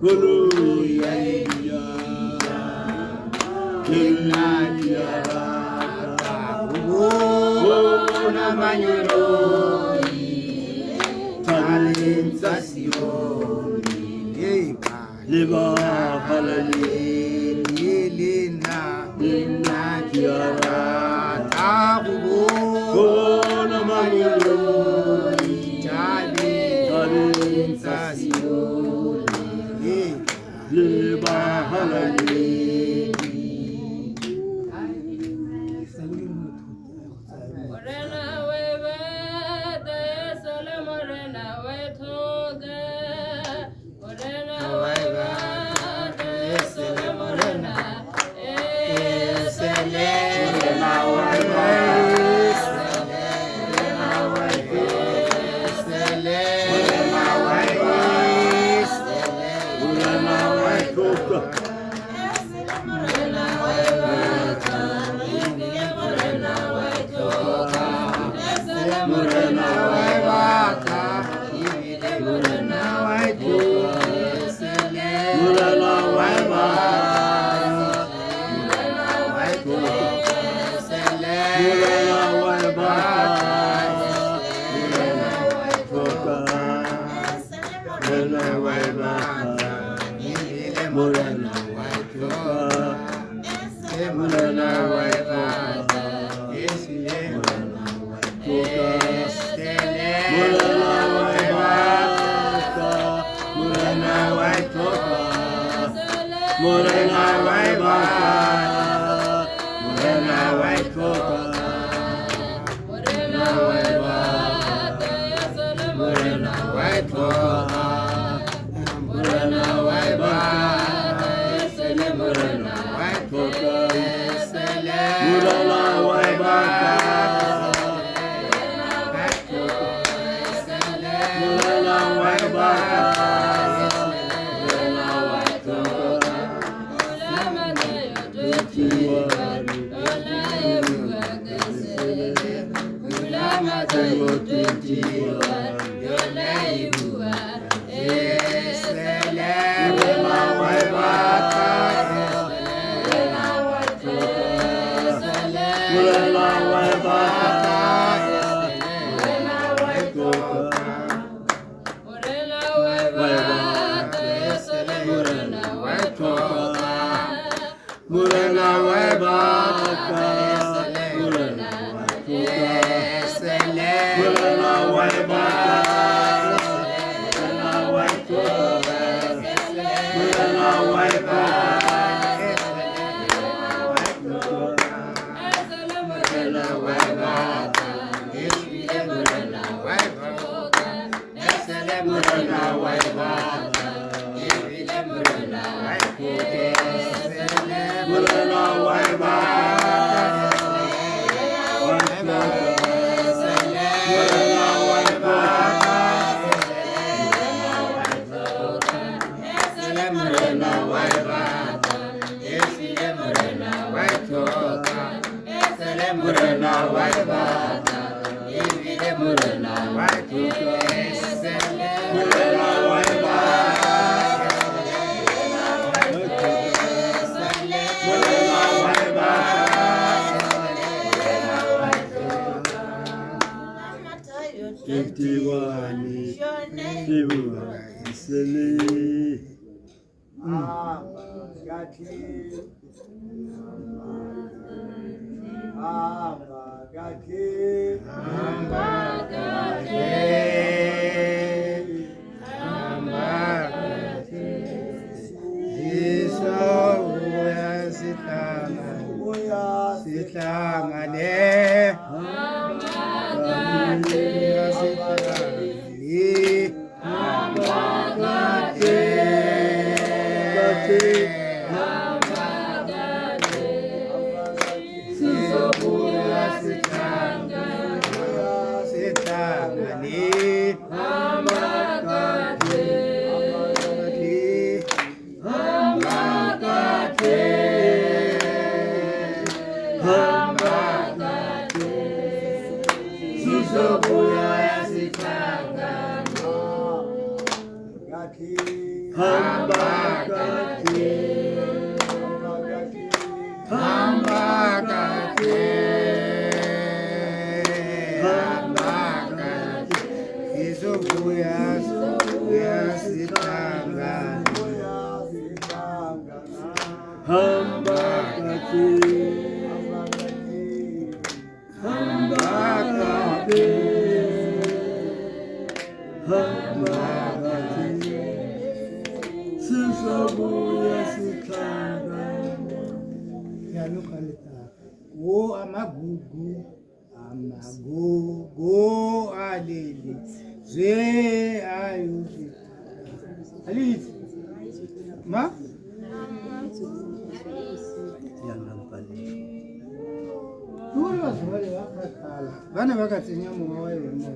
koloi ya Elia, na manyoloi, talin sa Sioni, libahalalili, nina kiara, na manyoloi, talin sa Sioni, libahalalili. Bye. 51 February isele wo amagugu amagogo aleli zwe ayuzi alisi ma Turi bazwale bakakhala bana bakatsenya mowa wa yona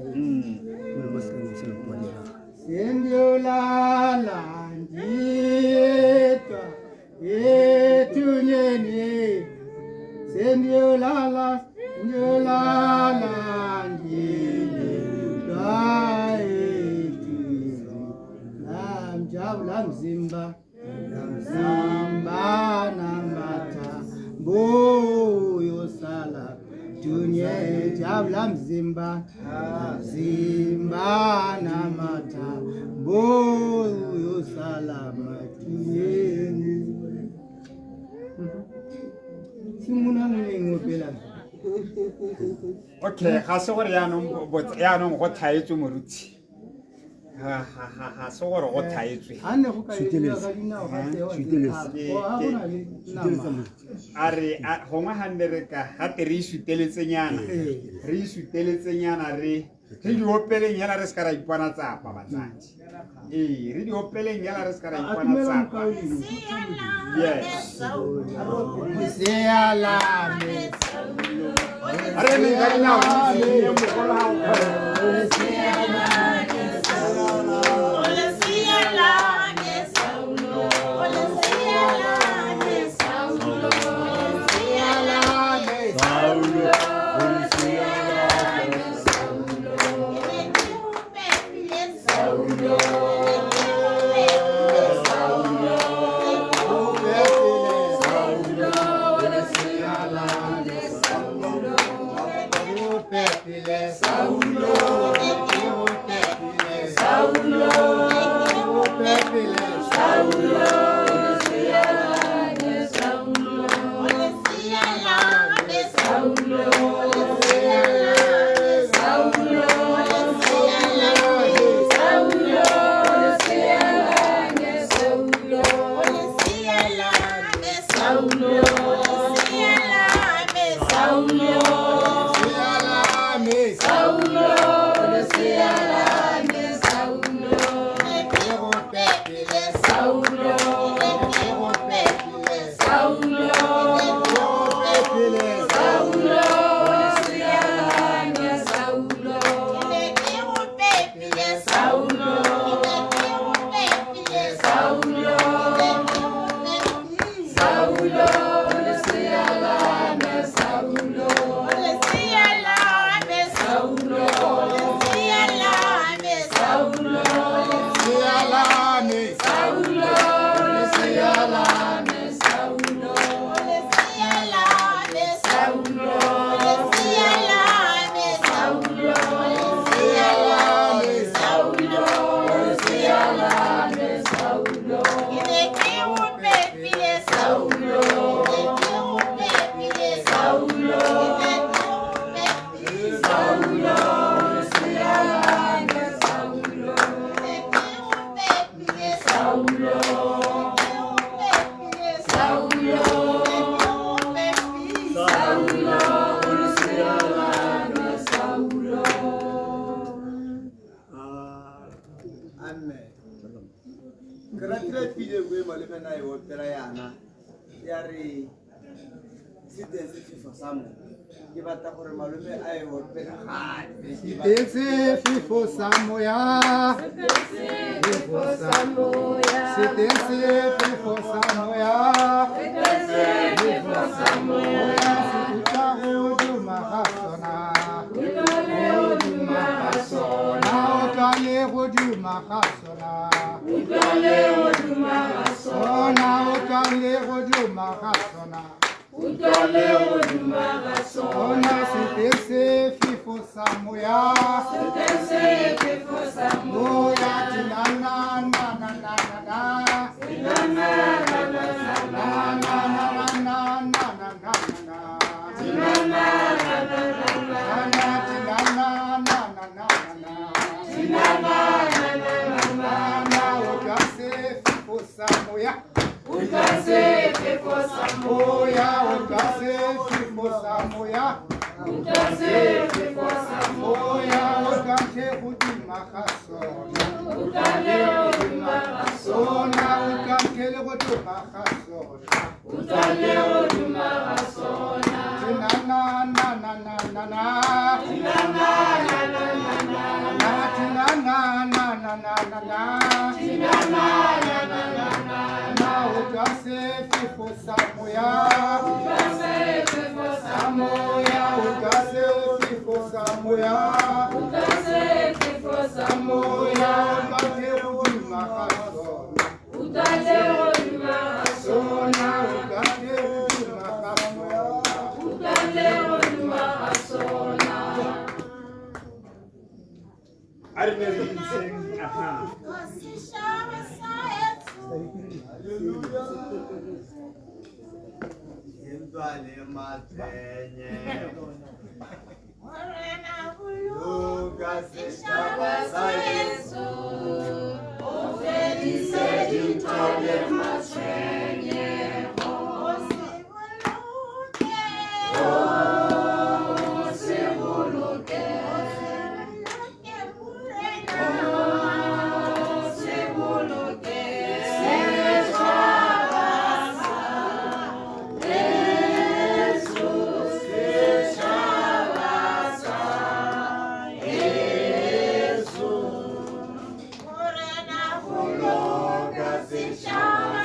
sendiolala nditwa etunyeni sendiolala ndiolala nditwa namjabula mzimba namata mboyo sala tunye jabula mzimba namata mboyo sala matunyeni simuna mwengo pela Okay, ga se gore yaanong go thaetswe moruti ga se gore go thaetswe ane go ka ka dinao ga teo a re gongwe ga nne re ka gate re isuteletsenyana re di opeleng yana re se ka ra ipona tsapa batsadi ee re di opeleng yana re se ka ra ipona tsapa yes sealame are me ka dinao le mogolo ga Saulo, Amen. Ke ratile pile bue malome na e opela yana ya re sitse fifo sa mo ke batla gore malome a e opela gape Sitetse fifo sa moya. Fifo sa moya. Sitetse fifo sa moya. Fifo sa moya. Sikuta huduma hasona. Utale huduma hasona. Utale huduma hasona. Utale huduma hasona. Utale huduma hasona. Utale huduma hasona. Ona sitetse fifo sa moya. Sitetse fifo sa Moya tinana na na na na na. Tinana na na na na. Na na na na na na na na. Tinana na na na na. Tinana na na na na na. Tinana na na na na. Na utase fifo sa moya. Utase fifo sa Moya utase fifo sa moya. Utase fifo sa Moya utase huduma hasona. Utale huduma hasona. Utale huduma hasona. Utale huduma hasona. Tinana na na na na na. Tinana na na na na. Tinana na na na na na. Tinana na na na na. Na utase fifo sa moya. Utase fifo sa Moya utase fifo sa moya. Utase fifo sa Moya utase huduma hasona. Utale huduma hasona. Utase huduma hasona. Utale huduma hasona. Are ne re seng aha. Yembale mathenye Luka seshaba sa Yesu Ofelice dintole matrenye. Luka seshaba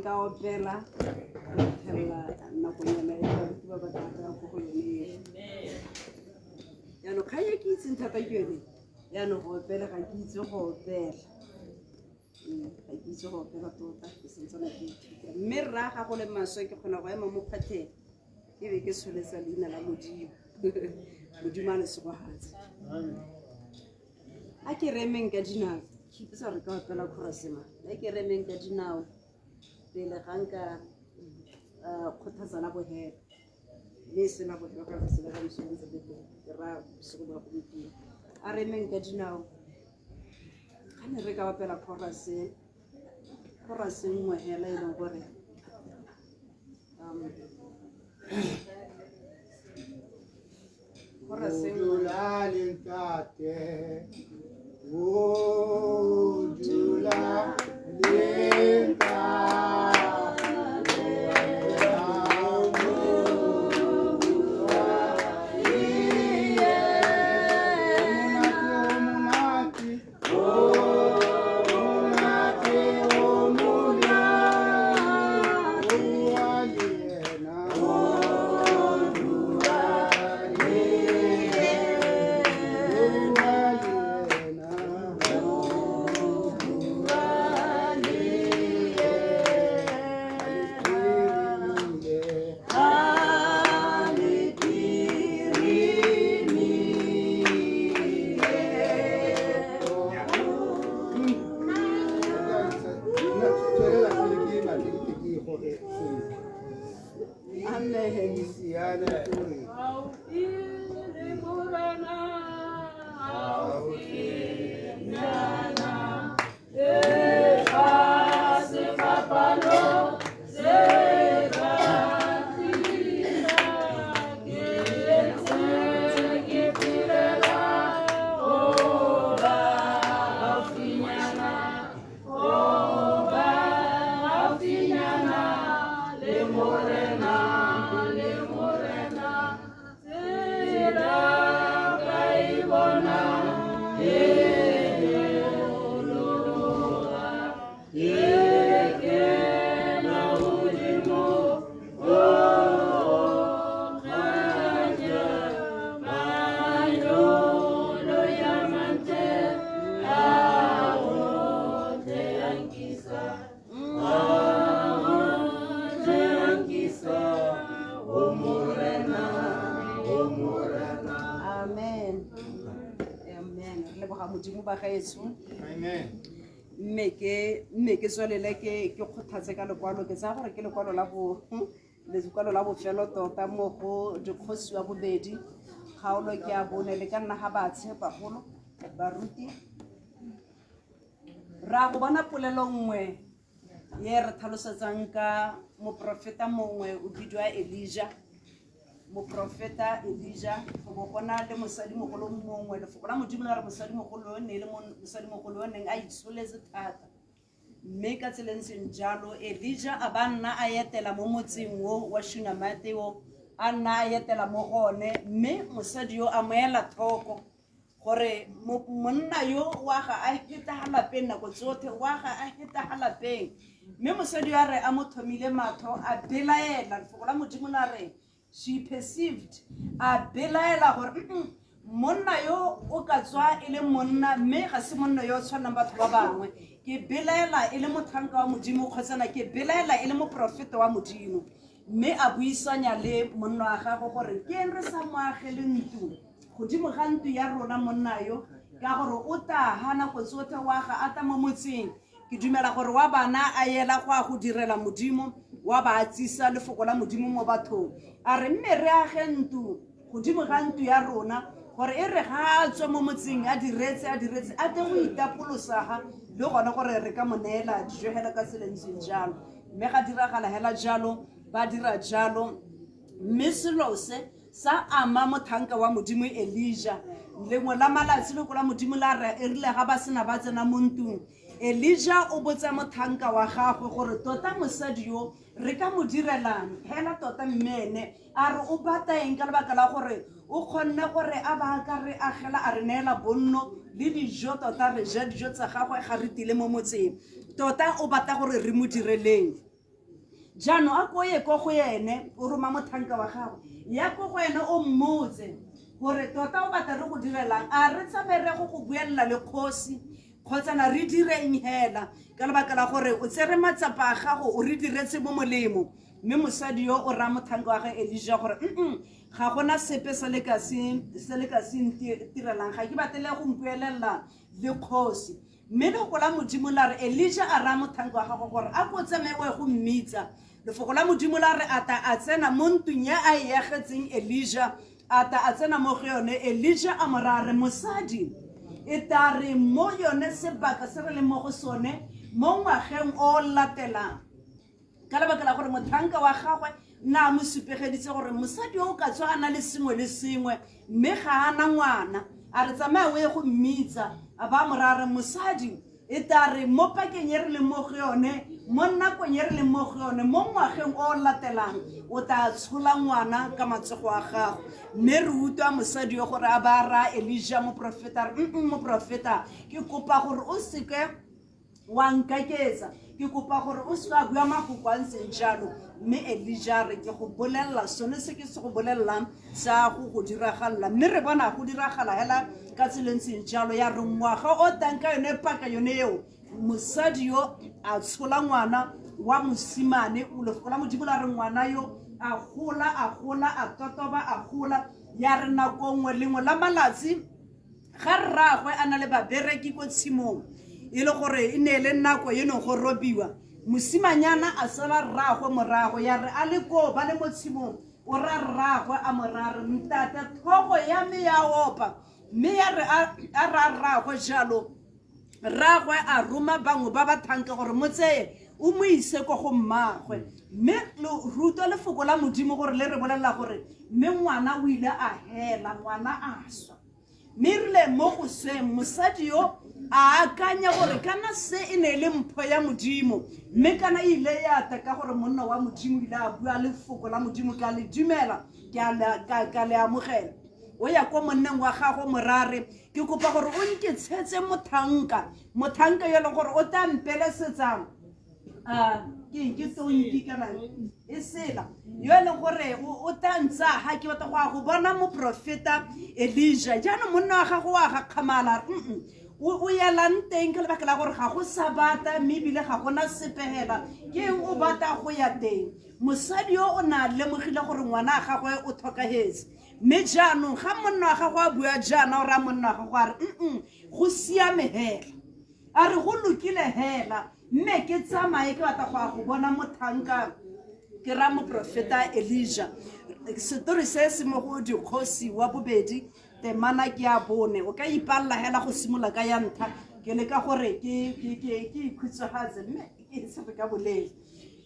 nka opela thelela nakonyana e ba ba tla go go yone yaanong kgang e ke itseng thata ke yone yaanong go opela ga ke itse go opela ga ke itse go opela tota ke sentsana ke ithuta mme rra ga go le maswe ke kgona go ema mo phatheng ke be ke tsholetsa leina la modimo modimo a lesegogatse a ke remeng ka dinao ke sa re ka opela khorasema a ke remeng ka dinao pele ga nka kgothatsana bohela mme e sena bohela ga re sena ka mosebetsa bete ke ra bosigo ba gompieno a remeng ka dinao ga ne re ka opela khorase nngwe hela e leng gore khorase modimo ba gaetsho Amen. mme ke tswelele ke kgothatse ka lekwalo ke tsaya gore ke lekwalo la bofelo tota mo go dikgosi wa bobedi kgaolo ke a bone le ka nna ga ba tshepagolo baruti ra go bona polelo nngwe ye re tlhalosetsang ka moprofeta mongwe o bidiwa Elijah moprofeta Elijah go bona le mosadimogolo mongwe lefoko la modimo la re mosadimogolo o neng a itsholetse thata mme ka tseleng seng jalo Elijah a ba nna a etela mo motseng wo wa Shunamate wo a nna a etela mo gone mme mosadi yo a moela thoko gore monna yo wa ga a heta halapeng nako tsotlhe wa ga a heta halapeng mme mosadi yo a re a mo thomile matho a belaela lefoko la modimo la re she perceived a belaela gore monna yo o ka tswa e le monna mme ga se monna yo o tshwanang batho ba bangwe ke belaela e le mothanka wa modimo kgotsana ke belaela e le moprofeta wa modimo mme a buisanya le monna wa gagwe gore ke eng re sa moagele ntlo godimo ga ntlo ya rona monna yo ka gore o ta hana go tsotlhe wa ga a ta mo motseng ke dumela gore wa bana a yela go a go direla modimo wa ba tsisa lefoko la modimo mo bathong a re mme re age ntlo godimo ga ntlo ya rona gore e re ga a tswa mo motseng a diretse a te go itapolosaga le gona gore re ka mo neela dijo hela ka tselentseng jalo mme ga diragala hela jalo ba dira jalo mme selo se sa ama mothanka wa modimo Elijah lengwe la malatsi le la modimo la re erile ga ba sena ba tsena mo ntong Elijah o botsa mothanka wa gagwe gore tota mosadi yo re ka mo direlang hela tota mmene a re o bata eng ka lebaka la gore o kgonne gore a ba ka re agela a re neela bonno le dijo tota re ja dijo tsa gagwe ga re tile mo motseng tota o bata gore re mo direleng jano a ko ye ko go yene o roma mothanka wa gagwe ya ko go yene o mmotse gore tota o batla re go direlang a re tsamere go buelela le kgosi kgotsana re direng hela ka lebaka la gore o tsere matsapa a gago o re diretse mo molemo mme mosadi yo o ra mothanka wa ge Elijah gore ga gona sepe se le ka se tirelang ga ke batele go mpuelela le kgosi mme le go la modimo la re Elijah a ra mothanka wa gago gore a go tsamewe go mmitsa lefoko la modimo la re ata a tsena mo ntong ya a yagetseng Elijah ata a tsena mo go yone Elijah a morare mosadi e tare mo yone sebaka se re le mo go sone mo ngwageng o latelang ka lebaka la gore mothanka wa gagwe na mo supegeditse gore mosadi o ka tswa a na le sengwe le sengwe mme ga ana ngwana a re tsamaya o ye go mmitsa a ba morare mosadi e tare mo pakeng ye re le mo go yone mo nakong ye re le mo go yone mo ngwageng o latelang o tla tshola ngwana ka matsogo a gago mme re utlwa mosadi yo gore a ba ra Elijah moprofeta moprofeta ke kopa gore o seke wa nkaketsa ke kopa gore o se a bua mafoko a ntseng jalo mme Elijah re ke go bolelela sone se ke se go bolelelang sa go diragala mme re bona go diragala hela ka tselentseng jalo ya re ngwaga o tanka yone paka yone eo mosadi yo a tshola ngwana wa mosimane o lefoko la modimo la re ngwana yo a gola a totoba a gola ya re nako nngwe lengwe la malatsi ga rragwe a na le babereki ko tshimong e le gore e ne le nako eno go robiwa mosimanyana a sala rragwe morago ya re a le ko ba le mo tshimong o ra rragwe a morare ntata thogo ya me ya opa mme ya re a ra rragwe jalo rragwe a roma bangwe ba ba thanka gore motseye o mo ise ko go mmagwe mme ruto lefoko la modimo gore le re bolelela gore mme ngwana o ile a hela ngwana a swa mme rile mo go sweng mosadi yo a akanya gore kana se e ne le mpho ya modimo mme kana ile ya ta ka gore monna wa modimo ile a bua lefoko la modimo ka le dumela ka le amogela o ya ko monneng wa gago morare ke kopa gore o nke tshetse mothanka yo le gore o tla mpelesetsa ke tonki kana e sela yo le gore o tla ntsa ha ke batla go bona moprofeta Elijah jana monna wa gago wa ga khamala o ya lanteng ka lebaka la gore ga go sabata mme bile ga gona sepehela ke o bata go ya teng mosadi yo o na lemogile gore ngwana a gagwe o tlhokagetse mme jaanong ga monna wa gago a bua jaana o raya monna wa gago a re go siame hela a re go lokile hela mme ke tsamaye ke batla go a go bona mothanka ke ra moprofeta Elijah setori se se mo go dikgosi wa bobedi temana ke a bone o ka ipalla hela go simola ka ya ntha ke le ka gore ke ikhutsagatse mme ke se ka bolele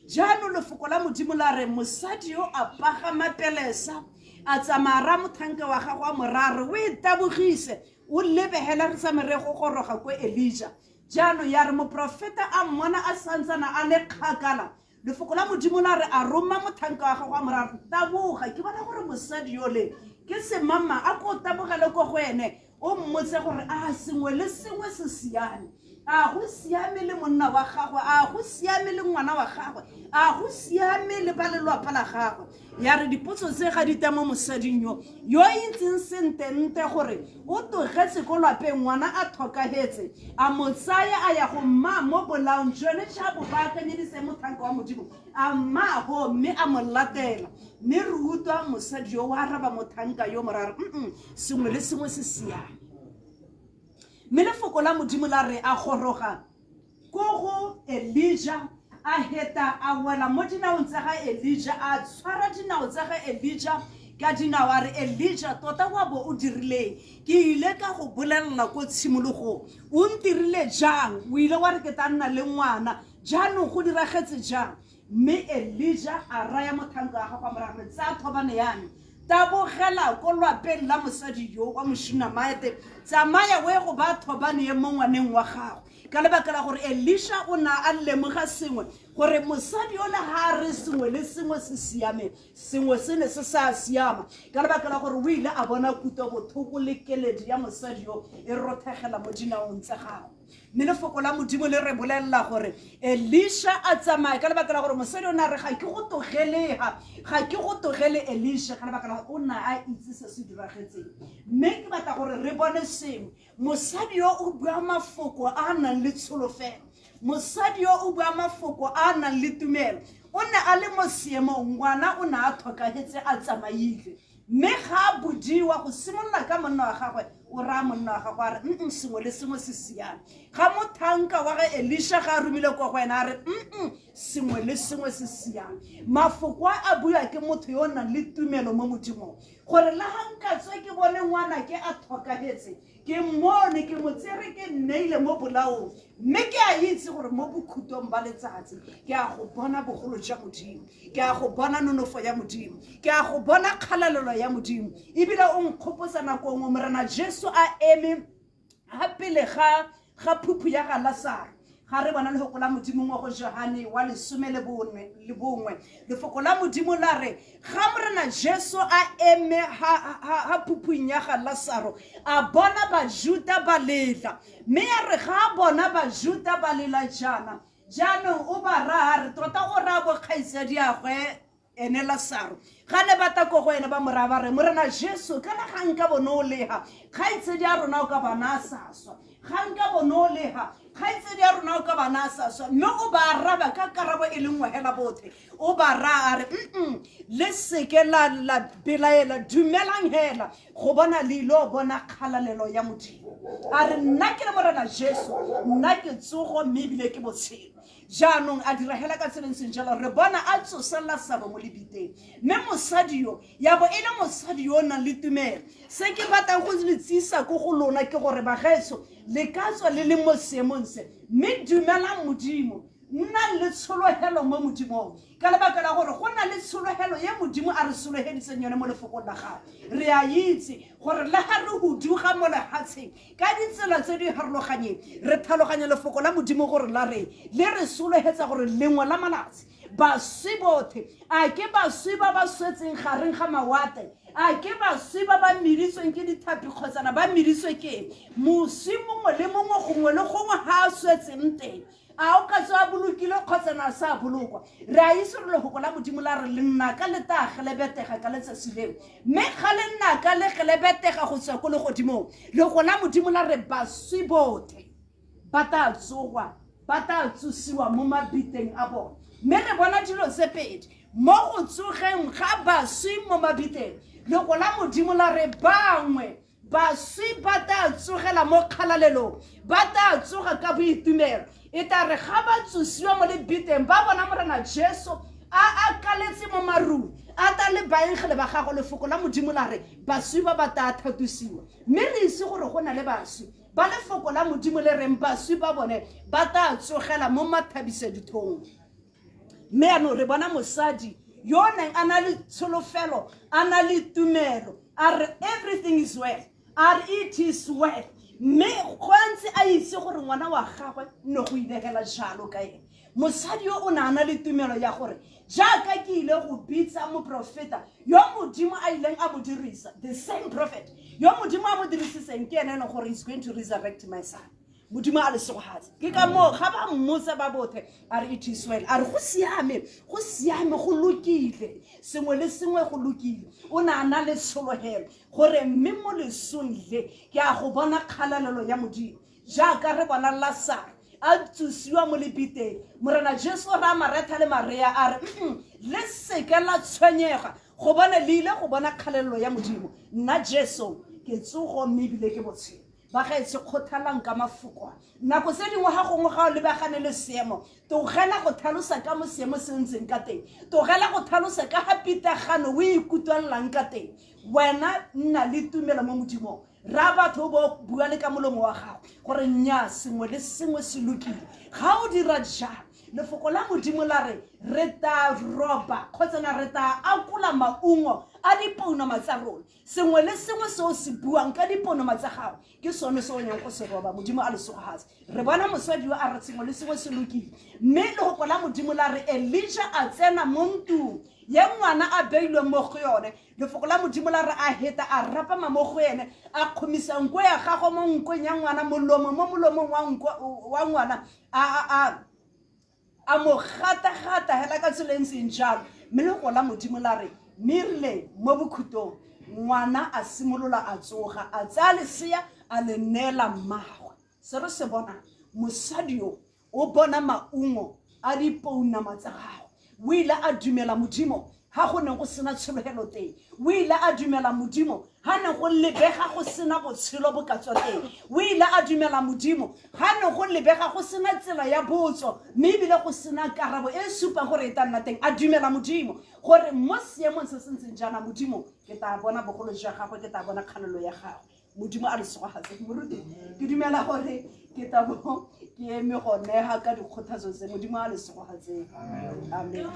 jaanong lefoko la modimo la re mosadi yo a pagama pelesa a tsamara mothanka wa gago a morare o e tabogise o lebegela re sa merego goroga ko Elijah jaanong ya re moprofeta a mmona a santsana a le kgakala lefoko la modimo la re a roma mothanka wa gago a morare taboga ke bona gore mosadi yo le ke se mama a ko tabogele ko go ene o mmotse gore a sengwe le sengwe se siame a go siame le monna wa gagwe a go siame le ngwana wa gagwe a go siame le ba lelapa la gagwe ya re dipotso tse ga di tamo mosading yo intseng sentente gore o togetse ko lapeng ngwana a thokagetse a motsaya a ya go mma mo bolaong jone tša bo baakanyedise mothanka wa modimo a mma go mme a mo latela mme re utlwa mosadi yo wa araba mothanka yo morare sengwe le sengwe se siame mme lefoko la modimo la re a goroga ko go Elijah a heta a wela mo dinaong tsa ga Elijah a tshwara dinao tsa ga Elijah ka dinao a re Elijah tota wa bo o dirileng ke ile ka go bolelela ko tshimologo o ntirile jang o ile wa re ke tla nna le ngwana jaanong go diragetse jang mme Elijah a raya mothanka wa gagwe morare tsa thobane yane tabogela ko lwapeng la mosadi yo wa moshina maete tsamaya we go ba thobane ye mo ngwaneng wa gago ka lebaka la gore Elisha o na a lemoga sengwe gore mosadi yo le ha re sengwe le sengwe se siame sengwe se ne se sa siama ka lebaka la gore o ile a bona kuto bothoko le keledi ya mosadi yo e rothegela mo dinaong tsa gago mme lefoko la modimo le re bolelela gore Elisha a tsamaya ka lebaka la gore mosadi o na re ga ke go togele Elisha ka lebaka la gore o na a itse se se diragetseng mme ke batla gore re bone sengwe mosadi yo o bua mafoko a nang le tsholofelo mosadi yo o bua mafoko a nang le tumelo o ne a le mo seemong ngwana o ne a thokagetse a tsamaile mme ga a bodiwa go simolola ka monna wa gagwe o raya monna wa gagwe a re sengwe le sengwe se siame ga mothanka wa ga Elisha ga a romile ko go wena a re sengwe le sengwe se siame mafoko a bua ke motho yo o nang le tumelo mo modimong gore la hankatswe ke bone ngwana ke a thokagetse ke mmone ke mo tsere ke nneile mo bolaong mme ke a itse gore mo bokhutong ba letsatsi ke a go bona bogolo jwa modimo ke a go bona nonofo ya modimo ke a go bona kgalalelo ya modimo ebile o nkgopotsa nako nngwe morena Jesu a eme ga pele ga phuphu ya ga Lazaro ga re bona lefoko la modimo mo go Johane wa 11 lefoko la modimo la re ga morena Jesu a eme ha phuphuing ya ga Lazaro a bona bajuda ba lela mme ya re ga a bona bajuda ba lela jaanong o ba raya re tota o raya bokgaitsedi agwe ene Lazaro ga ne bata ko go ene ba moraya ba re morena Jesu kana ga nka bone o leha kgaitsedi ya rona o ka bana saswa ga nka bone o leha kgaitsedi ya rona o ka bana saswa mme o ba araba ka karabo e lengwe hela bothe o ba raya a re le seke la belaela dumelang hela go bona leilo bona kgalalelo ya modimo a re nna ke le morena Jesu nna ke tsogo mme ebile ke botshelo jaanong a dira hela ka tseleng senjalo re bona a tsosella Lazaro mo lebiteng mme mosadi yo ya bo e le mosadi yo nang le tumelo se ke batlang go le tsisa go go lona ke gore bagaetso le ka tswa le mo seemong se mme dumelang modimo nna le tsholohelo mo modimong ka lebaka la gore go na le tsholohelo ye modimo a re soloheditseng yone mo lefokong la gago re a itse gore le ga re huduga mo lehatsheng ka ditsela tse di harologanyeng re tlhaloganya lefoko la modimo gore la re le re solohetsa gore lengwe la malatsi baswi bothe a ke baswi ba ba swetseng gareng ga mawate a ke baswi ba ba meditsweng ke dithapi kgotsana ba meditswe ke moswi mongwe le mongwe gongwe le gongwe ha a swetseng teng a o ka tswa bolokile kgotsana sa bolokwa re a itse re lefoko la modimo la re le nna ka le ta gelebetega ka letsatsi leo mme ga le nna ka le gelebetega go tswa ko le godimong le go la modimo la re baswi bothe ba ta tsogwa ba ta tsusiwa mo mabiteng a bona mme re bona dilo tse pedi mo go tsogeng ga baswi mo mabiteng lego la modimo la re bangwe baswi ba ta tsogela mo kgalalelong ba ta tsoga ka boitumelo e tla re ga ba tsosiwa mo lebiteng ba bona morena Jesu a kaletse mo marung a ta le baengele ba gago lefoko la modimo la re baswi ba ta thatosiwa mme re itse gore go na le baswi ba lefoko la modimo le reng baswi ba bone ba ta tsogela mo mathabisedithong mme ano re bona mosadi yo neng a na le tsholofelo a na le tumelo a re everything is well a re it is well mme go ntse a itse gore ngwana wa gagwe no go ilehela jalo ka ene mosadi yo o na le tumelo ya gore jaaka ke ile go bitsa moprofeta yo modimo a ileng a mo dirisa the same prophet yo modimo a mo dirisitseng ke ene gore is going to resurrect my son modimo a le segohatse ke ka mo ga ba mmotsa ba bothe a re it is well a re go siame go lokile sengwe le sengwe go lokile o na le tsholohelo gore mme mo lesong le ke a go bona kgalalelo ya modimo jaaka re bona Lazarus a tsosiwa mo lebiteng morena Jesu ra maretha le Maria a re le seke la tshwenyega go bona le ile go bona kgalalelo ya modimo nna Jesu ke tsogo mmebile ke botshelo ba ga itse khothalang ka mafoko nako se dingwe ga gongwe ga o lebagane le seemo togela go tlhalosa ka mo seemo se ntseng ka teng togela go tlhalosa ka ga pitagano o ikutwallang ka teng wena nna le tumelo mo modimong ra batho bo bua le ka molomo wa gago gore nya sengwe le sengwe se lokile ga o dira jalo lefoko la modimo la re ta roba kgotsa na re ta akula maungo a dipounama tsa rona sengwe le sengwe se o se buang ka dipounama tsa gago ke sone se o nyang go se roba modimo a le segohatse re bona mosadi yo a re sengwe le sengwe se lokile mme lefoko la modimo la re Elijah a tsena mo ntung ye ngwana a beilwe mo go yone lefoko la modimo la re a heta a rapama mo go ene a khomisa nko ya gago mo nkong ya ngwana molomo mo molomong wa ngwana a mo gata hela ka tseleng senjalo mme lefoko la modimo la re mirile mo bokhutong ngwana a simolola a tsoga a tsaya lesea a le neela mmagwe se re se bona mosadi yo o bona maungo a dipounama tsa gago o ile a dumela modimo ha go ne go sena tshologelo teng o ile a dumela modimo ha ne go lebega go sena botshelo bo ka tswa teng o ile a dumela modimo ha ne go lebega go sena tsela ya botso mme ebile go sena karabo e supang gore e tla nna teng a dumela modimo gore mo seemong se se ntseng jaana modimo ke tla bona bogolo jwa gagwe ke tla bona kgalelo ya gagwe modimo a le segogatse moruti ke dumela gore ke tabo ke eme go neha ka dikgothatso tse modimo a le segogatseng amen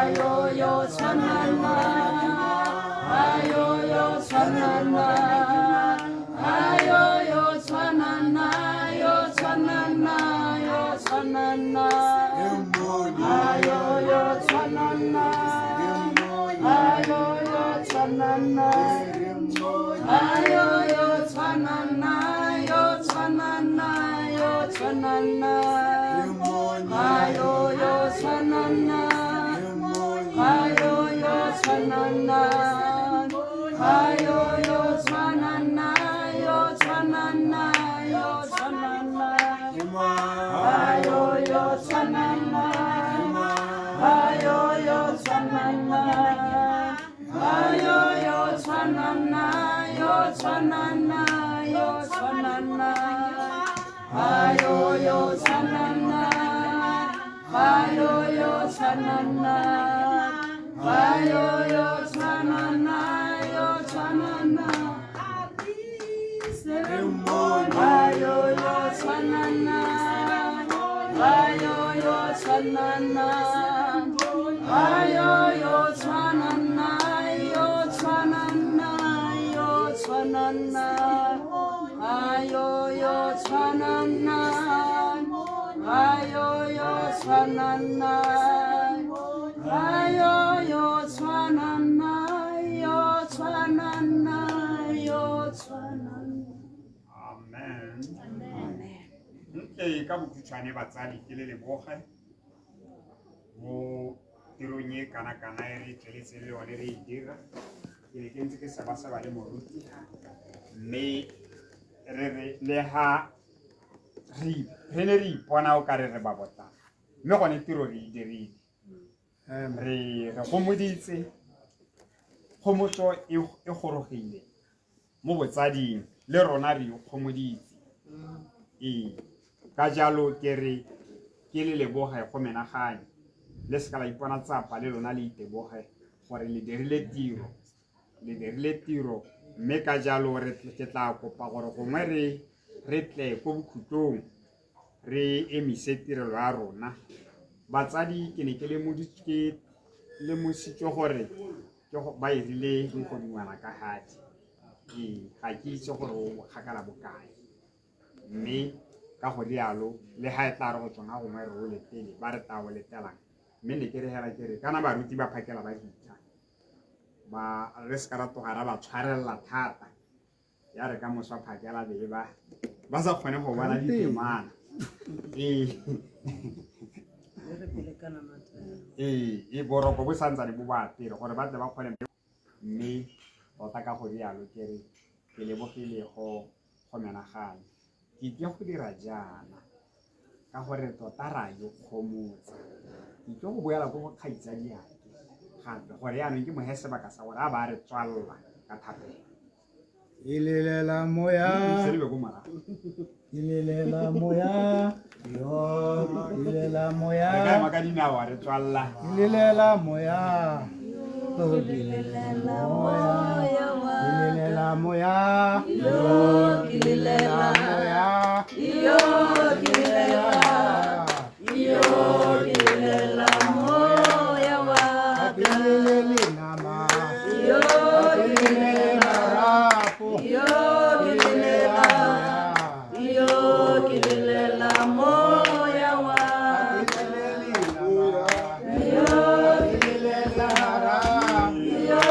Ayo yo tshwanana ayo yo tshwanana yo tshwanana yo tshwanana ayo yo tshwanana ayo yo tshwanana ayo yo tshwanana yo tshwanana yo tshwanana ayo yo tshwanana ayo yo tshwanana ayo yo tshwanana yo tshwanana yo tshwanana ayo yo tshwanana ayo yo tshwanana ayo yo tshwanana yo tshwanana yo tshwanana ayo yo tshwanana ayo yo tshwanana ayo yo tshwanana yo tshwanana ayo yo tshwanana ayo yo tshwanana ayo yo tshwanana yo tshwanana yo tshwanana ayo yo tshwanana ayo yo tshwanana ayo yo tshwanana yo tshwanana yo tshwanana. Amen. Nke ka bokhutshwane batsadi ke le leboge mo tirong e kana-kana e re tleletse le yone re e dira ke ne ke ntse ke seba-seba le moruti mme le ha re ne re ipona o ka re ba botana mme gone tiro re e dirile re gomoditse kgomotso e gorogile mo botsading le rona re ikgomoditse ka jalo ke re ke le leboge go menaganye le se ka la ipona tsapa le lona le iteboge gore le dirile tiro mme ka jalo ke tla kopa gore gongwe re tle ko bokhutlong re emise tirelo ya rona batsadi ke ne ke lemositswe gore ba irile ngodingwana ka gati ga ke itse gore o kgakala bokae mme ka go rialo le ga e tla re go tsona gongwe re o letele ba re tao letelang mme ne ke re hela ke re kana baruti ba phakela ba hitla re se ka ra togara ba tshwarelela thata ya re ka moswa phakela be ba sa kgone go bona ditemana boroko bo santsane bo ba apere gore ba tle ba kgone mme tota ka go rialo ke re ke lebogile go menagane ke tle go dira jaana ka gore tota ra yo kgomotsa ke tle go boela ko bokgaitsadiake gape gore yaanong ke mohe sebaka sa gore a ba re tswalela ka thapelo Ilelela moya, selebe ko morago ilelela moya, yo, ilelela moya, re ka ema ka dinao a re tswalela ilelela moya, ilelela moya, ilelela moya, yo, ilelela moya, yo, ilelela, yo, ilelela moya wa, ilelela nama, yo, ilelela rapo, yo, ilelela, yo, ilelela moya wa, ilelela yo, ilelela rapo, yo,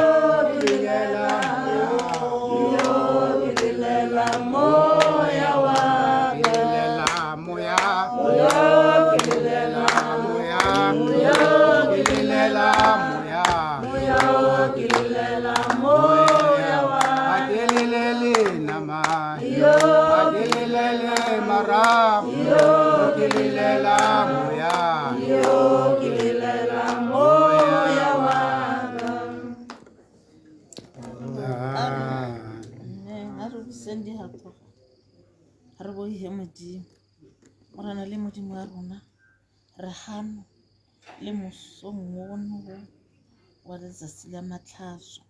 ilelela, yo, ilelela moya wa, ilelela moya, yo, ilelela moya, yo, ilelela moya, yo, ilelela moya wa, ilelela nama, yo, ilelela maram, yo, ilelela moya, yo, ilelela moya wa. a re buseng digatloga ga re boihe modimo o rana le modimo wa rona re gano le mosong ono wa letsatsi la matlhaso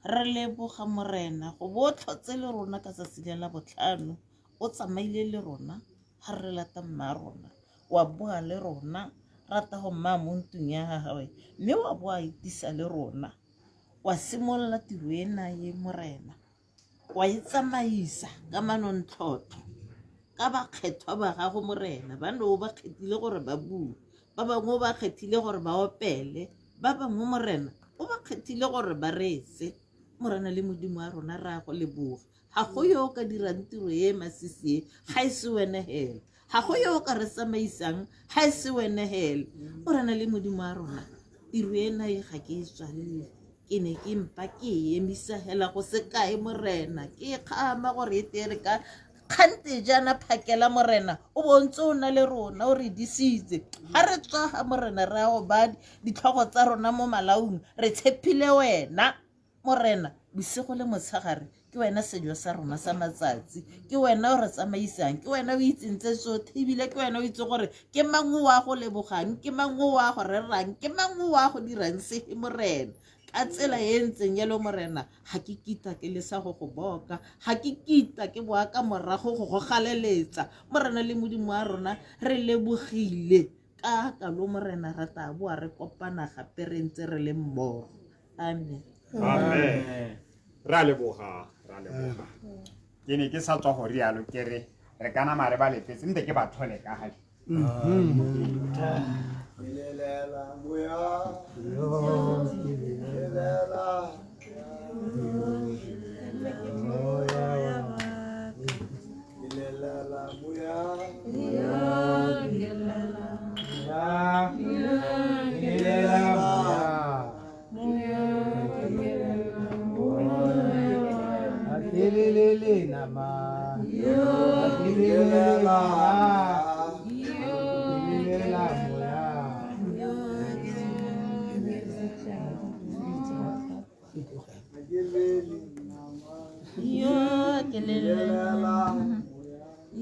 re leboga morena go bo tlhotse le rona ka tsatsi la botlhano o tsamaile le rona ga re lata mma rona wa boa le rona rata go mma mo ntlong ya gagwe mme wa boa itisa le rona wa simolola tiro ena ye morena wa e tsamaisa ka manontlhotlho ka bakgethwa ba gago morena ba ne o ba kgethile gore ba bue ba bangwe o ba kgethile gore ba opele ba bangwe morena o ba kgethile gore ba rese morena le modimo a rona re a go leboga ga go yo o ka dirang tiro e masisi e ga e se wene hela ga go yo o ka re tsamaisang ga e se wene hela morena le modimo a rona tiro ena e ga ke e tswalele ke ne ke mpa ke e emisa hela go se kae morena ke kgama gore e tere ka kgante jaana phakela morena o bontse o na le rona o re disitse ga re tswa ga morena re a go ba ditlhogo tsa rona mo malaong re tshepile wena morena bosigo le motshegare ke wena sejo sa rona sa matsatsi ke wena o re tsamaisang ke wena o itsentse tsotlhe ebile ke wena o itse gore ke mang wa go lebogang ke mang wa go rerang ke mang wa go dirang se morena ka tsela e ntseng yalo morena ga ke kita ke le sa go go boka ga ke kita ke boa ka morago go go galeletsa morena le modimo wa rona re lebogile ka kalo morena ra tla boa re kopana gape re ntse re le mmogo amen amen ra leboga ke ne ke sa tswa go rialo ke re kana mare ba lefetse ntse ke ba tlhole ka gae Ilelela moya, ilelela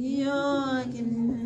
Yo,